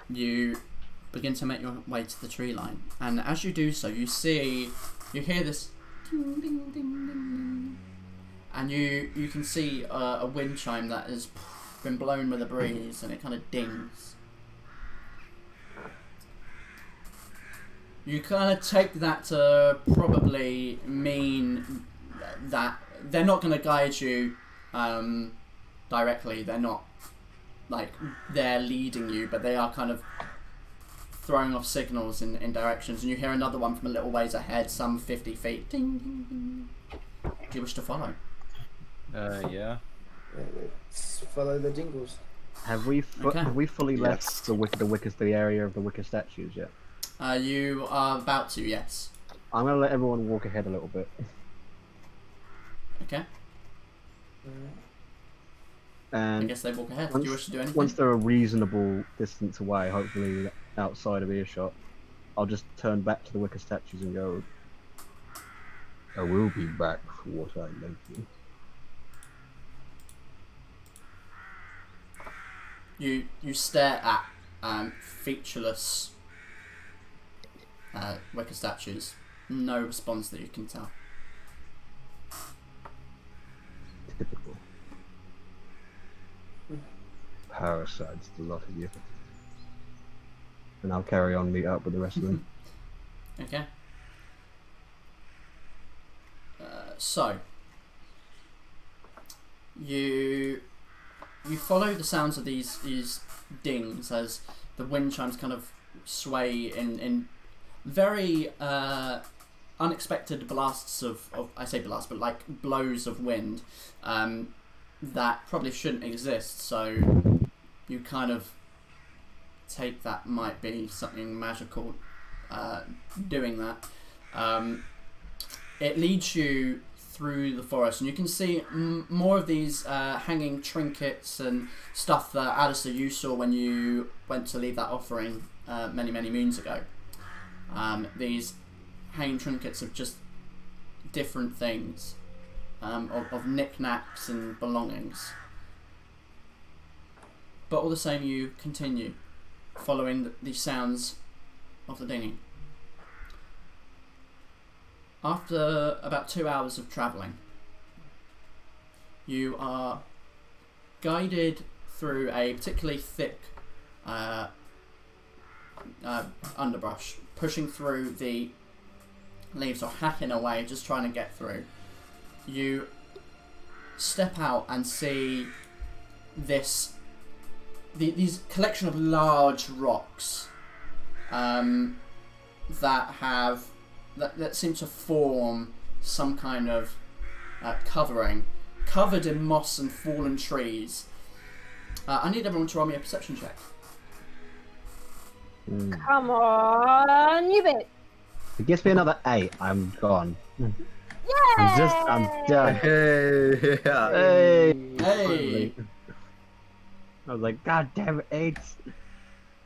you begin to make your way to the tree line. And as you do so, you hear this ding, ding, ding, ding, ding. And you can see a wind chime that has been blown with a breeze, and it kind of dings. You kind of take that to probably mean that they're not going to guide you directly. They're not like they're leading you, but they are kind of throwing off signals in directions. And you hear another one from a little ways ahead, some 50 feet. Ding, ding, ding. Do you wish to follow?
Yeah.
Let's follow the jingles.
Have we
Okay.
have we fully left
Yes.
the area of the wicker statues yet?
You are about to, yes.
I'm gonna let everyone walk ahead a little bit.
Okay. I
And
guess they walk ahead. Do you wish to do anything?
once they're a reasonable distance away, hopefully outside of earshot, I'll just turn back to the wicker statues and go, I will be back for what I lent you.
You stare at featureless wicker statues. No response that you can tell.
Typical. Parasites, the lot of you. And I'll carry on, meet up with the rest of them.
Okay. So you follow the sounds of these dings as the wind chimes kind of sway in very unexpected blasts of I say blasts, but like blows of wind that probably shouldn't exist. So you kind of take that might be something magical doing that. It leads you through the forest, and you can see more of these hanging trinkets and stuff that Alistair, you saw when you went to leave that offering many moons ago. These hanging trinkets of just different things, of knickknacks and belongings. But all the same, you continue following the sounds of the dinghy. After about 2 hours of travelling, you are guided through a particularly thick underbrush, pushing through the leaves or hacking away, just trying to get through. You step out and see these collection of large rocks that seem to form some kind of covering, covered in moss and fallen trees. I need everyone to roll me a perception check.
Come on, you bit.
If it gives me another 8, I'm gone.
Yeah.
I'm done.
Hey, yeah.
Hey!
Hey!
I was like, God damn it, 8!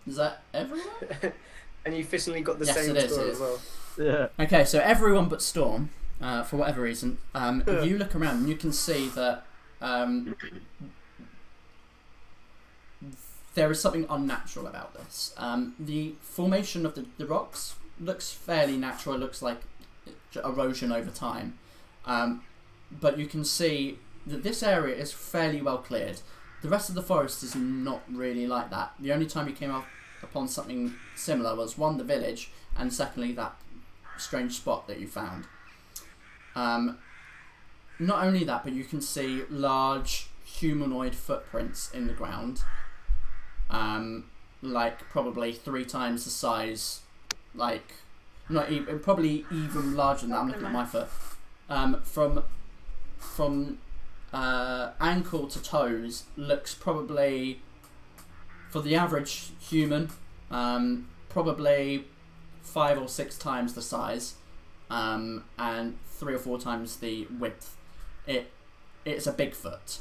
Is that everyone?
And you officially got the
Yes,
same
it is,
score
it
as
is.
well.
Yeah.
Okay, so everyone but Storm, for whatever reason, you look around and you can see that there is something unnatural about this. The formation of the rocks looks fairly natural. It looks like erosion over time. But you can see that this area is fairly well cleared. The rest of the forest is not really like that. The only time you came upon something similar was, one, the village, and secondly, that strange spot that you found. Not only that, but you can see large humanoid footprints in the ground. like probably 3 times the size, like not even, probably even larger than that. I'm looking at my foot. From ankle to toes looks probably, for the average human, probably 5 or 6 times the size, and 3 or 4 times the width. It's a Bigfoot.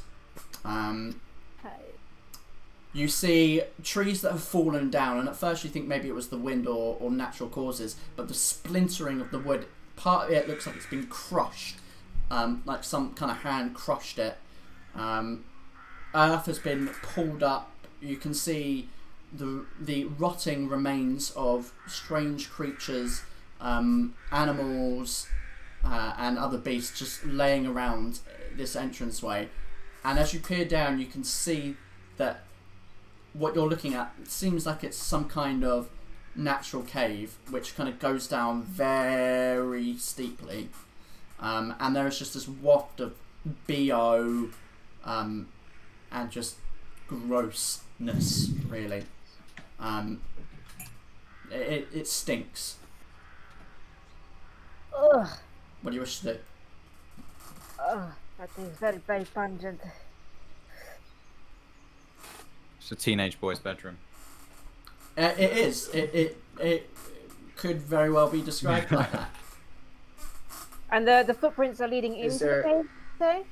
You see trees that have fallen down, and at first you think maybe it was the wind or natural causes, but the splintering of the wood, part of it looks like it's been crushed, like some kind of hand crushed it. Earth has been pulled up. You can see the rotting remains of strange creatures, animals, and other beasts just laying around this entranceway. And as you peer down, you can see that what you're looking at seems like it's some kind of natural cave, which kind of goes down very steeply. And there is just this waft of BO and just grossness, really. It stinks.
Ugh.
What do you wish to do?
Ugh. That is very, very pungent.
It's a teenage boy's bedroom.
It is. It could very well be described like that.
And the footprints are leading into the cave, say?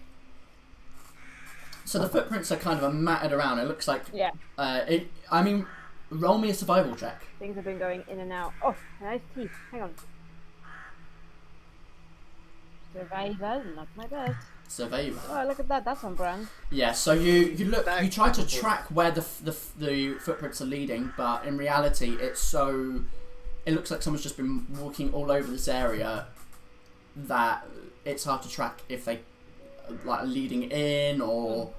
So the footprints are kind of matted around. It looks like.
Yeah.
I mean, roll me a survival check.
Things have been going in and out. Oh, nice teeth. Hang on. Survival, not my best.
Survival.
Oh, look at that. That's on brand.
Yeah. So you try to track where the footprints are leading, but in reality, it looks like someone's just been walking all over this area. That it's hard to track if they like leading in or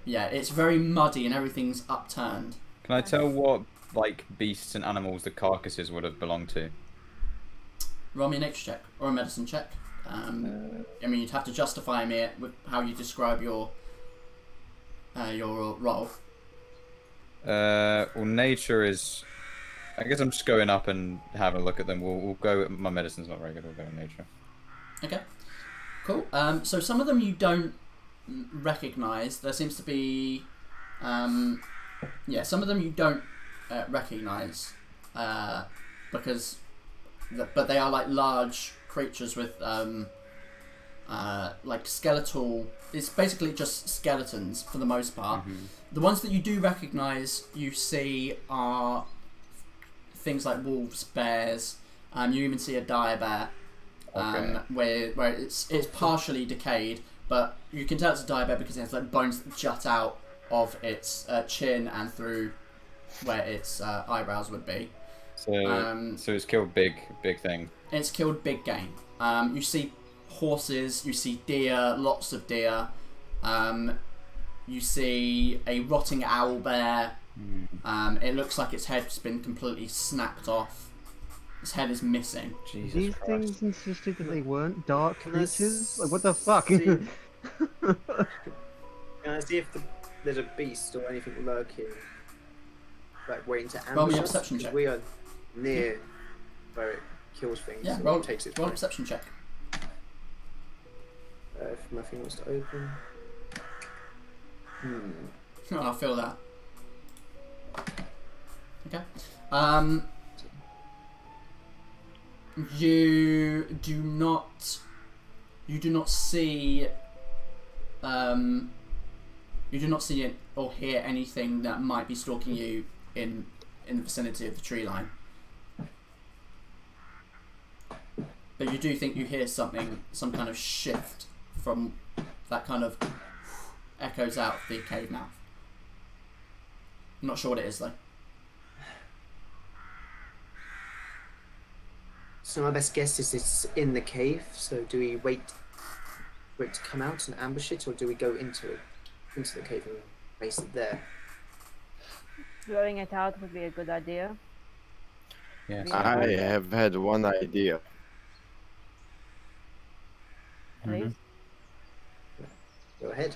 yeah, it's very muddy and everything's upturned.
Can I tell what like beasts and animals the carcasses would have belonged to?
Roll me a nature check or a medicine check. I mean, you'd have to justify me with how you describe your role.
Well, nature is. I guess I'm just going up and having a look at them. We'll go. My medicine's not very good. We'll go with nature.
Okay, cool. So some of them you don't recognise. There seems to be, some of them you don't recognise because, but they are like large creatures with like skeletal. It's basically just skeletons for the most part. The ones that you do recognise, you see are things like wolves, bears. You even see a dire bear. Where it's partially decayed, but you can tell it's a dire bear because it has like bones that jut out of its chin and through where its eyebrows would be.
So it's killed big thing.
It's killed big game. You see horses, you see deer, lots of deer. You see a rotting owl bear. It looks like its head's been completely snapped off. His head is missing.
Jesus
These
Christ.
things insisted that they weren't dark
Can I
creatures? Like, what the fuck?
see- Can I see if there's a beast or anything lurking, like waiting to
Roll me
ambush
a
us?
perception
'Cause
check.
we are near where it kills things.
Yeah,
or
roll
takes it.
a perception check.
If my thing was to open.
Oh, I feel that. Okay. You do not see it or hear anything that might be stalking you in the vicinity of the tree line. But you do think you hear something, some kind of shift from that kind of echoes out the cave mouth. I'm not sure what it is though.
So my best guess is it's in the cave. So do we wait for it to come out and ambush it, or do we go into the cave and base it there?
Blowing it out would be a good idea.
Yes.
I have had one idea.
Please.
Go ahead.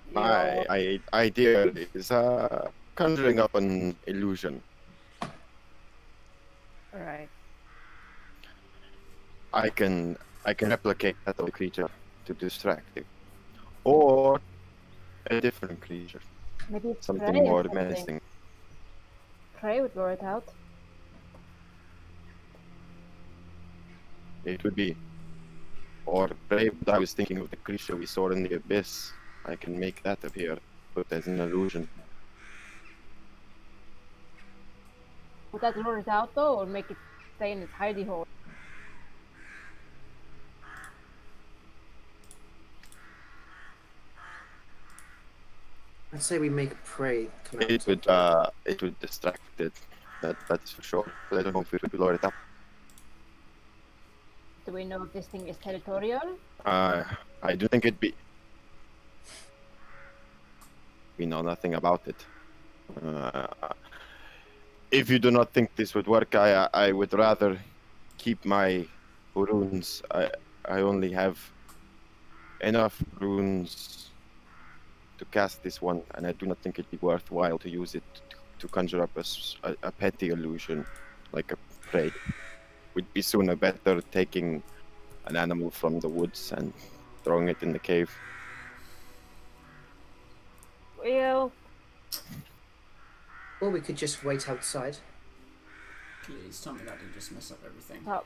You
my idea is conjuring up an illusion.
Alright.
I can replicate that of the creature to distract it, or a different creature,
Maybe it's
something
prey or
more
something.
menacing.
Prey would lure it out.
It would be, or prey. But I was thinking of the creature we saw in the abyss. I can make that appear, but as an illusion.
Would that lure it out though, or make it stay in its hidey hole?
I'd say we make prey come out.
It would distract it. That's for sure. But I don't know if it would lure it up.
Do we know if this thing is territorial?
I do think it'd be. We know nothing about it. If you do not think this would work, I would rather keep my runes. I only have enough runes to cast this one, and I do not think it'd be worthwhile to use it to conjure up a petty illusion, like a prey. Would be sooner better taking an animal from the woods and throwing it in the cave.
Well,
Or we could just wait outside.
Please tell me that didn't just mess up everything.
oh,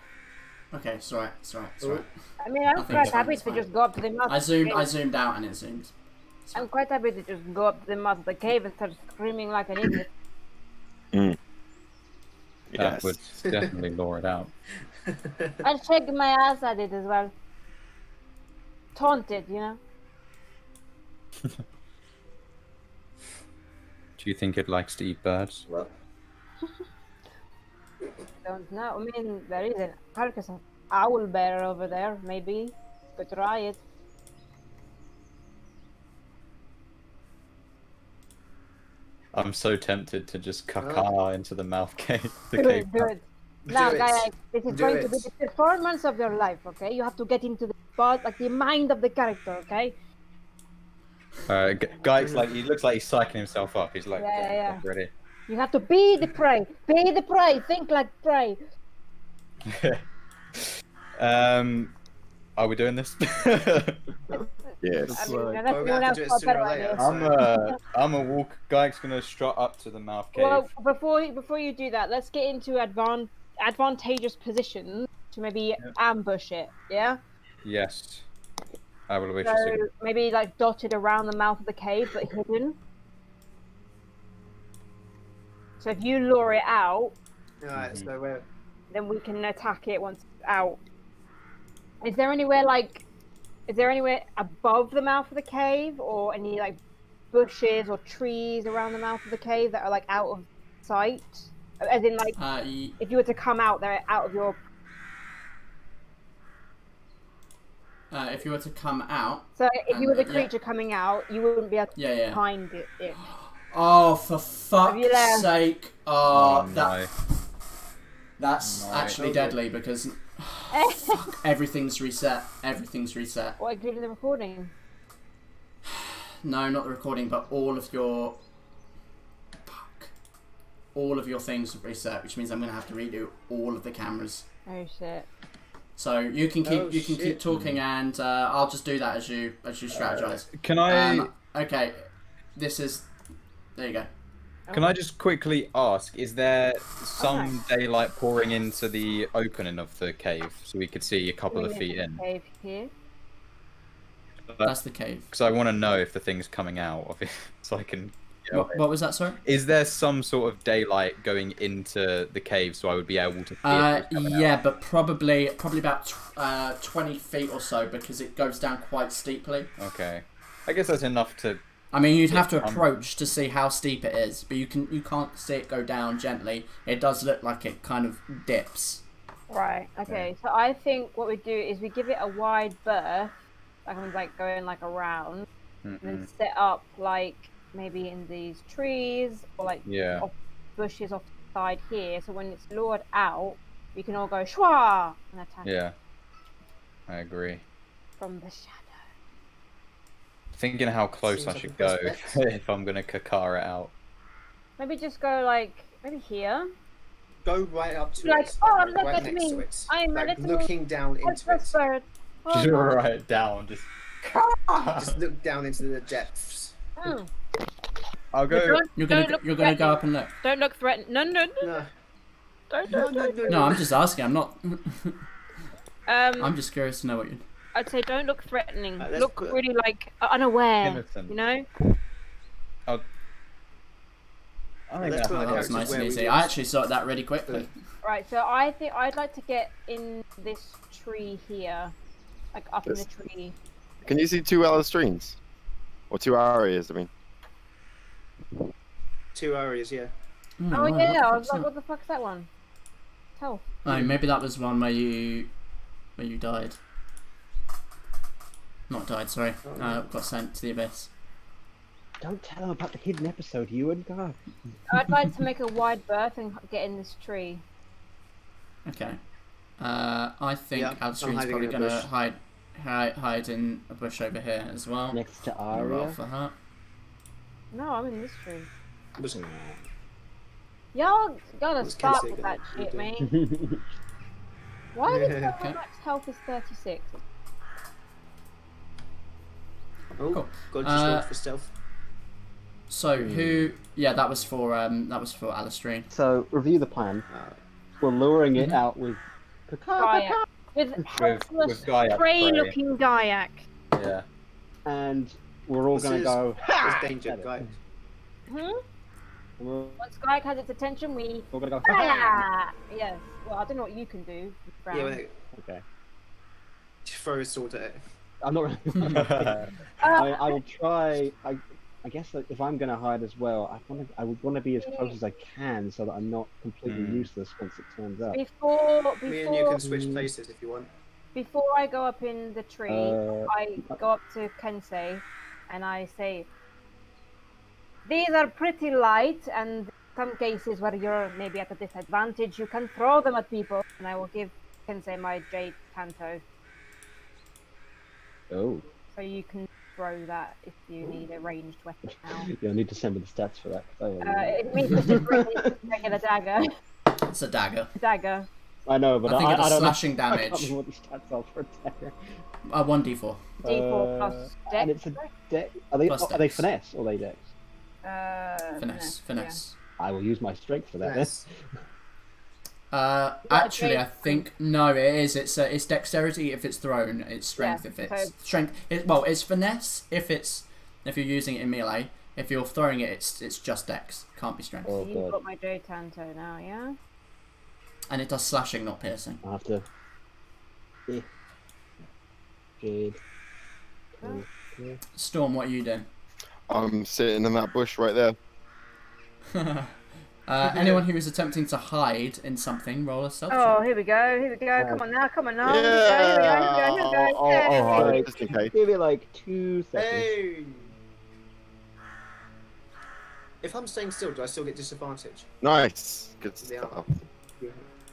Okay, it's alright, it's alright, it's alright.
I mean, I'm
I think
quite
it's fine,
happy
it's
to
fine.
just go up to the mouth.
I
of the cave.
zoomed out and it zoomed.
I'm quite happy to just go up to the mouth of the cave and start screaming like an idiot.
That
Yes.
would definitely lure it out.
I'll shake my ass at it as well. Taunt it, you know?
Do you think it likes to eat birds?
Well,
Don't know. I mean, there is an carcass of owl bear over there, maybe. Could try it.
I'm so tempted to just caca into the mouth cave. The
Do
cave
it, do it. Now,
Do it.
guys, this is
Do
going to
it.
be the performance of your life, okay? You have to get into the spot, like the mind of the character, okay?
Guy's like, he looks like he's psyching himself up. He's like,
Yeah,
getting
yeah.
himself ready.
You have to be the prey. Be the prey. Think like prey.
Are we doing this?
Yes.
I mean,
Right.
unless
Well, we
anyone
have
else
to do it
got
sooner
better
or later.
ideas.
I'm a walk. Guy's gonna strut up to the mouth cave.
Well, before you do that, let's get into advantageous positions to maybe ambush it. Yeah.
Yes. I will wish
So
to.
maybe like dotted around the mouth of the cave, but hidden. So if you lure it out,
alright, so we're
then we can attack it once it's out. Is there anywhere above the mouth of the cave, or any like bushes or trees around the mouth of the cave that are like out of sight? As in, like, if you were to come out, they're out of your.
If you were to come out.
So if you were the
yeah.
creature coming out, you wouldn't be able to
Yeah.
find it.
Oh, for
Have you
fuck's
left?
sake!
Oh,
That's
No.
actually deadly because fuck, everything's reset. Everything's reset.
What, including the recording?
No, not the recording, but all of your things have reset, which means I'm gonna have to redo all of the cameras.
Oh shit.
So you can keep keep
shit.
talking, and I'll just do that as you strategize.
Can I?
Okay, this is. There you go.
Can I just quickly ask? Is there some daylight pouring into the opening of the cave so we could see a couple of feet in?
Cave here.
That's the cave.
Because I want to know if the thing's coming out of it, so I can.
What was that, sorry?
Is there some sort of daylight going into the cave so I would be able to? See it coming
Yeah,
out?
but probably about 20 feet or so because it goes down quite steeply.
Okay, I guess that's enough to.
I mean, you'd have to approach to see how steep it is, but you can't see it go down gently. It does look like it kind of dips.
Right. Okay. So I think what we do is we give it a wide berth, like going like around, and then set up like maybe in these trees or like off bushes off the side here. So when it's lured out, we can all go shwa and attack.
Yeah, I agree.
From the shadow.
thinking how close
Seems
I
like
should
a
go
best bet.
if I'm gonna Kakara it out.
Maybe just go like maybe here.
Go right up to
Like,
it.
oh,
Like,
look
right
at
next
me.
to it.
I'm a
Like
little
looking down into
helpless
it.
bird. Oh,
Just
no.
right down, just.
Just look down into the depths.
Hmm.
I'll go.
You're
Don't
gonna
look
you're gonna go up and look.
Don't look threatening. No, no, no.
No.
Don't.
No, I'm just asking. I'm not. I'm
Um,
just curious to know what you.
I'd say don't look threatening.
Let's
Look
put-
really like unaware.
Innocent.
You know.
I think
Let's
that's
put
Oh,
our
that was
characters
nice and
where we
easy.
would-
I actually sorted that really quickly.
Right. So I think I'd like to get in this tree here, like up in the
This-
tree.
Can you see 2 Alastrines? Or 2 Arias, I mean.
2 areas, yeah.
Oh
wow,
yeah. I
what
was
the
like,
fuck's
what the fuck's that one? Tell.
that? Oh, maybe that was one where you died. Not died, sorry. Got sent to the abyss.
Don't tell him about the hidden episode, you and God.
I'd like to make a wide berth and get in this tree.
Okay. I think
Yeah, I'm
Alistair's
hiding
probably
in a
gonna
bush.
hide in a bush over here as well.
Next to
I'll roll
Aria.
for her.
No, I'm in this tree.
Listen.
Y'all gotta
What's
stop
Casey
with that
gonna
shit,
do?
man. Why did
Yeah.
my max health is 36?
Oh,
Cool.
God, just rolled for stealth.
So who? Yeah, that was for Alistair.
So, review the plan.
Uh,
We're luring it
Mhm.
out with...
Kayak. With helpless,
with Gaiac
prey-looking Gaiac.
Yeah.
And we're all
This
going to
is-
go...
There's
"Ha!"
danger,
at it.
guy.
Hmm?
And we're
Once Gaiac has its attention, we...
all going to go... "Ha!"
Ah! Yes. Well, I don't know what you can do. Brown.
Yeah, wait.
Okay.
Just throw a sword at it.
I'm not really... I will try... I guess that if I'm going to hide as well, I would want to be as close as I can so that I'm not completely useless once it turns up.
Me and you can switch places if you want.
Before I go up in the tree, I go up to Kensei and I say, "These are pretty light, and in some cases where you're maybe at a disadvantage, you can throw them at people." And I will give Kensei my Jade Tanto,
Oh.
so you can throw that if you need a ranged weapon now.
You'll need to send me the stats for that. 'cause
It means to just bring a regular dagger.
It's a dagger.
Dagger.
I know, but
I think it does
don't
slashing
know. I can't
damage.
remember what the stats are for a dagger.
1d4.
D4 plus dex.
And it's a dex. Are they
Plus
are they
dex.
finesse or are they dex?
Finesse.
I will use my strength for that.
Yes.
Actually, I think no. It is. It's dexterity if it's thrown. It's strength
Yeah,
if it's
so-
strength. It's finesse if you're using it in melee. If you're throwing it, it's just dex. Can't be strength.
Oh,
You've
God.
got my Jade Tanto now, yeah?
And it does slashing, not piercing.
I'll have to. Jade.
Storm, what are you doing?
I'm sitting in that bush right there.
Anyone who is attempting to hide in something, roll a stealth
Oh,
check.
here we go. Come on now.
Yeah.
Here we go.
Oh,
Like,
just in case.
give it like 2 seconds.
Hey! If I'm staying still, do I still get disadvantage?
Nice. Good
Yeah.
stuff.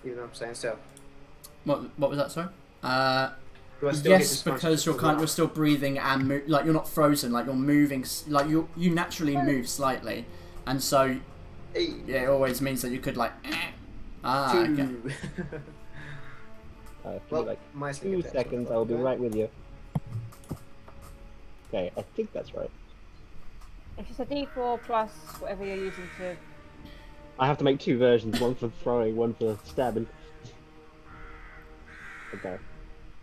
Even though I'm staying still.
What was that? Sorry.
Do I still get
Yes,
disadvantage
because you're still breathing and like you're not frozen. Like you're moving. Like you naturally move slightly, and so
Hey.
yeah, it always means that you could like. Okay.
Two.
Give
Well,
me like
my
2 seconds, I'll be right with you. Okay, I think that's right.
It's just a D4 plus whatever you're using to.
I have to make 2 versions, one for throwing, one for stabbing. Okay.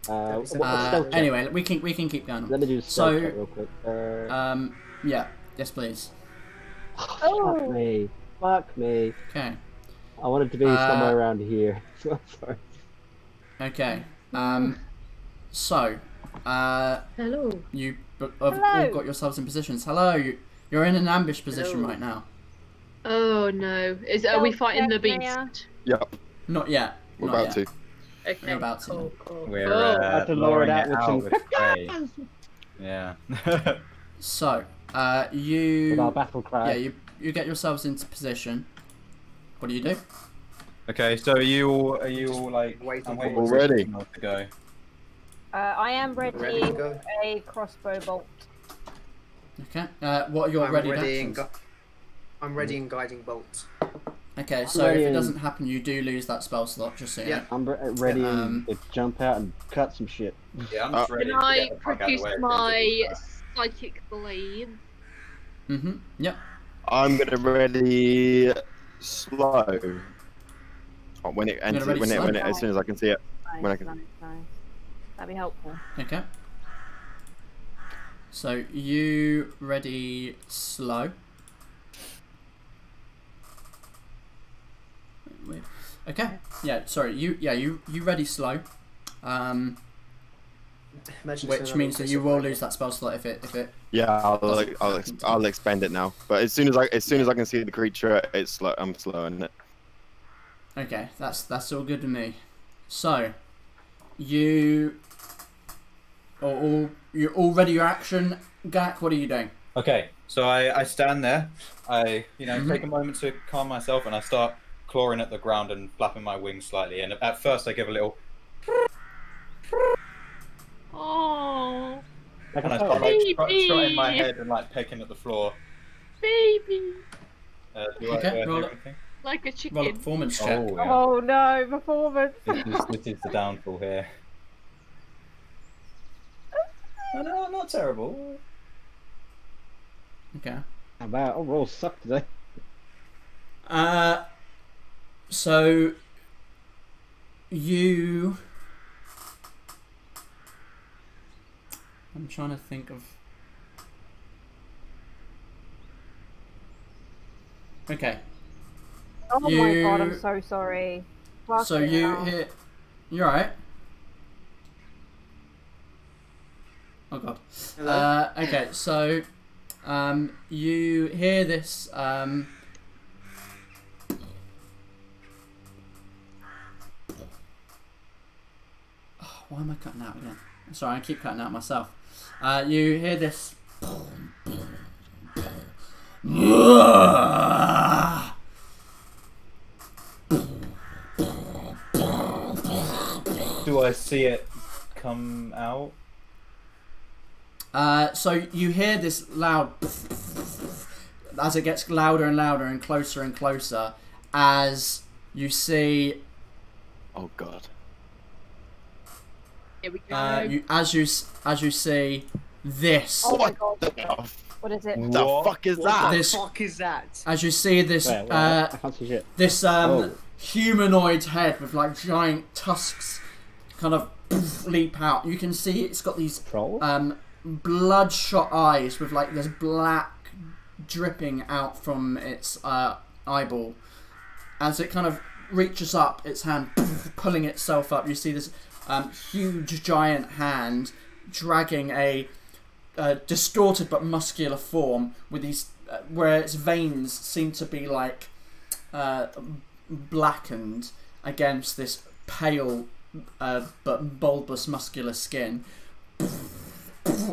What's the stealth check?
Anyway, we can keep going.
Let me do the stealth check real quick.
Yeah. Yes, please.
Fuck me. Fuck me.
Okay.
I wanted to be somewhere around here. Sorry.
Okay. So,
Hello.
you have all
Hello.
got yourselves in positions. Hello. You're in an ambush position
Hello.
right now.
Oh no. Are we fighting the beast?
Maya.
Yep.
Not yet.
We're
Not
about
yet.
to.
Okay.
You're about to.
Cool.
We're
Oh.
have to lower it
lowering
out with some
with prey. Yeah.
So,
With
you.
our battle cry.
Yeah, you get yourselves into position. What do you do?
Okay, so are you all like
Waiting
I'm
for
waiting
All
for
ready.
signal to go.
I am ready
Ready to go?
with a crossbow bolt.
Okay. What are your ready actions?
I'm ready and guiding bolt.
Okay, so if it doesn't happen, you do lose that spell slot. Just so you know.
I'm ready to jump out and cut some shit.
Yeah, I'm just ready.
Can
to
I
get the fuck out of
produce
the way.
my psychic blade?
Yep.
I'm gonna ready slow. Oh, when it enters,
ready slow?
as soon as I can see it. When I can.
Nice. That'd be helpful.
Okay. So you ready slow. Weird. Okay. Yeah. Sorry. You ready slow. Which means that you will lose that spell slot if it.
Yeah, I'll expend it now. But as soon as I can see the creature, it's slow. I'm slowing it.
Okay, that's all good to me. So, you ready your action, Gak? What are you doing?
Okay, so I stand there. I take a moment to calm myself, and I start clawing at the ground and flapping my wings slightly. And at first, I give a little.
Oh,
And I start strutting my head and pecking at the floor.
baby,
Do
Okay,
I do
roll it.
anything?
like a chicken.
Roll a performance check.
Oh, yeah.
Oh no, performance!
This is the downfall here. No, not terrible.
Okay.
How about rolls suck today?
So you. I'm trying to think of. Okay.
Oh my god, I'm so sorry.
So you hit. You're right. Oh god. Okay, so you hear this. Why am I cutting out again? Sorry, I keep cutting out myself. You hear this.
Do I see it come out?
So you hear this loud as it gets louder and louder and closer as you see.
Oh god.
Here we go.
As you see this.
Oh my god.
The
What is it?
fuck is that?
This,
fuck is that?
as you see this,
Wait, I can't see shit.
this
Oh.
humanoid head with giant tusks, kind of leap out. You can see it's got these
Troll?
bloodshot eyes with this black dripping out from its eyeball. As it kind of reaches up its hand, pulling itself up, you see this huge giant hand dragging a distorted but muscular form with these where its veins seem to be blackened against this pale but bulbous muscular skin.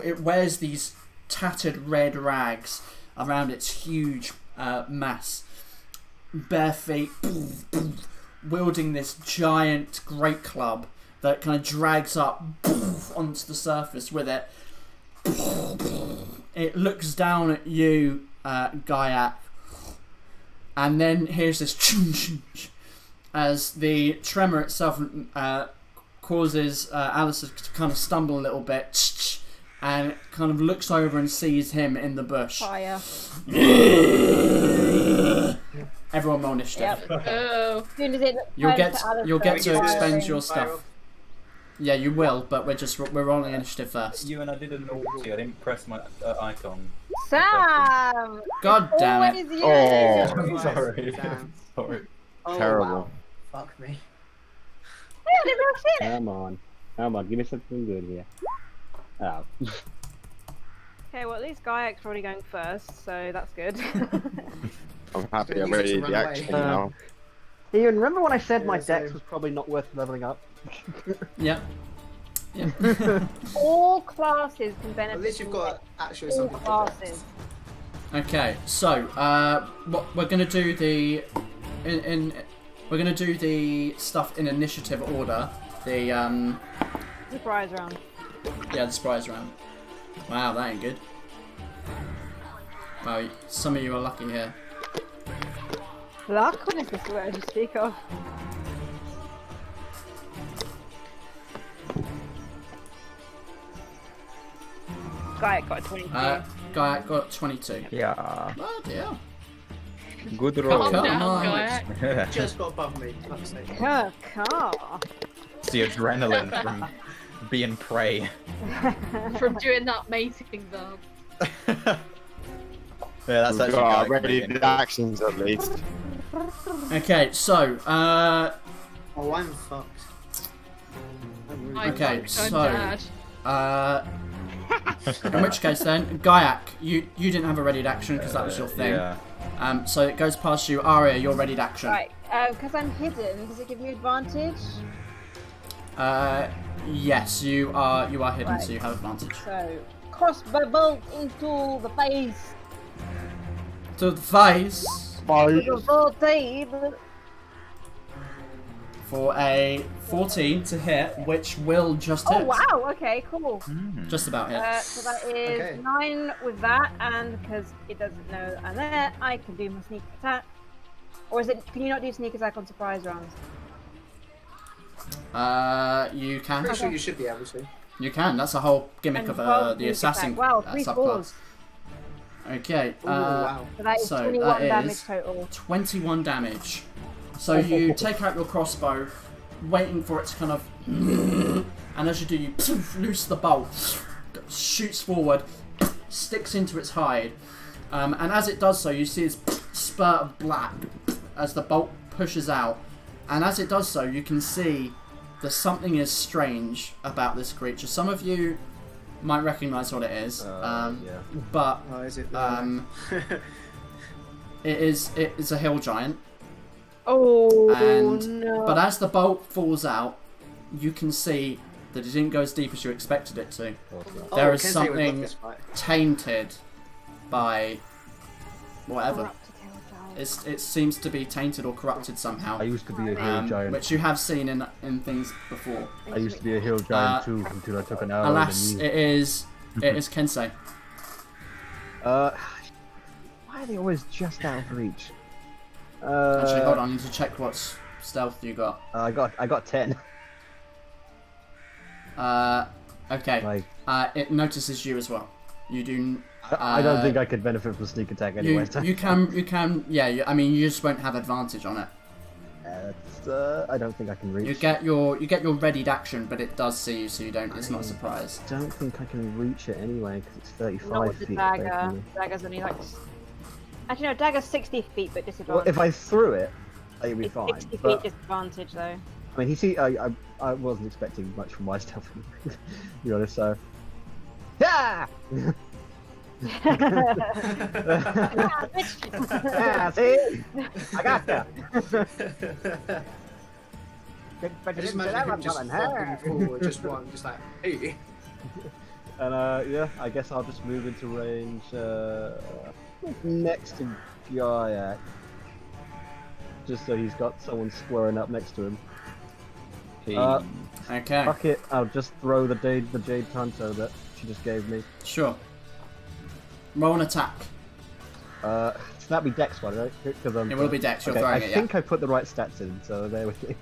It wears these tattered red rags around its huge mass. Bare feet, wielding this giant great club that kind of drags up onto the surface with it. It looks down at you, Gaiac, and then here's this as the tremor itself causes Alice to kind of stumble a little bit, and kind of looks over and sees him in the bush.
Fire.
Everyone roll initiative.
Yep.
Oh,
As soon as it
You'll
turns
get
to Alice,
you'll get
goes
to
fire.
expend your stuff. Yeah, you will, but we're rolling initiative first.
You and I did a naughty. I didn't press my icon.
Sam!
God damn it!
Always you.
Oh.
Sorry.
Damn.
Sorry.
Oh,
Terrible.
wow. Fuck me.
Yeah, they were shit.
Come on, give me something good here. Oh.
Okay, well at least Gaiac's already going first, so that's good.
I'm happy.
But
I'm
you
ready
get
to
to
the
run
action
away.
now.
Ian, remember when I said
Yeah,
my
same.
dex was probably not worth leveling up?
Yeah. Yeah.
All classes can
At
benefit
least you've
from
got actually
all
something to
classes.
Okay, so what we're gonna do we're gonna do the stuff in initiative order. The
Surprise round.
the surprise round. Wow, that ain't good. Well, some of you are lucky here.
Luck? What is this word you speak of? Gaia got a 22.
Gaia got 22.
Yeah.
Oh dear.
Good roll.
Calm down,
on.
guy.
Just got above me. Fuck's sake.
It's the adrenaline from being prey.
From doing that mating dance.
Yeah, that's actually
got
Guy
ready
making
the actions at least.
Okay, so
Oh, I'm fucked. I'm really
Okay,
I'm
so-
dad.
in which case then, Gaiak, you didn't have a readied action because that was your thing.
Yeah.
So it goes past you. Aria, you're readied action.
Right, because I'm hidden, does it give me advantage?
Yes, you are hidden,
Right.
so you have advantage.
So, crossbow bolt into the face.
To the face
The 14.
for a 14 to hit, which will just hit.
Oh wow, okay, cool.
Just about hit.
So that is
Okay.
9 with that, and because it doesn't know I'm there, I can do my sneak attack. Or is it, can you not do sneak attack on surprise rounds?
You can.
pretty sure you should be able to.
You can. That's the whole gimmick
And
of
12
the
sneak
assassin
attack. Wow, 3
subclass.
fours.
Okay.
Ooh, wow.
So that is
so
21
that
damage
is
total.
21 damage. So you take out your crossbow, waiting for it to kind of, and as you do, you loose the bolt, shoots forward, sticks into its hide, and as it does so, you see this spurt of black as the bolt pushes out, and as it does so, you can see that something is strange about this creature. Some of you might recognise what it is,
Yeah.
but
Oh, is it?
it is a hill giant.
Oh
And
no.
but as the bolt falls out, you can see that it didn't go as deep as you expected it to.
Oh,
there is
Kensei would love
something
this fight.
tainted by whatever.
Corrupted hill giant.
It seems to be tainted or corrupted somehow,
I used to be a hill giant.
which you have seen in things before.
I used to be a hill giant too until I took an arrow
Alas,
in the knee.
it is Kensei.
Why are they always just out of reach?
Actually, hold on, I need to check what stealth you got.
I got 10.
Okay.
Like,
It notices you as well. You do.
I don't think I could benefit from sneak attack anyway.
You can. Yeah. I mean, you just won't have advantage on it.
I don't think I can reach.
You get your readied action, but it does see you, so you don't. It's not a surprise.
I don't think I can reach it anyway because it's 35
Not with the
feet away
dagger.
from me.
Dagger's only like. Actually, no, dagger's 60 feet, but disadvantage.
Well, if I threw it, it'd be
It's
fine.
60 feet
But
disadvantage though.
I mean, I wasn't expecting much from my stuff, to be honest. So, yeah, yeah, see, I got ya.
I just imagine him just fucking forward, just one, just like, hey.
And yeah, I guess I'll just move into range next to Gaiak, just so he's got someone squaring up next to him.
Okay.
Fuck it, I'll just throw the jade tanto that she just gave me.
Sure. Roll an attack.
So that'd be Dex one, right? Because
It will be Dex. You're
okay,
throwing
I
it. Yeah.
think I put the right stats in, so bear with me.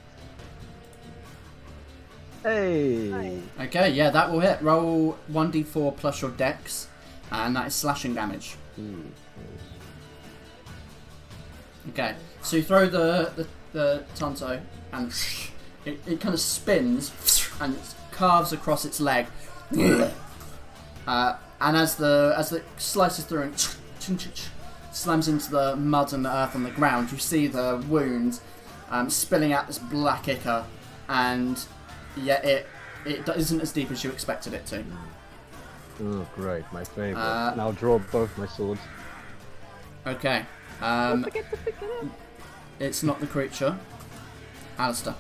Hey.
Okay. Yeah, that will hit. Roll 1d4 plus your Dex, and that is slashing damage. Okay. So you throw the tanto, and it kind of spins and it carves across its leg. And as the slices through and slams into the mud and the earth on the ground, you see the wound spilling out this black ichor, and yet it isn't as deep as you expected it to.
Oh, great, my favourite. And I'll draw both my swords.
Okay.
Don't forget to pick it up.
It's not the creature. Alistair.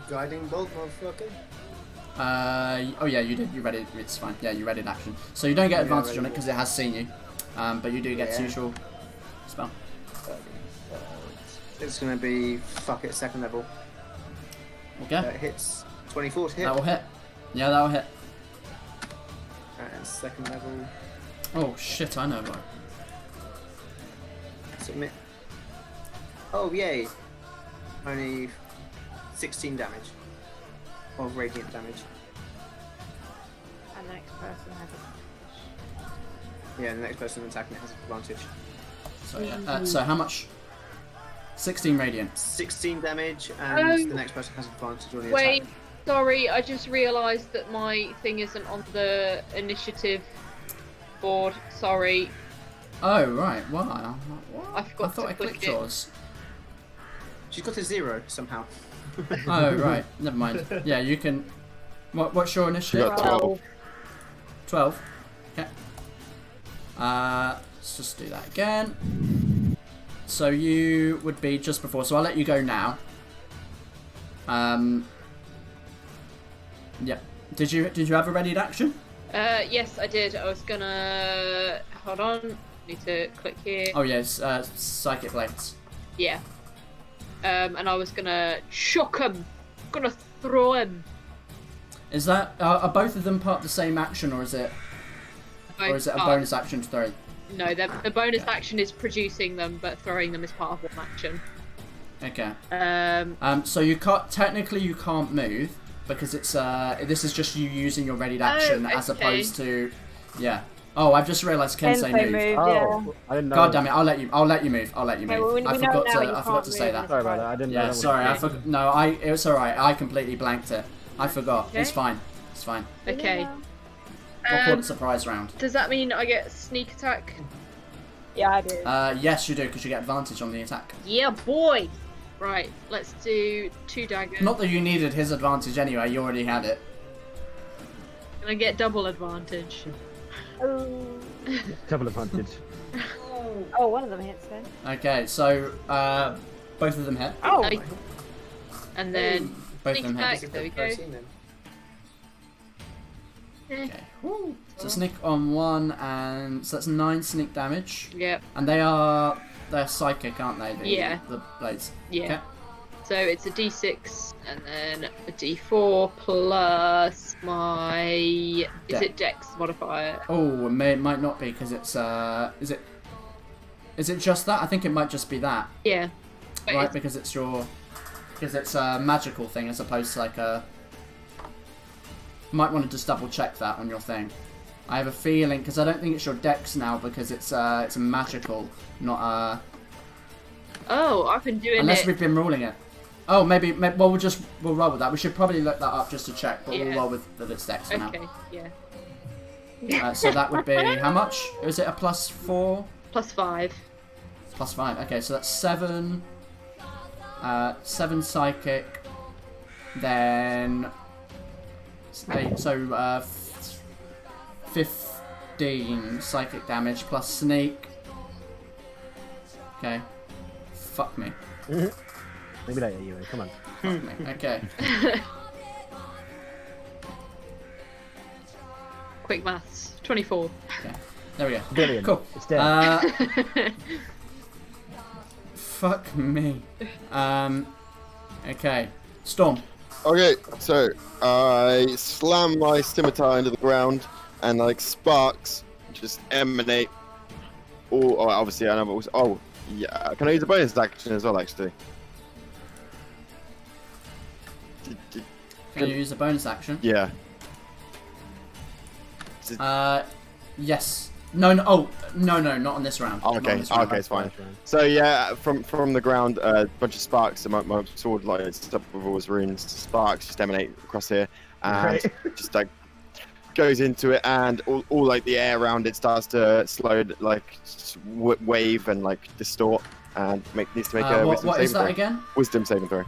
Guiding bolt, motherfucker.
Oh yeah, you did. You read it. It's fine. Yeah, you read it action. So you don't get
Yeah,
advantage on it because it has seen you, but you do get its
Yeah.
usual spell.
It's gonna be fuck it, second level.
Okay,
That hits 24 to hit.
that will hit. Yeah, that will hit.
And second level.
Oh shit! I know right.
Submit. Oh yay! Only 16 damage. Of radiant damage.
And the next person has advantage.
Yeah, the next person attacking it has advantage.
So yeah. So how much? 16 radiant.
16 damage, and the next person has advantage on the
Wait,
attack.
sorry, I just realised that my thing isn't on the initiative board. Sorry.
Oh right. Wow. What?
I forgot
I thought
to
I
click
clicked
it.
yours.
She's got a 0 somehow.
Oh right. Never mind. Yeah, you can. What's your
You
initiative?
got 12.
12. Okay. Let's just do that again. So you would be just before. So I'll let you go now. Yeah. Did you have a readied action?
Yes, I did. I was gonna... Hold on. Need to click here.
Oh yes. Psychic blades.
Yeah. And I was gonna shock him. Gonna throw him.
Is that are both of them part of the same action, or is it a bonus action to throw?
No, the bonus action is producing them, but throwing them is part of one action.
Okay.
Um.
So you can't move because it's this is just you using your readied action as
okay.
opposed to, yeah. Oh, I've just realised Kensei moved.
Oh, I didn't know.
God damn it! I'll let you move.
Okay, well, we
I
know
forgot
now you
to
can't
say
move
that.
in
Sorry about that. I didn't know.
Yeah,
that was-
sorry. I forgot. No, it was alright. I completely blanked it. I forgot.
Okay.
It's fine. It's fine.
Okay.
We'll call it surprise round.
Does that mean I get sneak attack?
Yeah, I do.
Yes, you do, because you get advantage on the attack.
Yeah, boy. Right. Let's do 2 daggers.
Not that you needed his advantage anyway. You already had it.
Can I get double advantage?
Oh.
Double advantage.
Oh, one of them hits then.
Okay, so both of them hit.
Oh.
Nice. And then
Both of
sneak
them
attack.
hit.
There we go.
Okay. Woo. So sneak on 1, and so that's 9 sneak damage.
Yep.
And they're psychic, aren't they? The blades.
Yeah.
Okay.
So it's a d6 and then a d4 plus my... Is it Dex modifier?
Oh, it might not be because it's is it just that? I think it might just be that.
Yeah. But
Right,
it's-
because it's a magical thing as opposed to like a. Might want to just double check that on your thing. I have a feeling because I don't think it's your Dex now because it's a magical, not a.
Oh, I've been doing
Unless
it.
we've been ruling it. Oh, maybe. Well, we'll roll with that. We should probably look that up just to check, but we'll
Yeah.
roll with that it's Dex for now.
Okay, yeah.
So that would be how much? Is it a +4?
Plus 5.
+5. Okay, so that's 7. 7 psychic. Then 8. So 15 psychic damage plus sneak. Okay. Fuck me.
Maybe later, you. Come on.
Fuck me. Okay.
Quick maths. 24.
Okay. There we go.
Billion.
Cool.
It's dead.
Fuck me. Okay. Storm.
Okay, so I slam my scimitar into the ground, and like sparks just emanate. Oh, obviously I know. But oh, yeah. Can I use a bonus action as well? Actually.
Can you use a bonus action?
Yeah.
Yes. No. Oh, no. Not on this round.
Oh,
Not
okay.
on this round.
Okay, it's fine. So yeah, from the ground, a bunch of sparks. And my sword, like it's up with all its runes. Sparks just emanate across here, and just like goes into it, and all like the air around it starts to slow, like wave and like distort, and needs to make a wisdom
what
saving
is that
throw.
again?
Wisdom saving throw.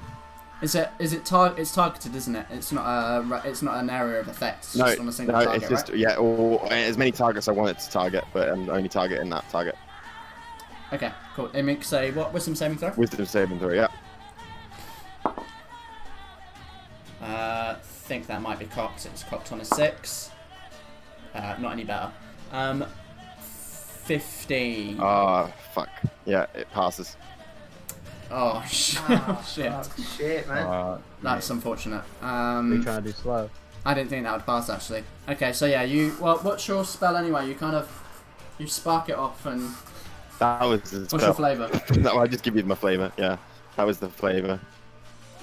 Is it it's targeted, isn't it? It's not an area of effect. It's
No,
just on a single
no,
target,
it's just
right?
yeah, or as many targets I want it to target, but I'm only targeting that target.
Okay, cool. It makes a what wisdom saving throw?
Wisdom saving throw, yeah.
Think that might be cocked. It's cocked on a 6. Not any better. 15.
Ah, fuck. Yeah, it passes.
Oh shit! Shit.
Shit, man.
That's unfortunate.
What are you trying to do slow?
I didn't think that would pass actually. Okay, so yeah, what's your spell anyway? You kind of You spark it off, and
That was the
what's your flavour?
No, I'll just give you my flavour. Yeah, that was the flavour.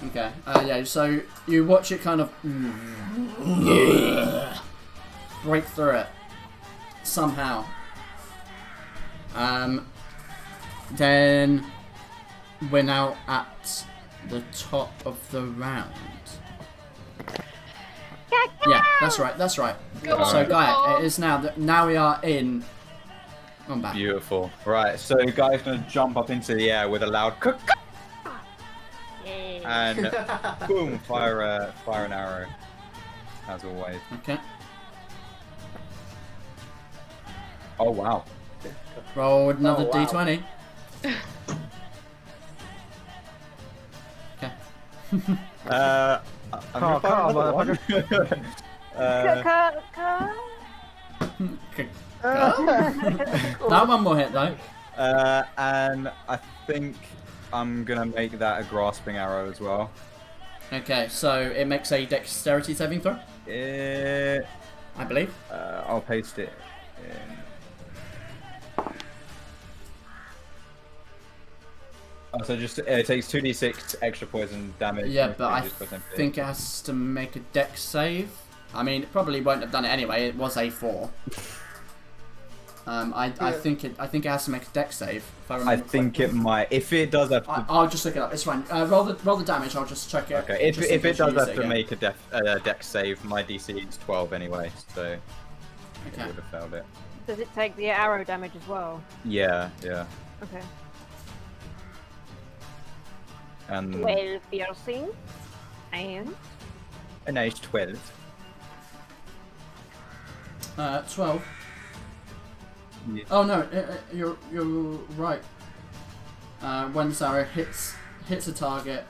Okay. Yeah. So you watch it kind of break through it somehow. Then we're now at the top of the round. Yeah, that's right. That's right.
Go
So,
on.
Gaia, it is now. Now we are in. I'm back.
Beautiful. Right, so the guy's gonna jump up into the air with a loud and boom, fire an arrow, as always.
Okay.
Oh wow.
Roll another
Oh, wow.
d20. Okay.
I'm gonna fire another one.
That one will hit though.
And I think I'm gonna make that a grasping arrow as well.
Okay, so it makes a dexterity saving throw, I believe.
I'll paste it in. Oh, so just it takes 2d6 extra poison damage.
Yeah, but I
Just put them in.
think it has to make a dex save. I mean, it probably won't have done it anyway. It was a 4. I think it has to make a dex save. If I
I
remember
think
correctly.
it might. If it does have to.
I'll just look it up. It's fine. Roll the damage. I'll just check it.
Okay, if
just in
it
case
does
you use
have
it
to
again.
make a dex save, my DC is 12 anyway, so it
Okay.
would have failed it.
Does it take the arrow damage as well?
Yeah.
Okay.
And
12 piercing. And
a nice 12.
12.
Yeah.
Oh no, you're right. When this arrow hits a target,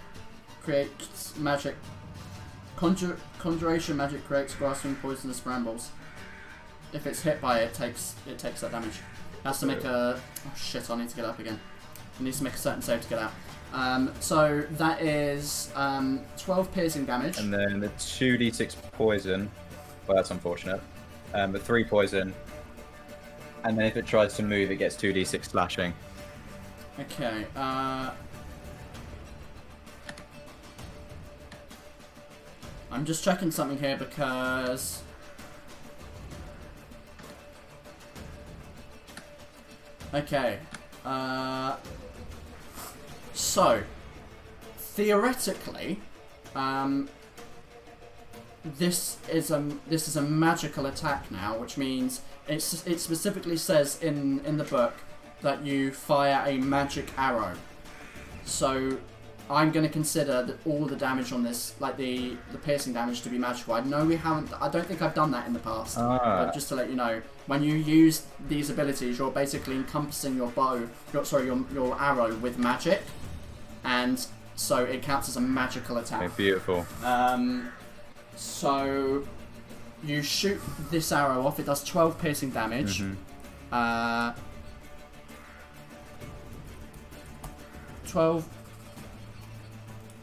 creates magic. Conjuration magic creates grasping poisonous brambles. If it's hit by it, it takes that damage. It has to make a. Oh shit! I need to get up again. It needs to make a certain save to get out. So that is 12 piercing damage.
And then the 2d6 poison. Well, that's unfortunate. But 3 poison. And then if it tries to move, it gets 2d6 slashing.
Okay. I'm just checking something here because. Okay. So, theoretically, this is a magical attack now, which means it specifically says in the book that you fire a magic arrow. So, I'm going to consider that all the damage on this, like the piercing damage, to be magical. I know we haven't. I don't think I've done that in the past. But just to let you know, when you use these abilities, you're basically encompassing your bow, your arrow with magic, and so it counts as a magical attack.
Okay, beautiful.
So you shoot this arrow off. It does 12 piercing damage. 12.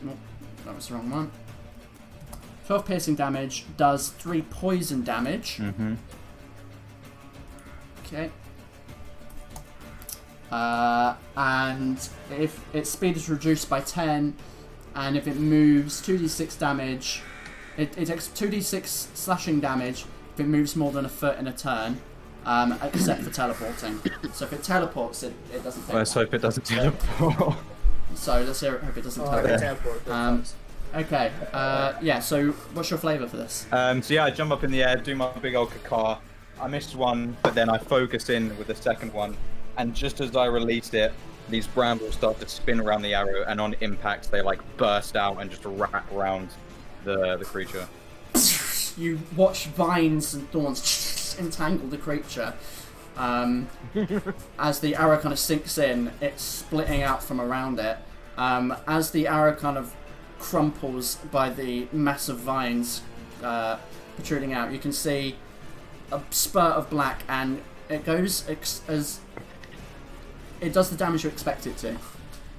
No, that was the wrong one. 12 piercing damage, does 3 poison damage. Okay. And if its speed is reduced by 10, and if it moves, 2d6 damage. It takes 2d6 slashing damage if it moves more than a foot in a turn, except for teleporting. So if it teleports, it doesn't take
Let's
that.
hope it doesn't teleport.
So let's hope it doesn't teleport. Okay, yeah, so what's your flavour for this?
So yeah, I jump up in the air, do my big old caca. I missed one, but then I focus in with the second one, and just as I released it, these brambles start to spin around the arrow, and on impact they like burst out and just wrap around the creature.
You watch vines and thorns entangle the creature. As the arrow kind of sinks in, it's splitting out from around it. As the arrow kind of crumples by the massive vines protruding out, you can see a spurt of black, and it goes as it does the damage you expect it to.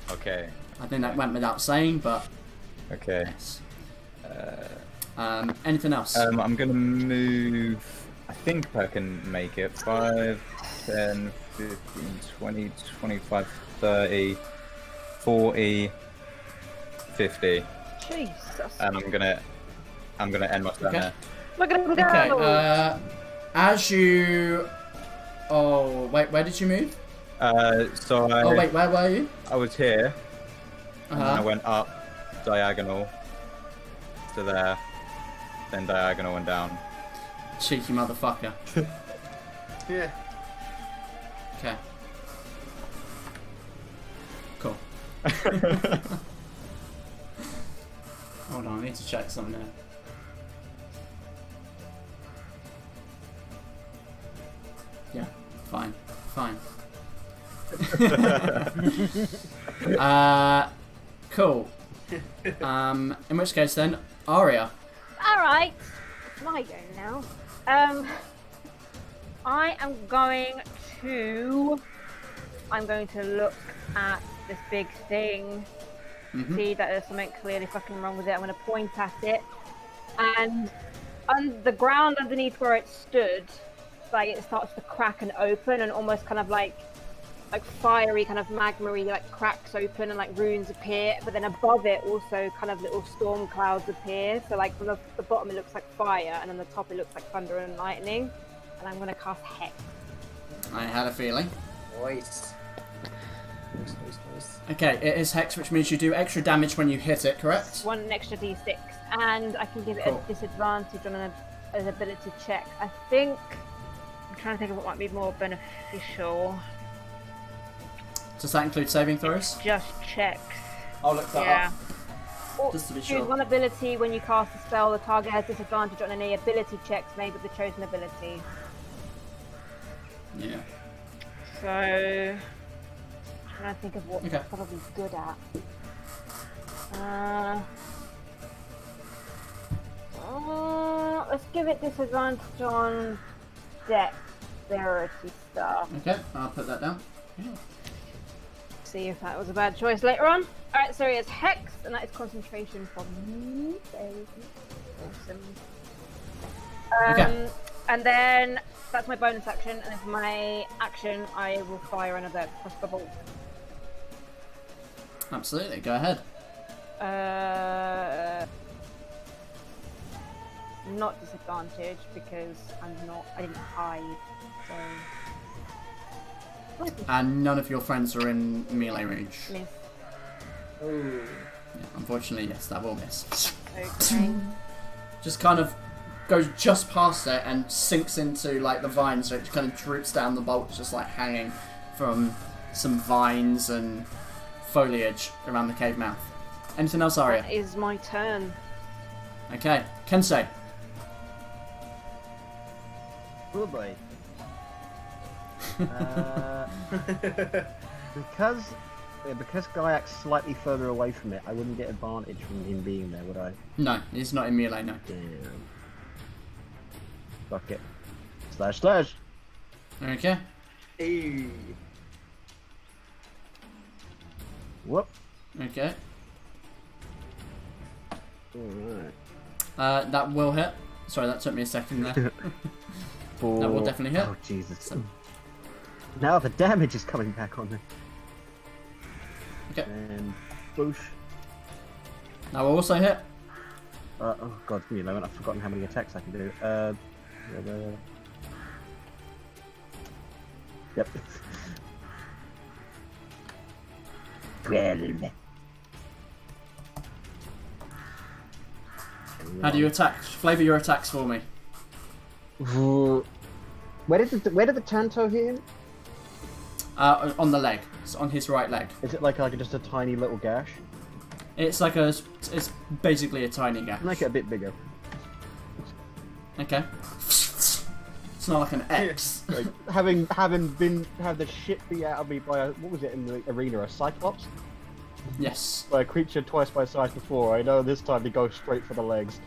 Okay.
I think that went without saying, but
Okay.
yes. Anything else?
I'm gonna move. I think I can make it 5, 10, 15, 20, 25, 30, 40, 50.
Jesus.
And I'm gonna end my turn there.
Look at him go!
Okay, as you... Oh, wait, where did you move?
Oh
wait, where were you?
I was here, and then I
Uh-huh.
went up diagonal to there, then diagonal and down.
Cheeky motherfucker.
Yeah.
Okay. Cool. Hold on, I need to check something there. Yeah, fine. Cool. In which case then, Aria.
Alright, it's my go now. I am going to look at this big thing, see that there's something clearly fucking wrong with it. I'm going to point at it, and on the ground underneath where it stood, like it starts to crack and open, and almost kind of like fiery, kind of magma-y, like cracks open and like runes appear. But then above it, also kind of little storm clouds appear. So like from the bottom, it looks like fire, and on the top, it looks like thunder and lightning. And I'm going to cast Hex.
I had a feeling.
Nice.
Okay, it is Hex, which means you do extra damage when you hit it, correct?
One extra d6, and I can give it
Cool.
a disadvantage on an ability check. I think I'm trying to think of what might be more beneficial.
Does that include saving throws?
Just checks.
I'll look that
Yeah. Or
Just to be
choose
sure.
one ability when you cast a spell. The target has disadvantage on any ability checks made with the chosen ability.
Yeah.
So I'm trying to think of what
Okay.
I'm probably good at. Let's give it disadvantage on dexterity stuff.
Okay, I'll put that down. Yeah.
See if that was a bad choice later on. Alright, so it's Hex, and that is concentration from me. Awesome.
Okay.
And then that's my bonus action, and then for my action, I will fire another crossbow bolt.
Absolutely, go ahead.
Not disadvantage because I didn't hide. So.
And none of your friends are in melee range.
Miss.
Ooh.
Yeah, unfortunately, yes, that will miss.
Okay.
Just kind of goes just past it and sinks into like the vines, so it just kind of droops down the bolt, just like hanging from some vines and foliage around the cave mouth. Anything else, Aria?
That is my turn.
Okay, Kensei.
Oh boy. Because Gaiak's slightly further away from it, I wouldn't get advantage from him being there, would I?
No, he's not in melee, no.
Damn. Fuck it. Slash.
Okay.
Ew.
Whoop.
Okay.
Alright.
That will hit. Sorry, that took me a second there. That will definitely hit.
Oh Jesus.
So-
Now the damage is coming back on me.
Okay.
And boosh.
That will also hit.
Oh god, give me a moment, I've forgotten how many attacks I can do. Yep. 12.
How do you attack? Flavour your attacks for me.
Where did the Tanto hit him?
On the leg. It's on his right leg.
Is it like just a tiny little gash?
It's like it's basically a tiny gap.
Make it a bit bigger.
Okay. It's not like an X.
Like, having had the shit beat out of me by what was it in the arena? A Cyclops?
Yes.
By a creature twice my size before. I know this time to go straight for the legs.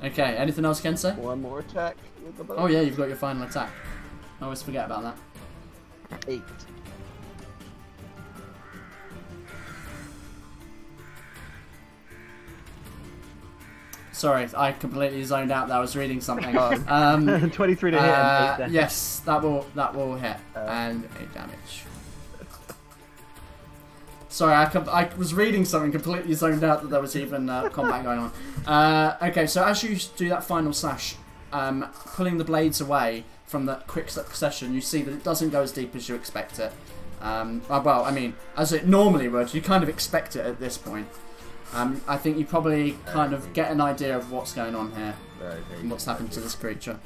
Okay, anything else, Kensei?
One more attack with the bow.
Oh yeah, you've got your final attack. I always forget about that.
8.
Sorry, I completely zoned out that I was reading something.
23 to hit and 8 damage.
Yes, that will hit and 8 damage. Sorry, I was reading something, completely zoned out that there was even combat going on. Okay, so as you do that final slash, pulling the blades away from the quick succession, you see that it doesn't go as deep as you expect it. Well, I mean, as it normally would, you kind of expect it at this point. I think you probably kind of get an idea of what's going on here and what's happened to this creature.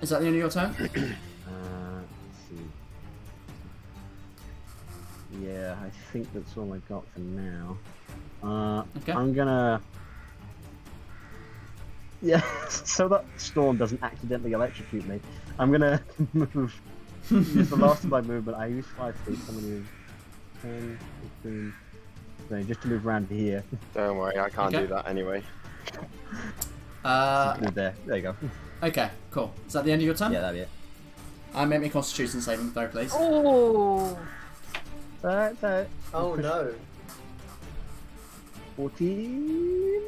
Is that the end of your turn?
Let's see. Yeah, I think that's all I got for now.
Okay.
I'm gonna... Yeah, so that storm doesn't accidentally electrocute me, I'm gonna move. Use the last of my movement. I use 5 feet. I'm gonna use 10, 15... So just to move around here.
Don't worry, I can't do that anyway.
There you go.
Okay, cool. Is that the end of your turn?
Yeah, that'd be it.
Make me a Constitution saving throw, please.
Oh.
So,
Oh no.
14.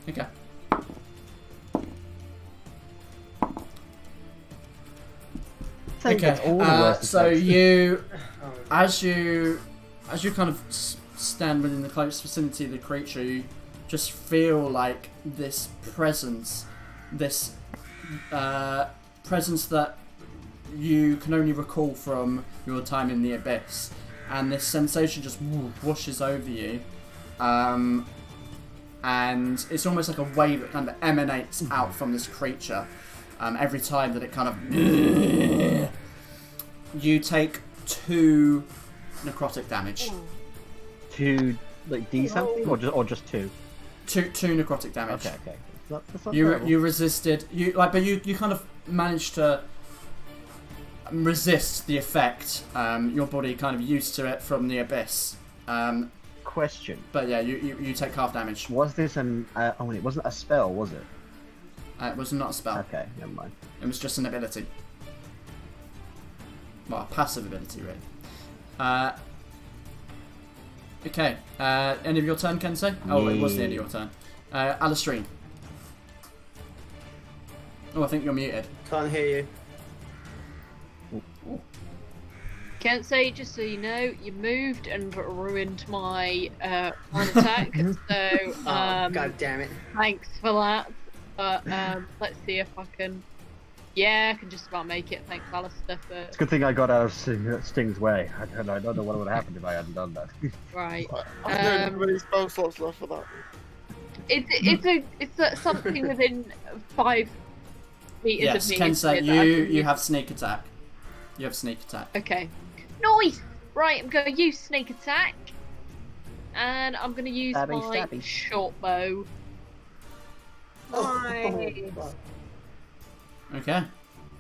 Okay. Okay. So you, as you kind of stand within the close vicinity of the creature, you just feel like this presence, presence that you can only recall from your time in the abyss, and this sensation just washes over you, and it's almost like a wave that kind of emanates out from this creature. Every time that it kind of... You take 2 necrotic damage.
2, like D something, or just 2?
2 necrotic damage.
Okay. That's not
You resisted... but you kind of managed to resist the effect. Your body kind of used to it from the abyss.
Question.
But yeah, you take half damage.
Was this an... it wasn't a spell, was it?
It was not a spell.
Okay, never mind.
It was just an ability. Well, a passive ability, really. Okay. End of your turn, Kensei? Oh, it was the end of your turn. Alistrine. Oh, I think you're muted.
Can't hear you.
Can't say, just so you know, you moved and ruined my one attack. So,
God damn it.
Thanks for that. But let's see if I can. Yeah, I can just about make it. Thanks, Alistair.
It's a good thing I got out of Sting's way. I don't know what would have happened if I hadn't done that.
Right.
I don't have any spell slots left for that.
It's something within 5 meters
Yes,
of me.
Kensei, you have sneak attack. You have sneak attack.
Okay. Nice! Right, I'm going to use sneak attack. And I'm going to use my short bow.
Nice.
Okay.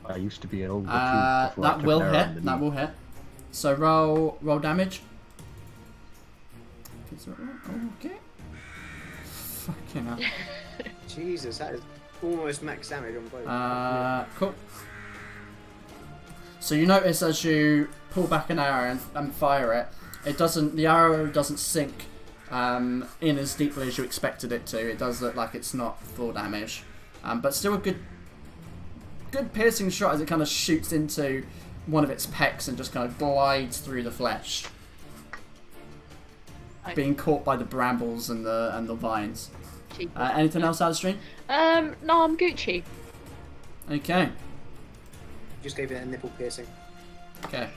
I used to be an old
that will hit. That will hit. So roll damage. Okay. Fucking hell.
Jesus, that is almost max damage on both.
Cool. So you notice as you pull back an arrow and fire it, the arrow doesn't sink in as deeply as you expected it to. It does look like it's not full damage, but still a good piercing shot as it kind of shoots into one of its pecs and just kind of glides through the flesh, being caught by the brambles and the vines. Anything else, Alistrine?
No, I'm Gucci.
Okay.
Just gave it a nipple piercing.
Okay.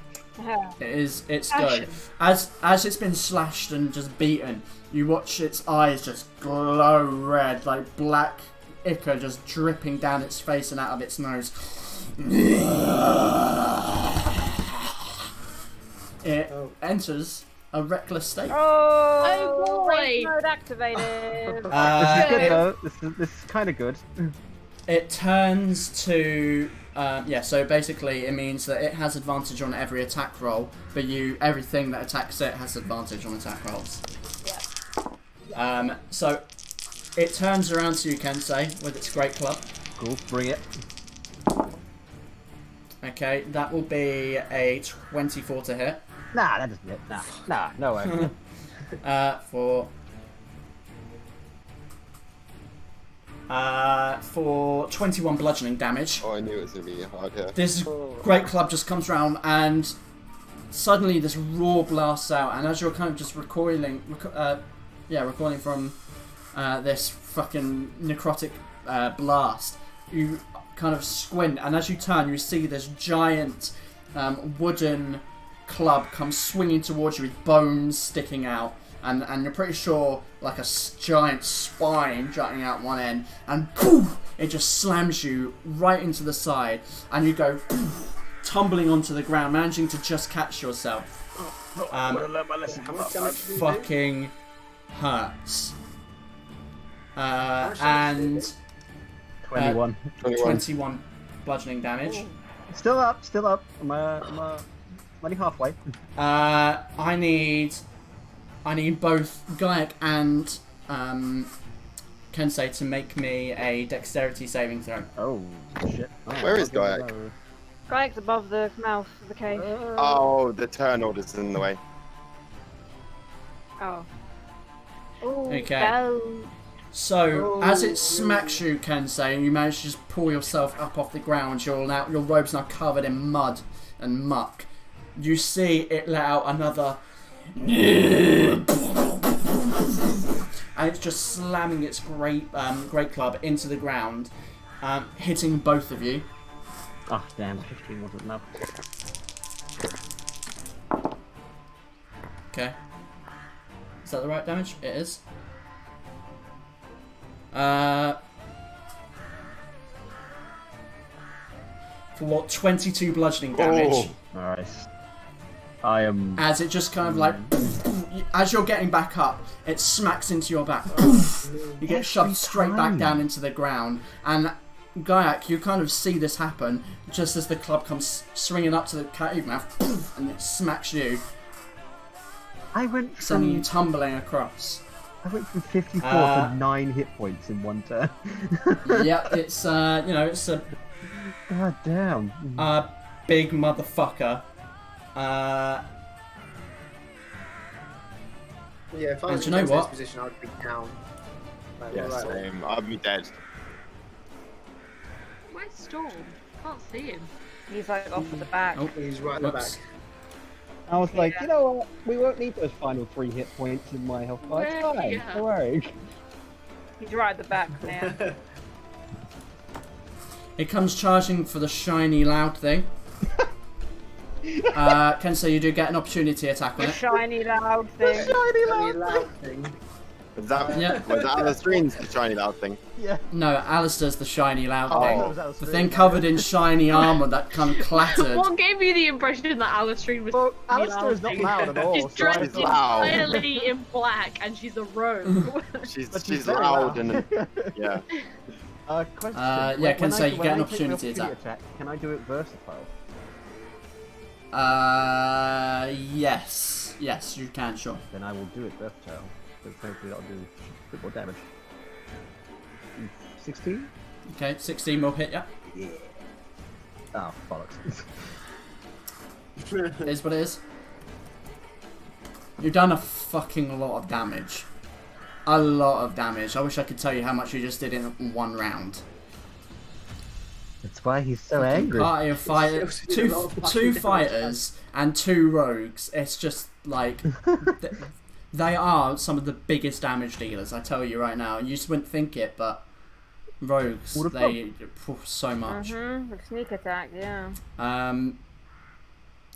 It's go. As it's been slashed and just beaten, you watch its eyes just glow red, like black ichor just dripping down its face and out of its nose. It enters a reckless state.
Oh
boy!
Rage mode activated.
This is good though. This is kind of good.
It turns to so basically it means that it has advantage on every attack roll, but everything that attacks it has advantage on attack rolls.
Yeah.
So it turns around to you, Kensei, with its great club.
Cool, bring it.
Okay, that will be a 24 to hit.
Nah, that doesn't hit. Nah, no way.
For 21 bludgeoning damage.
Oh, I knew it was gonna be harder.
This great club just comes around and suddenly this roar blasts out, and as you're kind of just recoiling from this fucking necrotic blast, you kind of squint, and as you turn, you see this giant wooden club come swinging towards you with bones sticking out, and you're pretty sure like a giant spine jutting out one end, and poof, it just slams you right into the side, and you go poof, tumbling onto the ground, managing to just catch yourself. Fucking hurts. And
21.
21 bludgeoning damage.
Still up. I'm only halfway.
I need both Gaiac and Kensei to make me a dexterity saving throw.
Oh shit!
Where is Gaiac?
Gaiac's above the mouth of the cave.
Oh, the turn order's in the way.
Oh. Ooh,
Okay.
Bell.
So as it smacks you, Kensei, and you manage to just pull yourself up off the ground, your robe's now covered in mud and muck. You see it let out another, and it's just slamming its great club into the ground, hitting both of you.
Oh damn! 15 wasn't enough.
Okay. Is that the right damage? It is. For what? 22 bludgeoning damage.
Nice. I am.
As it just kind of like, as you're getting back up, it smacks into your back. You get shoved straight back down into the ground, and Gaiac, you kind of see this happen just as the club comes swinging up to the cave mouth, and it smacks you,
I went
sending you
from
tumbling across.
54 to 9 hit points in one turn.
Yeah, it's it's a
God damn.
big motherfucker.
Yeah, if I
And
was
you
in
know
Ken's
what?
position, I would be down. Like,
Yeah,
right.
same. I'll be dead.
Where's Storm? Can't see him.
He's like off at the back.
Oh,
He's right at the back.
whoops.
I was like,
Yeah.
you know what? We won't need those final 3 hit points in my health bar. It's
Where?
fine.
Yeah.
Don't worry.
He's right at the back, man.
It comes charging for the shiny loud thing. Kensei, you do get an opportunity attack on
The
it.
shiny loud thing.
Very loud thing.
Was that
Yeah.
was that Alistair's the shiny loud thing?
Yeah.
No, Alistair's the shiny loud
Oh.
thing.
That was
The
really
thing
bad.
covered in shiny armour that kind of clattered.
What gave you the impression that Alistair was
Well, Alistair's not loud at all.
She's
so I
dressed
She's
thought-
loud.
entirely in black and she's a rogue.
She's
But
loud,
very loud.
and yeah.
Question.
Yeah,
When
Kensei,
I-
you
when
get an
I take my
opportunity
attack. Can I do it versatile?
Yes. Yes, you can, sure.
Then I will do it versatile. Because hopefully that'll do a bit more damage. 16?
Okay, 16 will hit ya.
Yeah. Oh, bollocks.
It is what it is. You've done a fucking lot of damage. A lot of damage. I wish I could tell you how much you just did in one round.
That's why he's so angry.
Party of fighters,
Seriously, a lot of
two
fucking damage,
fighters and 2 rogues. It's just like they are some of the biggest damage dealers. I tell you right now. You just wouldn't think it, but rogues,
What the
they so much.
The sneak attack, yeah.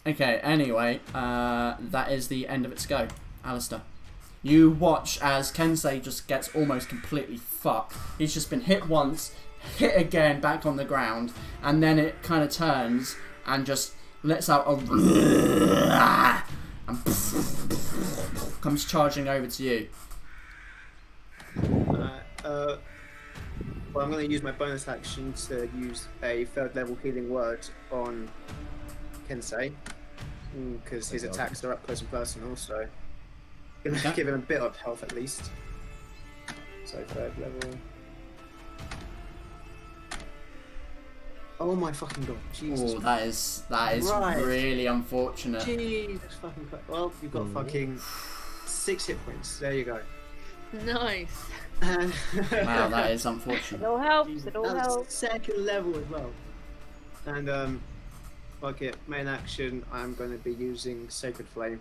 Okay. Anyway, that is the end of its go, Alistair. You watch as Kensei just gets almost completely fucked. He's just been hit once, hit again, back on the ground, and then it kind of turns and just lets out a and comes charging over to you.
Well, I'm going to use my bonus action to use a 3rd level healing word on Kensei, because his attacks are up close and personal, so going to give him a bit of health at least. So 3rd level. Oh my fucking god. Jesus.
Oh, that is
Right.
really unfortunate.
Jesus fucking Christ. Well, you've got fucking 6 hit points. There you go.
Nice.
Wow, that is
It
unfortunate.
all helps.
Jesus,
It all
that's
helps.
second level as well. And fuck it, main action. I'm going to be using Sacred Flame.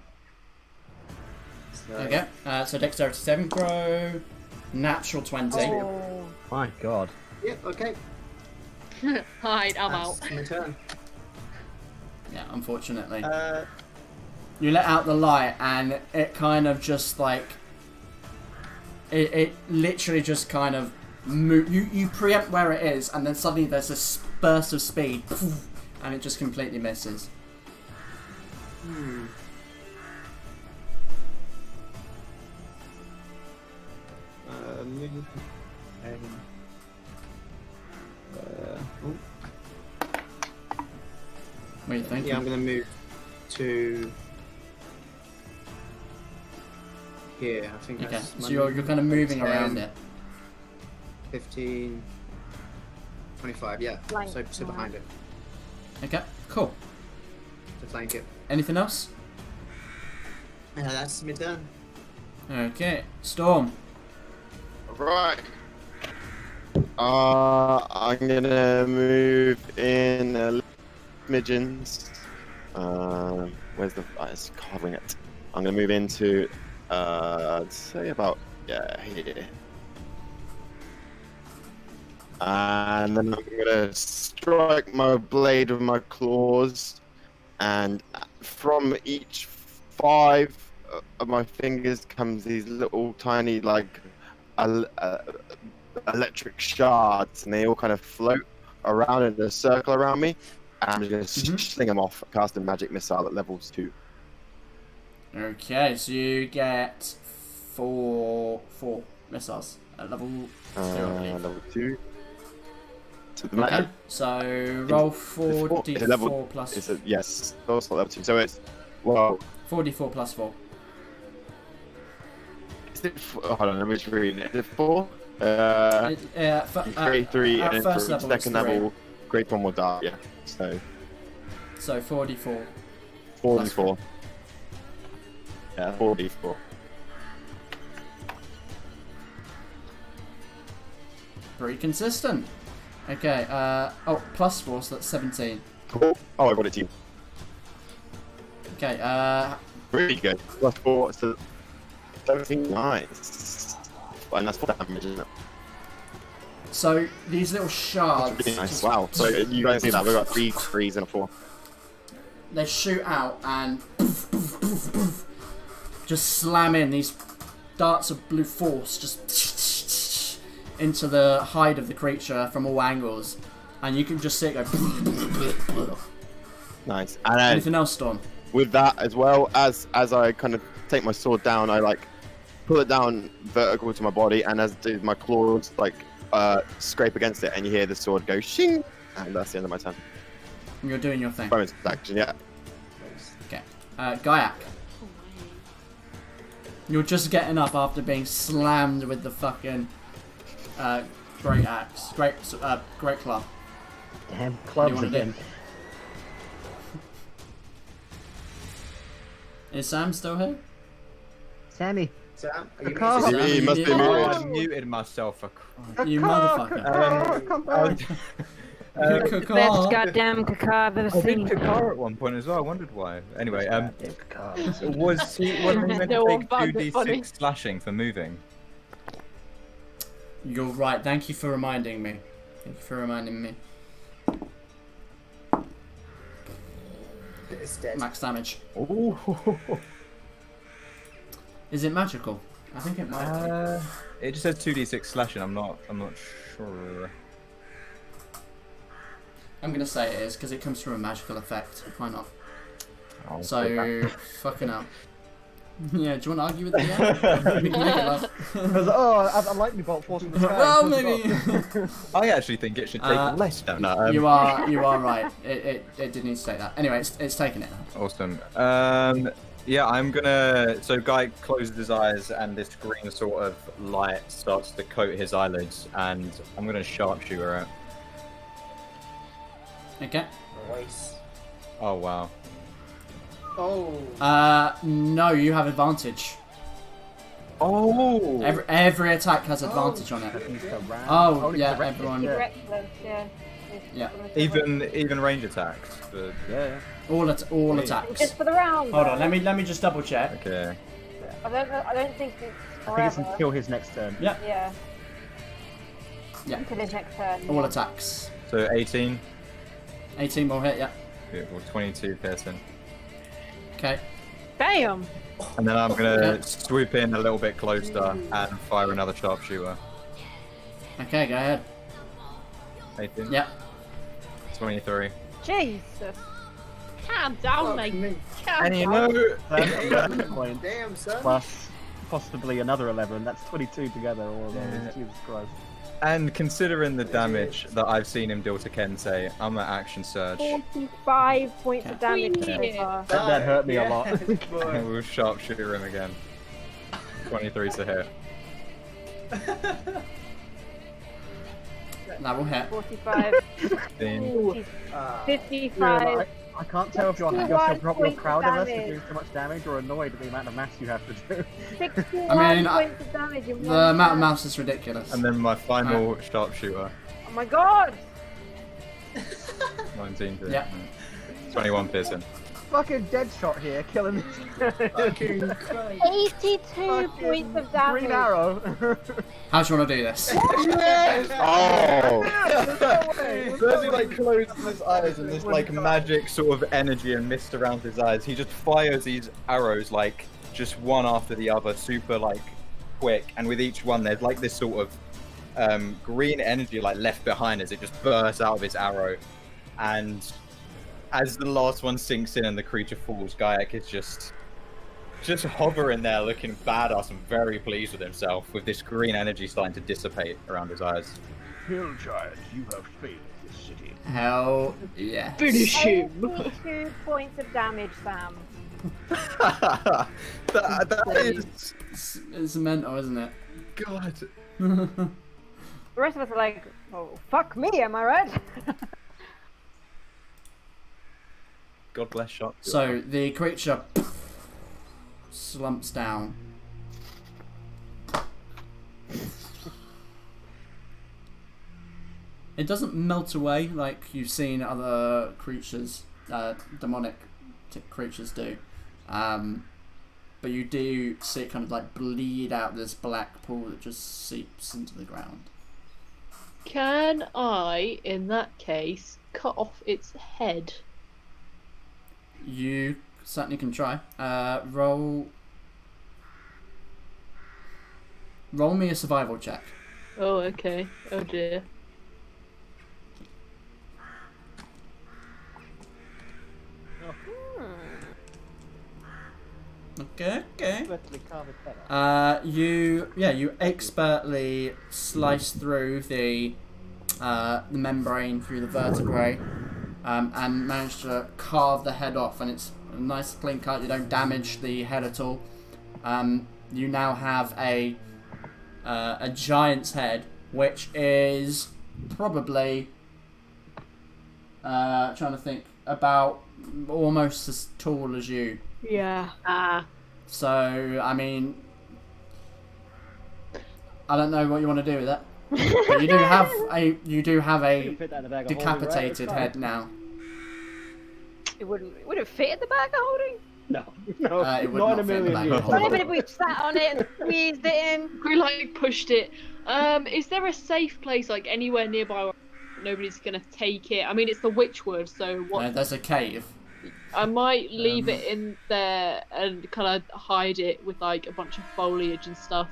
So,
Okay, so dexterity 7 grow, natural 20.
Oh.
My God.
Yeah. Okay.
Hide, I'm out.
That's my turn.
Yeah, unfortunately.
Uh,
You let out the light and it kind of just like... It literally just kind of... You preempt where it is and then suddenly there's this burst of speed and it just completely misses.
hmm. Move. Oh,
What do you think?
yeah, I'm going to move to here. I think
Okay,
that's
so
my
you're
move.
kind of moving
10,
around it.
15, 25, yeah.
Flank,
So behind it.
Okay, cool.
To flank it.
Anything else?
That's my turn.
Okay, Storm.
Right. I'm gonna move in midgens. Where's the? It's covering it. I'm gonna move into. I'd say about here. And then I'm gonna strike my blade with my claws, and from each 5 of my fingers comes these little tiny like electric shards, and they all kind of float around in a circle around me. And I'm just gonna sling them off, cast a magic missile at levels 2.
Okay, so you get four missiles at level 2. I believe.
Level 2. So the
Okay, so roll 4d4 plus
It's a, yes, also level 2. So it's, well,
4d4 plus 4.
is it, hold on, let me just read it. Is it 4? Grade 3,
at
and then
first
for
level it's
second
3.
level, grade 1 will die, yeah. So,
So 4d4.
4d4. Yeah, 4d4.
Pretty consistent. Okay, plus 4, so that's 17.
Cool. Oh, I got it to you.
Okay,
Really good. Plus 4, so 17. Nice. Well, and that's 4 damage, isn't it?
so these little shards,
Really nice.
just-
Wow. So you guys see that? We've got 3 3s and a 4.
they shoot out and just slam in these darts of blue force just into the hide of the creature from all angles, and you can just see it go.
Nice. And then
Anything else, Storm?
with that, as well as I kind of take my sword down, I like pull it down vertical to my body, and as do my claws like scrape against it, and you hear the sword go shing, and that's the end of my turn.
You're doing your thing.
Bonus action, yeah.
Okay, Gaiak. You're just getting up after being slammed with the fucking great axe, great club.
Damn clubs
wanna do?
again.
Is Sam still here?
Sammy.
Sam, are you
Car-
muted?
He must be
Oh,
Oh,
muted.
I muted myself for crying.
You motherfucker.
Come back.
Best goddamn caca I've ever
I did
seen.
Kakar at one point as well. I wondered why. Anyway, was he meant
No
to
one
take
found it funny.
2d6 slashing for moving?
You're right. Thank you for reminding me. Thank you for reminding me.
It's dead.
Max damage.
Ooh.
Is it magical? I think it might.
It just says 2d6 slashing. I'm not sure.
I'm gonna say it is because it comes from a magical effect. Why not?
I'll take
So fucking hell. Yeah, do you want to argue with me? Yeah? We can make it last.
I like me bolt force from the sky.
Well, maybe.
that. I actually think it should take less down. No,
You are right. It did need to take that. Anyway, it's taken it now.
Awesome. Yeah, I'm gonna. So, Guy closes his eyes, and this green sort of light starts to coat his eyelids, and I'm gonna sharpshooter it.
Okay.
Nice.
Oh wow.
Oh.
No, you have advantage.
Oh.
Every attack has advantage on it.
Oh,
yeah, everyone. Yeah.
Even range attacks.
Yeah.
All attacks.
Just for the round.
Hold on, let me just double check.
Okay.
I don't think it's
I
forever.
think it's until his next turn.
Yeah.
Yeah.
Yeah.
Until his next turn.
All
yeah.
attacks.
So 18.
18 will hit. Yeah.
Beautiful. 22 piercing.
Okay.
Damn.
And then I'm gonna swoop in a little bit closer and fire another sharpshooter.
Okay, go ahead.
18.
Yeah.
23.
Jesus.
Calm down, mate. Calm
And you
down.
know,
That's 11 points.
Damn, son.
Plus possibly another 11. That's 22 together. All of those. Jesus Christ.
and considering the damage that I've seen him deal to Kensei, I'm at action surge.
45 points of damage so
Yeah.
far.
That hurt me a lot.
We'll sharpshooter him again. 23 to hit.
That will hit.
45.
15.
Ooh,
Yeah,
55.
I can't tell if you're
61
proud
points
of
of
us for
damage.
doing so much damage or annoyed at the amount of math you have to do.
61
I mean,
points of damage in
The
one
amount of
turn.
mouse is ridiculous.
And then my final sharpshooter.
Oh my god!
19 to
Yeah.
hit. 21 piercing.
Fucking dead shot here, killing me.
Fucking Christ.
82 points of damage.
Green arrow.
How do you want to do this?
Oh!
Percy like closes his eyes and this like magic sort of energy and mist around his eyes. He just fires these arrows like just one after the other, super like quick, and with each one there's like this sort of green energy like left behind as it just bursts out of his arrow. And as the last one sinks in and the creature falls, Gaiak is just hovering there looking badass and very pleased with himself with this green energy starting to dissipate around his eyes.
Hill giant, you have failed this city.
Hell yeah.
Finish him.
82 points of damage, Sam.
that is...
It's mental, isn't it?
God.
The rest of us are like, oh, fuck me, am I right?
God bless shot.
So the creature slumps down. It doesn't melt away like you've seen other creatures, demonic creatures do. But you do see it kind of like bleed out this black pool that just seeps into the ground.
Can I, in that case, cut off its head?
You certainly can try. Roll me a survival check.
Oh, okay. Oh dear.
Okay.
Expertly carve it better.
You expertly slice through the membrane through the vertebrae, and manage to carve the head off, and it's a nice clean cut. You don't damage the head at all. You now have a giant's head, which is probably trying to think, about almost as tall as you.
Yeah.
So, I mean, I don't know what you want to do with it. But you do have a
Fit that in the bag of holding, right?
decapitated
It's fine.
head now.
Would it fit in the bag of holding?
No,
It would
not
not
in a
fit in the
million
bag
years.
of
Not
holding.
even if we sat on it and squeezed it in.
We like pushed it. Is there a safe place like anywhere nearby where nobody's gonna take it? I mean, it's the Witchwood, so what?
There's a cave.
I might leave it in there and kind of hide it with like a bunch of foliage and stuff.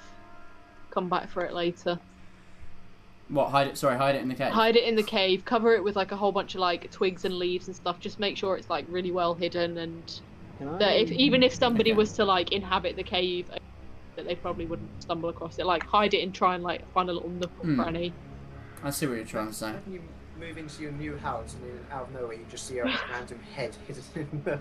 Come back for it later.
What? Hide it? Sorry, hide it in the cave.
Hide it in the cave. Cover it with like a whole bunch of like twigs and leaves and stuff. Just make sure it's like really well hidden, and that even if somebody
Okay.
was to like inhabit the cave, that they probably wouldn't stumble across it. Like hide it and try and like find a little nook or cranny.
I see what you're trying to say.
move into your new house and then out of nowhere you just see a random head hidden in the...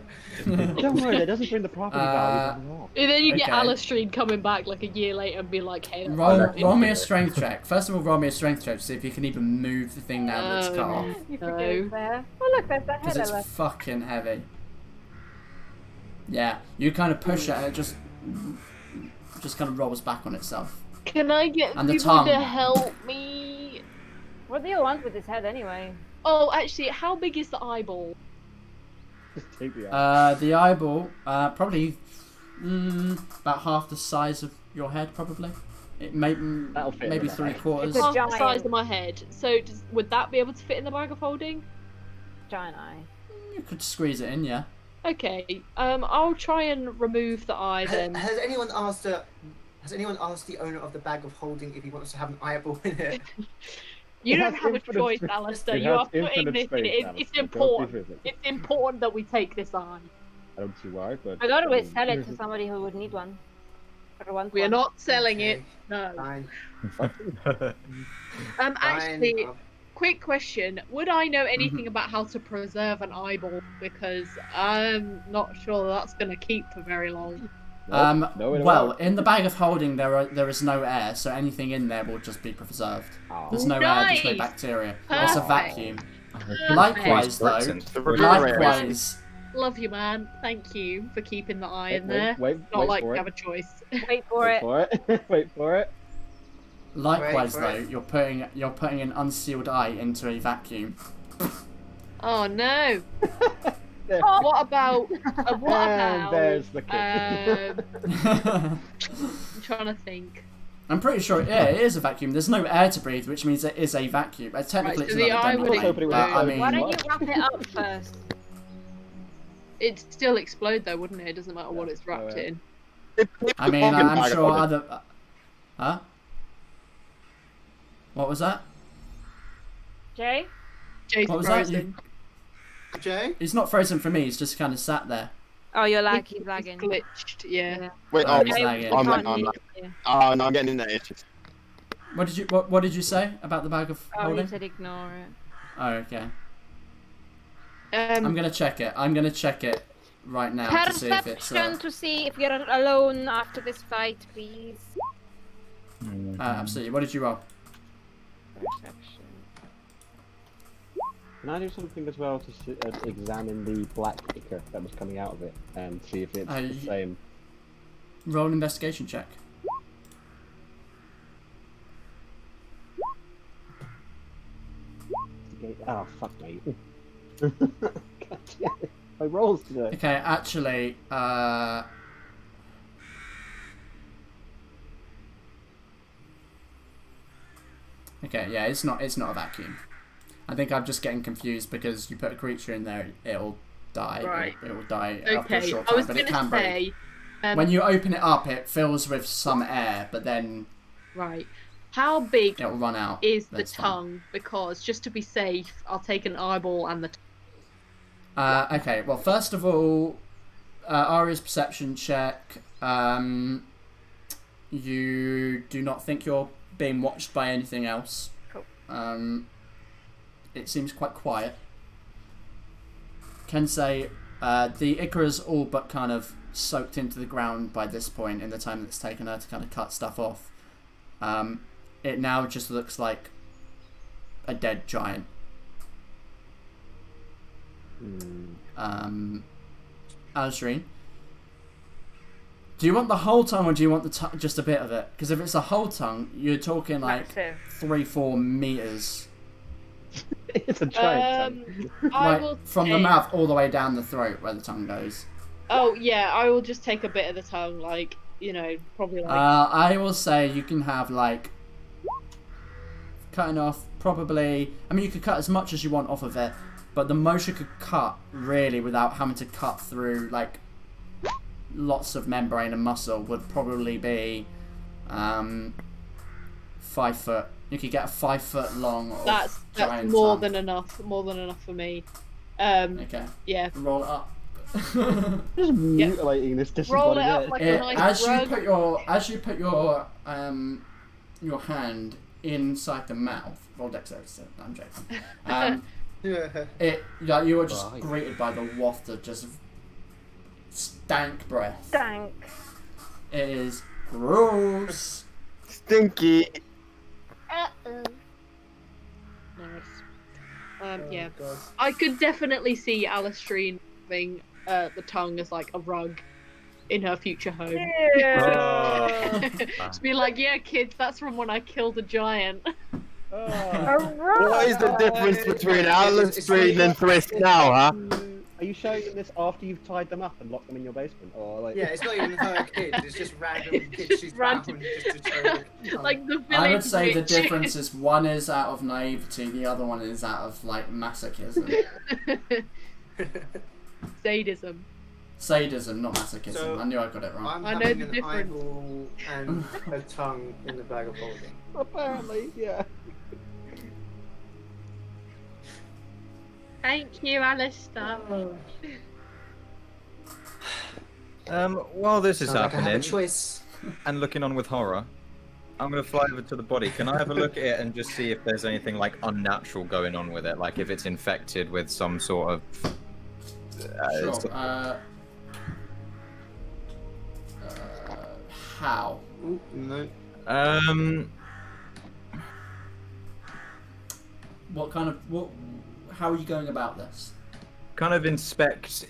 Don't worry, that doesn't bring the property value down at all.
And then you get
Okay.
Alistair coming back like a year later and be like, hey, that's
Roll me a strength check. First of all, roll me a strength check to see if you can even move the thing now that's cut off.
You
No.
forget there. Oh look, there's that
Because
head
it's
I left.
fucking heavy. Yeah, you kind of push it and it just kind of rolls back on itself.
Can I get
And the
people to
tongue.
help me?
What do you want with this head anyway?
Oh, actually, how big is the eyeball?
Just take the eye.
The eyeball, probably about half the size of your head, probably. It may
That'll fit
maybe
in the
3/4.
It's a
Half the
giant.
size of my head. So would that be able to fit in the bag of holding?
Giant eye.
You could squeeze it in, yeah.
Okay. I'll try and remove the eye then.
Has anyone asked the owner of the bag of holding if he wants to have an eyeball in it?
You
It
don't
has
have a
infinite
choice,
space.
Alistair.
It
You
has
are putting
infinite
this in
space,
it. It's
Alistair. Don't be
important.
physical.
It's important that we take this eye.
I don't see why, but...
I gotta always sell it to somebody who would need one. Or want
We are
one.
not selling
Okay,
it. No.
Fine.
Actually,
Fine.
quick question: would I know anything about how to preserve an eyeball? Because I'm not sure that's going to keep for very long.
No, it
Well,
won't.
in the bag of holding there is no air, so anything in there will just be preserved.
Oh.
There's no air, there's no
Nice.
bacteria. It's a
Perfect.
vacuum.
Perfect.
Likewise, though,
The refrigerator.
likewise,
Love you, man. Thank you for keeping the eye in
Wait,
there.
wait,
Not
wait
like
for
we
it.
have a choice.
Wait for
Wait
it.
for it. Wait for it.
likewise,
Wait,
though,
wait.
you're putting an unsealed eye into a vacuum.
Oh no!
There.
What about? What
And
about?
there's the kid.
I'm trying to think.
I'm pretty sure, yeah, it is a vacuum. There's no air to breathe, which means it is a vacuum. Technically,
Right, so
it's
the
not
eye
a
would
demi-plane,
explode.
but I mean,
Why don't you wrap it up first?
It'd still explode though, wouldn't it? It doesn't matter what it's wrapped
yeah.
in.
I mean, I'm sure other. Huh? What was that?
Jay?
Jason
What was that?
frozen.
Jay?
He's not frozen for me. He's just kind of sat there.
Oh, you're
He's
lagging.
glitched. Yeah.
Wait,
Oh,
oh,
he's lagging.
I'm
Can't
like,
hear
I'm
you.
oh, no, I'm getting in there. Itches.
What did you say about the bag of
Oh, you
holding?
said ignore it.
Oh, okay. I'm gonna check it. I'm gonna check it right now to see if it's.
Perception to see if you're alone after this fight, please.
Absolutely. What did you roll?
Perception.
Can I do something as well to examine the black ichor that was coming out of it and see if it's the same?
Roll an investigation check.
Oh, fuck me. God damn it. My rolls today.
Okay, actually, okay, yeah, it's not a vacuum. I think I'm just getting confused because you put a creature in there, it'll die.
Right.
It'll die after a
Okay.
short
I
time,
was
but it
gonna
can breathe.
say.
When you open it up, it fills with some air, but then
Right. How big
it'll run out.
is the
That's fine.
tongue? Because just to be safe, I'll take an eyeball and the.
Okay, well, first of all, Aria's perception check. You do not think you're being watched by anything else.
Cool.
It seems quite quiet. Can say the Icarus all but kind of soaked into the ground by this point in the time that's taken her to kind of cut stuff off. It now just looks like a dead giant. Azreen, do you want the whole tongue or do you want the just a bit of it? Because if it's a whole tongue, you're talking like
Massive.
3-4 meters,
It's a giant tongue.
I
like
will
from the
take-
mouth all the way down the throat where the tongue goes.
Oh yeah, I will just take a bit of the tongue, like probably like.
I will say you can have like cutting off probably. I mean, you could cut as much as you want off of it, but the most you could cut really without having to cut through like lots of membrane and muscle would probably be 5 foot. You could get a 5 foot long.
that's
giant
more
tongue.
than enough. More than enough for me.
Okay.
Yeah.
Roll it up.
Just mutilating this
Roll it
disembodied
up
head.
like a nice
As you
rug.
put your hand inside the mouth. Roll dexterity. I'm joking. You are just greeted by the waft of just stank breath.
Stank.
It is gross.
Stinky.
Uh-oh.
Nice. Yeah. I could definitely see Alistrine having the tongue as like a rug in her future home.
Yeah.
Just be like, yeah, kids, that's from when I killed a giant.
What is the difference between Alistrine and Thrisk now, huh?
Are you showing them this after you've tied them up and locked them in your basement, or like?
Yeah, it's not even her kids. It's just random kids she's found just to show.
Like the village.
I would say the
witch.
difference is one is out of naivety, the other one is out of like masochism.
Sadism.
Sadism, not masochism.
So,
I knew I got it wrong.
I know
having
the
an
difference.
eyeball and a tongue in the bag of holding.
Apparently, yeah.
Thank you, Alistair.
While this is
Sounds like I have a
happening,
choice.
and looking on with horror, I'm gonna fly over to the body. Can I have a look at it and just see if there's anything like unnatural going on with it, like if it's infected with some sort of?
Sure. How?
Ooh, no.
What kind of How are you going about this?
Kind of inspect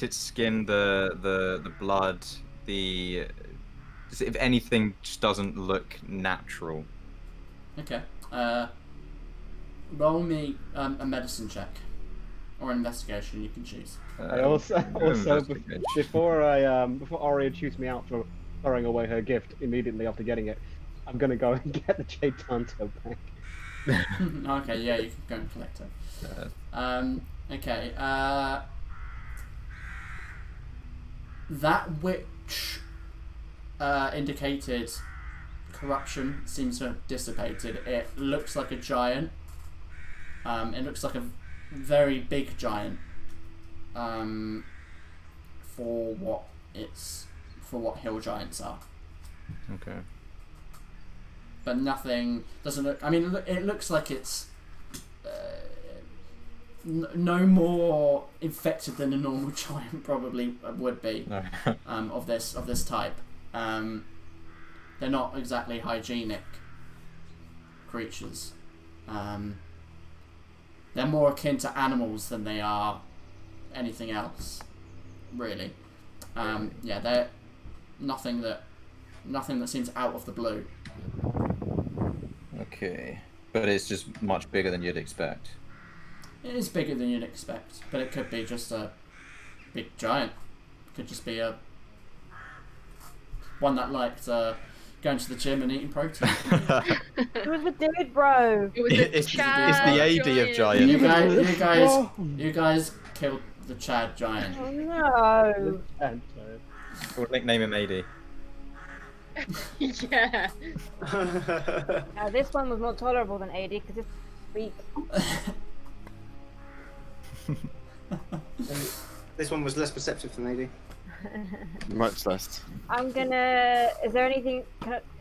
its skin, the blood, if anything just doesn't look natural.
Okay. Roll me a medicine check or an investigation. You can choose.
I also before Aria shoots me out for throwing away her gift immediately after getting it, I'm gonna go and get the Jade Tanto back.
Okay, yeah, you can go and collect it. Okay. That which indicated corruption seems to have dissipated. It looks like a giant. It looks like a very big giant. For what hill giants are.
Okay.
But nothing doesn't look. I mean, it looks like it's no more infected than a normal giant probably would be of this type. They're not exactly hygienic creatures. They're more akin to animals than they are anything else, really. Yeah, they're nothing that seems out of the blue.
Okay, but it's just much bigger than you'd expect.
It is bigger than you'd expect, but it could be just a big giant. It could just be one that liked going to the gym and eating protein.
It was a dude, bro.
It was
It's the AD of giant.
You guys killed the Chad giant.
Oh no.
We'll nickname him AD.
Yeah.
Now this one was more tolerable than AD because it's weak.
This one was less perceptive than AD.
Much less.
I'm gonna. Is there anything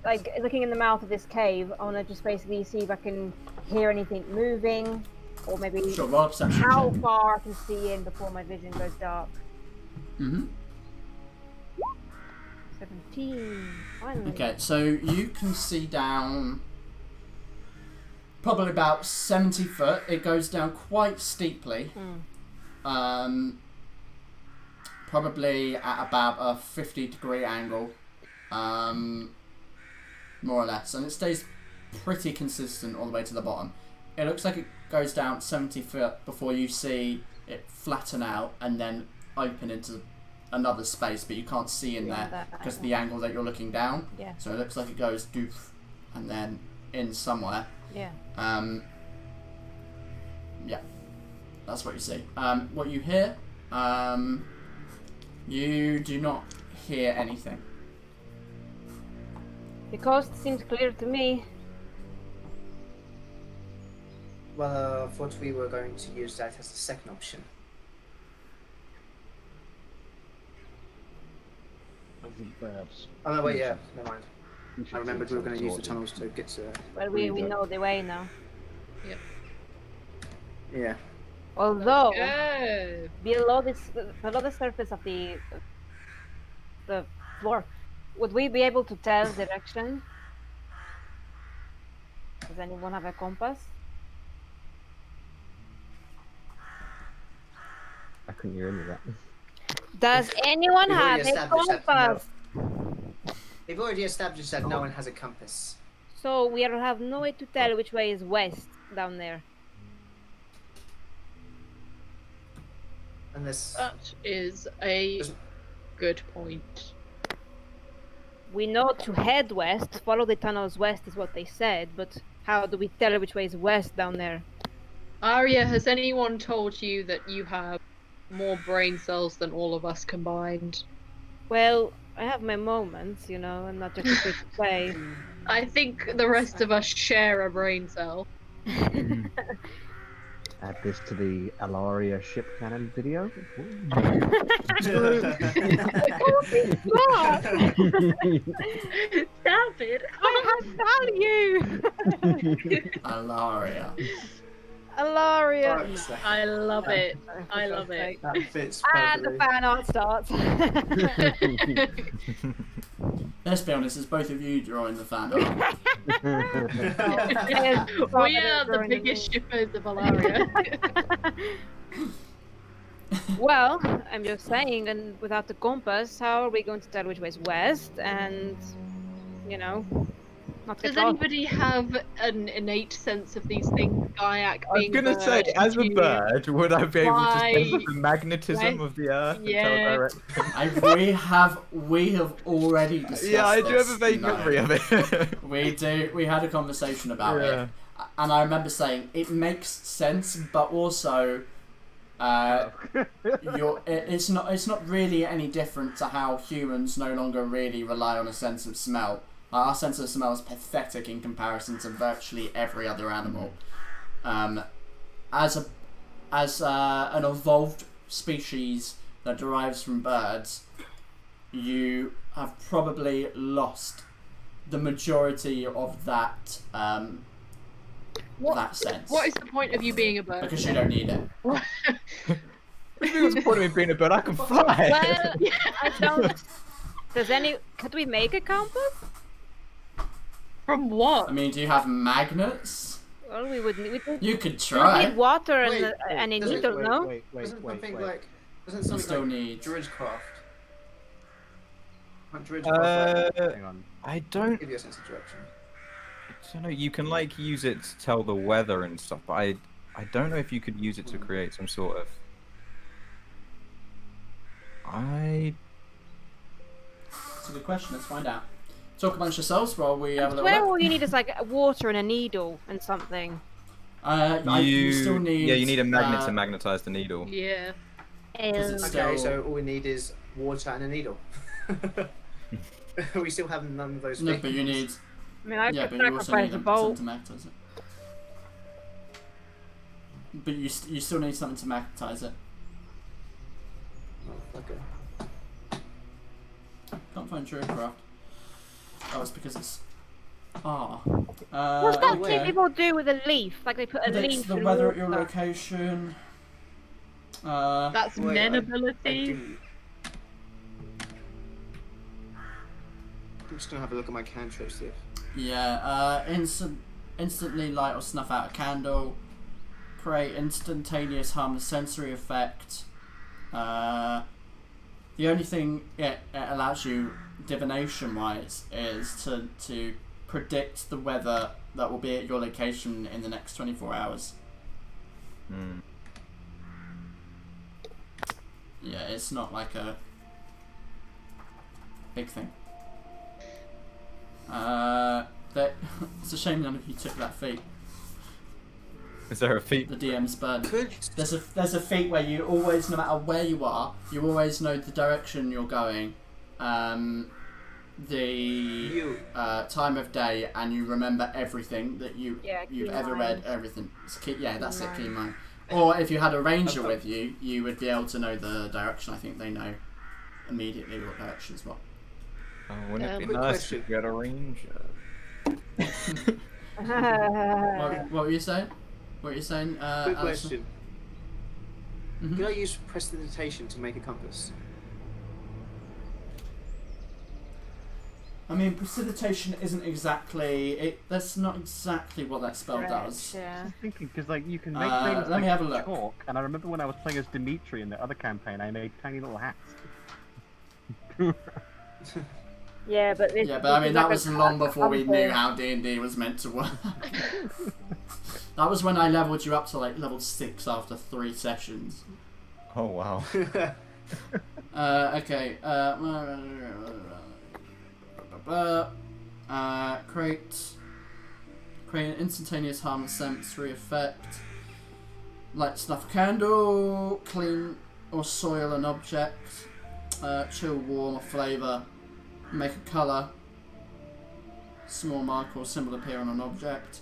like looking in the mouth of this cave? I wanna just basically see if I can hear anything moving, or maybe
Sure, roll a perception
how
check.
far I can see in before my vision goes dark. 17. Finally.
Okay, so you can see down probably about 70 foot. It goes down quite steeply. Probably at about a 50-degree angle, more or less, and it stays pretty consistent all the way to the bottom. It looks like it goes down 70 foot before you see it flatten out and then open into another space, but you can't see in there because of the angle that you're looking down.
Yeah.
So it looks like it goes doof and then in somewhere.
Yeah.
Yeah, that's what you see. What you hear, you do not hear anything.
The coast seems clear to me.
Well, I thought we were going to use that as the second option. Oh no, wait, yeah, never mind. I remembered we were going to use the tunnels to get to.
Well, we know the way now.
Yeah.
Although
Go.
below the surface of the floor, would we be able to tell direction? Does anyone have a compass?
I couldn't hear any of that.
Does anyone
We've
have
already
a
established
compass?
They've already established that no one has a compass.
So we have no way to tell which way is west down there.
Unless
That is a
Doesn't-
good point.
We know to head west, follow the tunnels west is what they said, but how do we tell which way is west down there?
Aria, has anyone told you that you have more brain cells than all of us combined?
Well, I have my moments, you know, I'm not just a free to play.
I think the rest of us share a brain cell.
Add this to the Val-Aeria ship cannon video.
Stop it!
I have value!
Val-Aeria.
Alaria.
Fuck's sake.
I love it. I love it.
That fits
And the
perfectly.
fan art starts.
Let's be honest, it's both of you drawing the fan art.
We are the biggest shippers of Val-Aeria.
Well, I'm just saying, and without the compass, how are we going to tell which way is west? And, you know, not get
Does
lost.
anybody have an innate sense of these things? Kayak
I was
being
gonna
a
say,
bird,
as a
you-
bird, would I be able to
Why-
sense the magnetism of the earth and tell
Yeah.
direction?
We have already discussed
Yeah, I do have
this.
a vague
No.
memory of it.
We do. We had a conversation about
Yeah.
it, and I remember saying it makes sense, but also, it's not really any different to how humans no longer really rely on a sense of smell. Our sense of smell is pathetic in comparison to virtually every other animal. As an evolved species that derives from birds, you have probably lost the majority of that that sense.
What is the point of you being a bird?
Because you don't need it.
What do you mean what's the point of me being a bird? I can fly.
Well, I don't. Could we make a compass?
From what?
I mean, do you have magnets?
Well, we would need.
You could
We
try.
need water
Wait,
and a
does it-
needle, no?
Doesn't something
wait.
like doesn't
You
something
still
like
need.
Druidcraft? Can't Druidcraft like,
Hang on.
I don't
give you a sense of direction?
know. You can like use it to tell the weather and stuff, but I don't know if you could use it to create some sort of.
It's a good question. Let's find out. Talk amongst yourselves while we have a little
Where
look.
all you need is like water and a needle and something.
You still need.
Yeah, you need a magnet to magnetize the needle.
Yeah.
Because it's
Okay,
still.
so all we need is water and a needle. We still have none of those
No,
things.
but you need.
I mean, I
Yeah,
could
but you also
sacrifice
need
the
something
bolt.
to magnetize it. But you still need something to magnetize it.
Oh, okay.
Can't find Druidcraft. Oh, it's because it's. Ah.
What's that
okay.
thing people do with a leaf? Like they put a
Predicts
leaf
the
in
weather at your
water.
location.
That's
Wait,
men
I
ability.
do- I'm just gonna have a look at my cantrips. See if
Yeah, instantly light or snuff out a candle. Create instantaneous harmless sensory effect. The only thing it allows you divination wise is to predict the weather that will be at your location in the next 24 hours.
Hmm.
Yeah, it's not like a big thing. It's a shame none of you took that feat.
Is there a feat?
The DM's burn.
could
There's a feat where you always, no matter where you are, you always know the direction you're going, the time of day, and you remember everything that you've
key
ever
minds.
read. Everything. It's key, yeah, that's it. Key
Minds.
mind. Or if you had a ranger with you, you would be able to know the direction. I think they know immediately what direction is what.
Oh, wouldn't it be
quick
nice
question.
if we had a ranger?
What were you saying? What were you saying?
Quick
Alison?
question.
Mhm.
Could I use prestidigitation to make a compass?
I mean, precipitation isn't exactly that's not exactly what that spell does.
Yeah.
I'm thinking because like you can make
Let
things
me
like
have a look.
chalk, and I remember when I was playing as Dimitri in the other campaign, I made tiny little hats.
Yeah, but this,
Yeah, but I
this
mean
is
that
like
was
a
long before we knew
compass.
how D&D was meant to work. That was when I leveled you up to like level 6 after 3 sessions.
Oh wow.
Okay. Create an instantaneous harmless sensory effect. Light snuff a candle, clean or soil an object, chill, warm or flavour, make a colour, small mark or symbol appear on an object.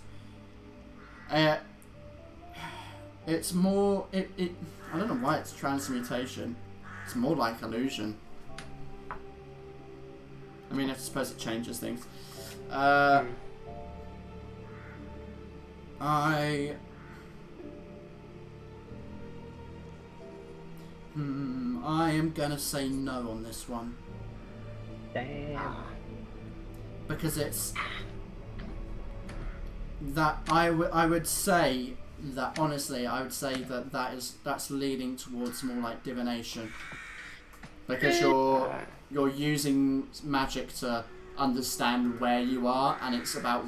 It's more, I don't know why it's transmutation. It's more like illusion. I mean, I suppose it changes things. I am gonna say no on this one.
Damn.
Because it's that I would say that honestly I would say that that's leading towards more like divination, because you're using magic to understand where you are, and it's about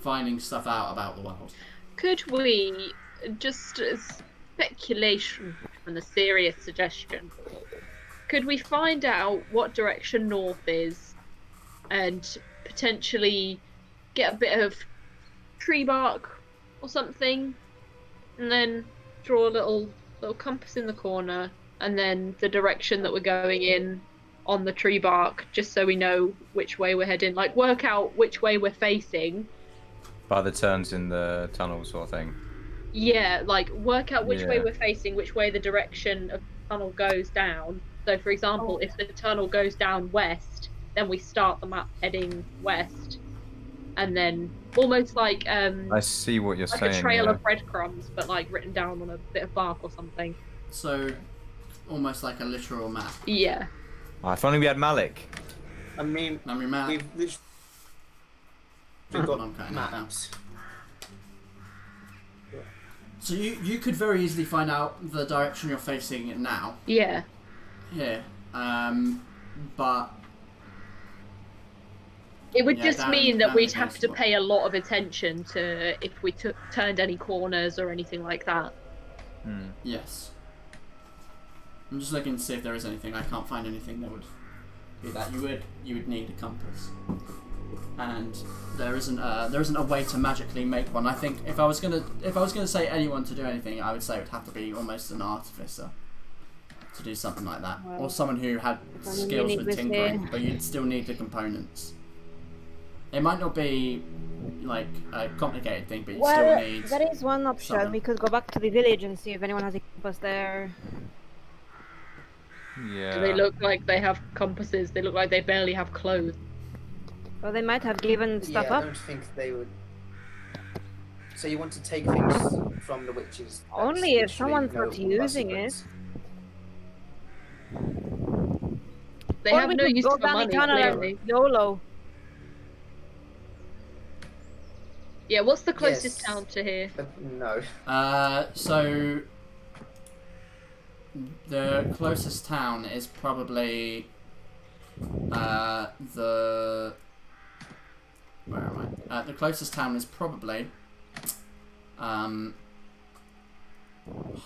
finding stuff out about the world.
Could we, just as speculation and a serious suggestion, could we find out what direction north is and potentially get a bit of tree bark or something, and then draw a little compass in the corner, and then the direction that we're going in on the tree bark, just so we know which way we're heading, like work out which way we're facing
By the turns in the tunnel sort of thing.
Yeah, like work out which way
Yeah.
we're facing, which way the direction of the tunnel goes down. So for example, if the tunnel goes down west, then we start the map heading west, and then almost like
I see what you're
like
saying.
a trail
yeah.
of breadcrumbs, but like written down on a bit of bark or something.
So almost like a literal map.
Yeah.
Oh, if only we had Malik.
I mean,
I mean, map.
we've literally
I'm
got
cutting that down.
maps.
So you could very easily find out the direction you're facing it now.
Yeah.
Here. But
It would
Yeah,
just
down-
mean that
down
we'd
the
have to
basement.
pay a lot of attention to if we turned any corners or anything like that.
Hmm.
yes. I'm just looking to see if there is anything. I can't find anything that would do that. You would need a compass. And there isn't a way to magically make one. I think if I was gonna say anyone to do anything, I would say it would have to be almost an artificer to do something like that,
Well,
or someone who had
someone
skills
unique
with
with
tinkering,
it.
but you'd still need the components. It might not be like a complicated thing, but you still
Well,
need.
there is one option.
someone.
We could go back to the village and see if anyone has a compass there.
Yeah.
Do they look like they have compasses? They look like they barely have clothes.
Well, they might have given stuff
Yeah, I
up.
don't think they would. So you want to take things from the witches? that's
Only if
literally
someone's
no
not using
consequence.
They
Or
have
we
no
could
use
go
for
down the
money,
tunnel and
clearly.
YOLO.
Yeah, what's the closest
Yes.
town to here?
But no.
So the closest town is probably the. Where am I? The closest town is probably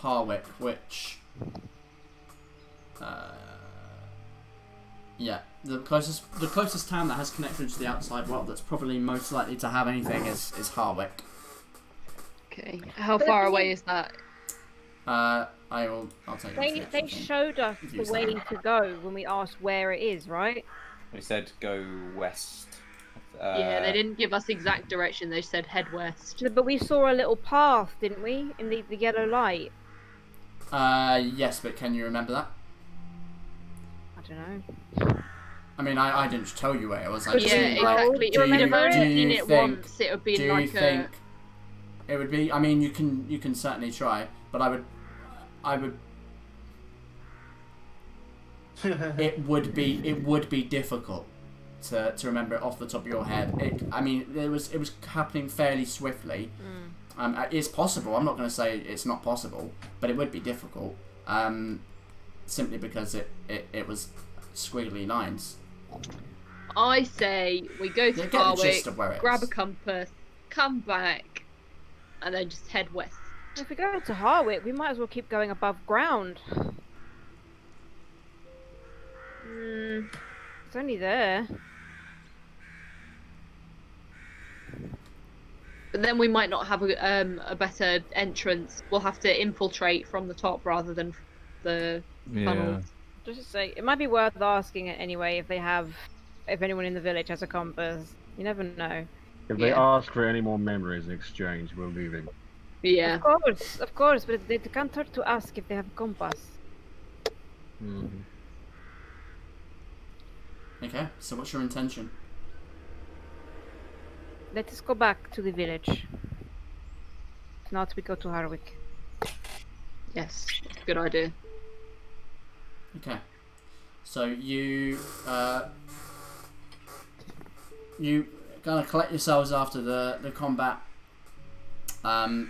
Harwick, which yeah, the closest town that has connection to the outside world that's probably most likely to have anything is Harwick.
Okay, how
But
far
the
away
thing-
is that?
I'll take it.
They showed us the
Use
way
that.
to go when we asked where it is, right?
We said go west.
Yeah, they didn't give us exact direction. They said head west.
But we saw a little path, didn't we? In the yellow light.
Yes, but can you remember that?
I don't know.
I mean, I didn't tell you where it was. I just
Yeah,
mean, like,
exactly.
do
If you'd have only
do
seen
you
it
think-
once, it would be
Do you
like
think it would be? I mean, you can certainly try, but I would. It would be difficult to remember it off the top of your head. I mean, it was happening fairly swiftly. It's possible. I'm not going to say it's not possible, but it would be difficult. Simply because it was squiggly lines.
I say we go to
Yeah, get the gist
Harwick,
of where it
grab a
is.
compass, come back, and then just head west.
If we go to Harwick, we might as well keep going above ground. It's only there.
But then we might not have a better entrance. We'll have to infiltrate from the top rather than the tunnels.
Just to say, it might be worth asking it anyway if anyone in the village has a compass. You never know.
If they ask for any more memories in exchange, we're leaving.
Yeah.
Of course, but they can't hurt to ask if they have a compass.
Okay, so what's your intention?
Let us go back to the village. If not, we go to Harwick.
Yes, good idea.
Okay, so you kind of collect yourselves after the combat, and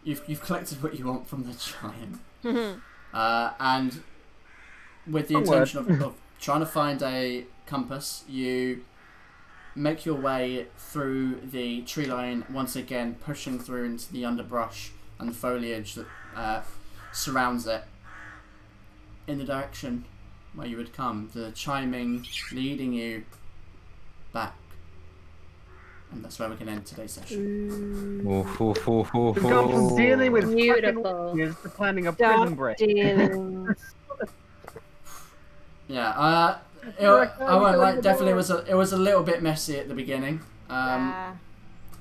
you've collected what you want from the giant, and with the intention of trying to find a compass, you make your way through the tree line once again, pushing through into the underbrush and the foliage that surrounds it in the direction where you would come, the chiming leading you back. And that's where we can end today's session.
We've gone from dealing with
Beautiful.
fucking warriors to planning a prison break.
Yeah, I won't like. Definitely, it was a little bit messy at the beginning.
I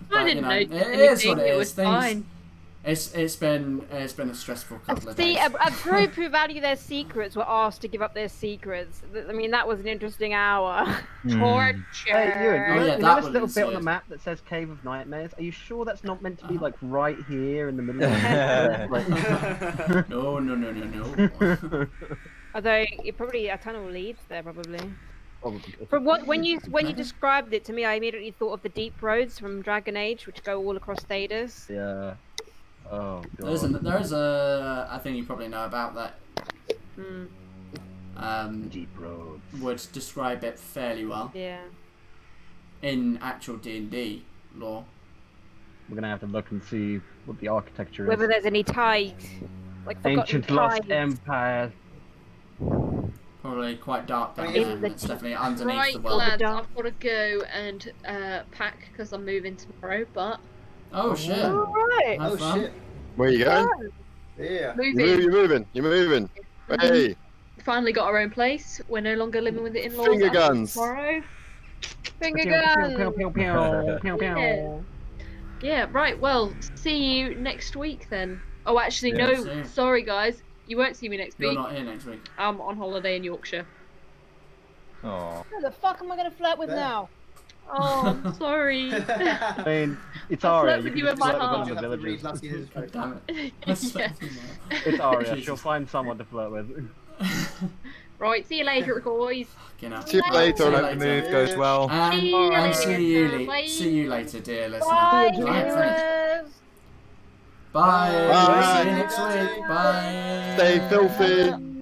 but,
didn't
you know,
notice
it is what
anything,
it
it
is.
was
Things.
fine.
It's been a stressful couple of
See,
days.
a group who value their secrets were asked to give up their secrets. I mean, that was an interesting hour.
Torture.
Hey, Ewan,
Oh, yeah,
you know
that
this
was
little bit on the
weird.
map that says Cave of Nightmares? Are you sure that's not meant to be like right here in the middle of the like...
No.
Although probably a tunnel leads there, probably.
Probably.
From when you described it to me, I immediately thought of the deep roads from Dragon Age, which go all across Status.
Yeah. Oh god.
There is a thing you probably know about that.
Deep roads.
Would describe it fairly well
Yeah.
in actual D&D lore.
We're gonna have to look and see what the architecture
Whether
is.
there's any ties, like forgotten
Ancient lost
ties.
empire.
Probably quite dark down
In
there, and
the
it's definitely underneath
Right,
the world.
lads,
dark.
I've got to go and pack because I'm moving tomorrow, but
Oh shit!
Alright.
Have
Oh
fun.
shit.
Where you going?
Yeah.
moving.
You're moving. Hey,
Finally got our own place. We're no longer living with the in-laws.
Finger
as of
guns.
Tomorrow.
Finger
Pew,
gun.
pew, pew, pew, pew, pew.
Yeah. Yeah, right, well, see you next week then. Oh, actually,
Yeah,
no,
see you.
sorry guys. You won't see me next
You're
week.
not here next week.
I'm on holiday in Yorkshire.
Oh.
Who the fuck am I gonna flirt with
Yeah.
now?
Oh, I'm sorry.
I mean, it's
I'll
Aria.
flirt with
can
you in
just
my
flirt with
heart.
one
You'll
of
have
the
to read
villagers.
last year's
God
book.
damn it.
Yeah.
It's Aria.
Jesus.
She'll find someone to flirt with.
Right, see you later, guys.
Fucking hell.
See you later.
See you
Hope the move goes well.
And,
See you
and
later.
see you later, dear listener.
Bye,
Right, finish.
viewers.
Bye.
Bye.
See you next week. Bye.
Stay filthy.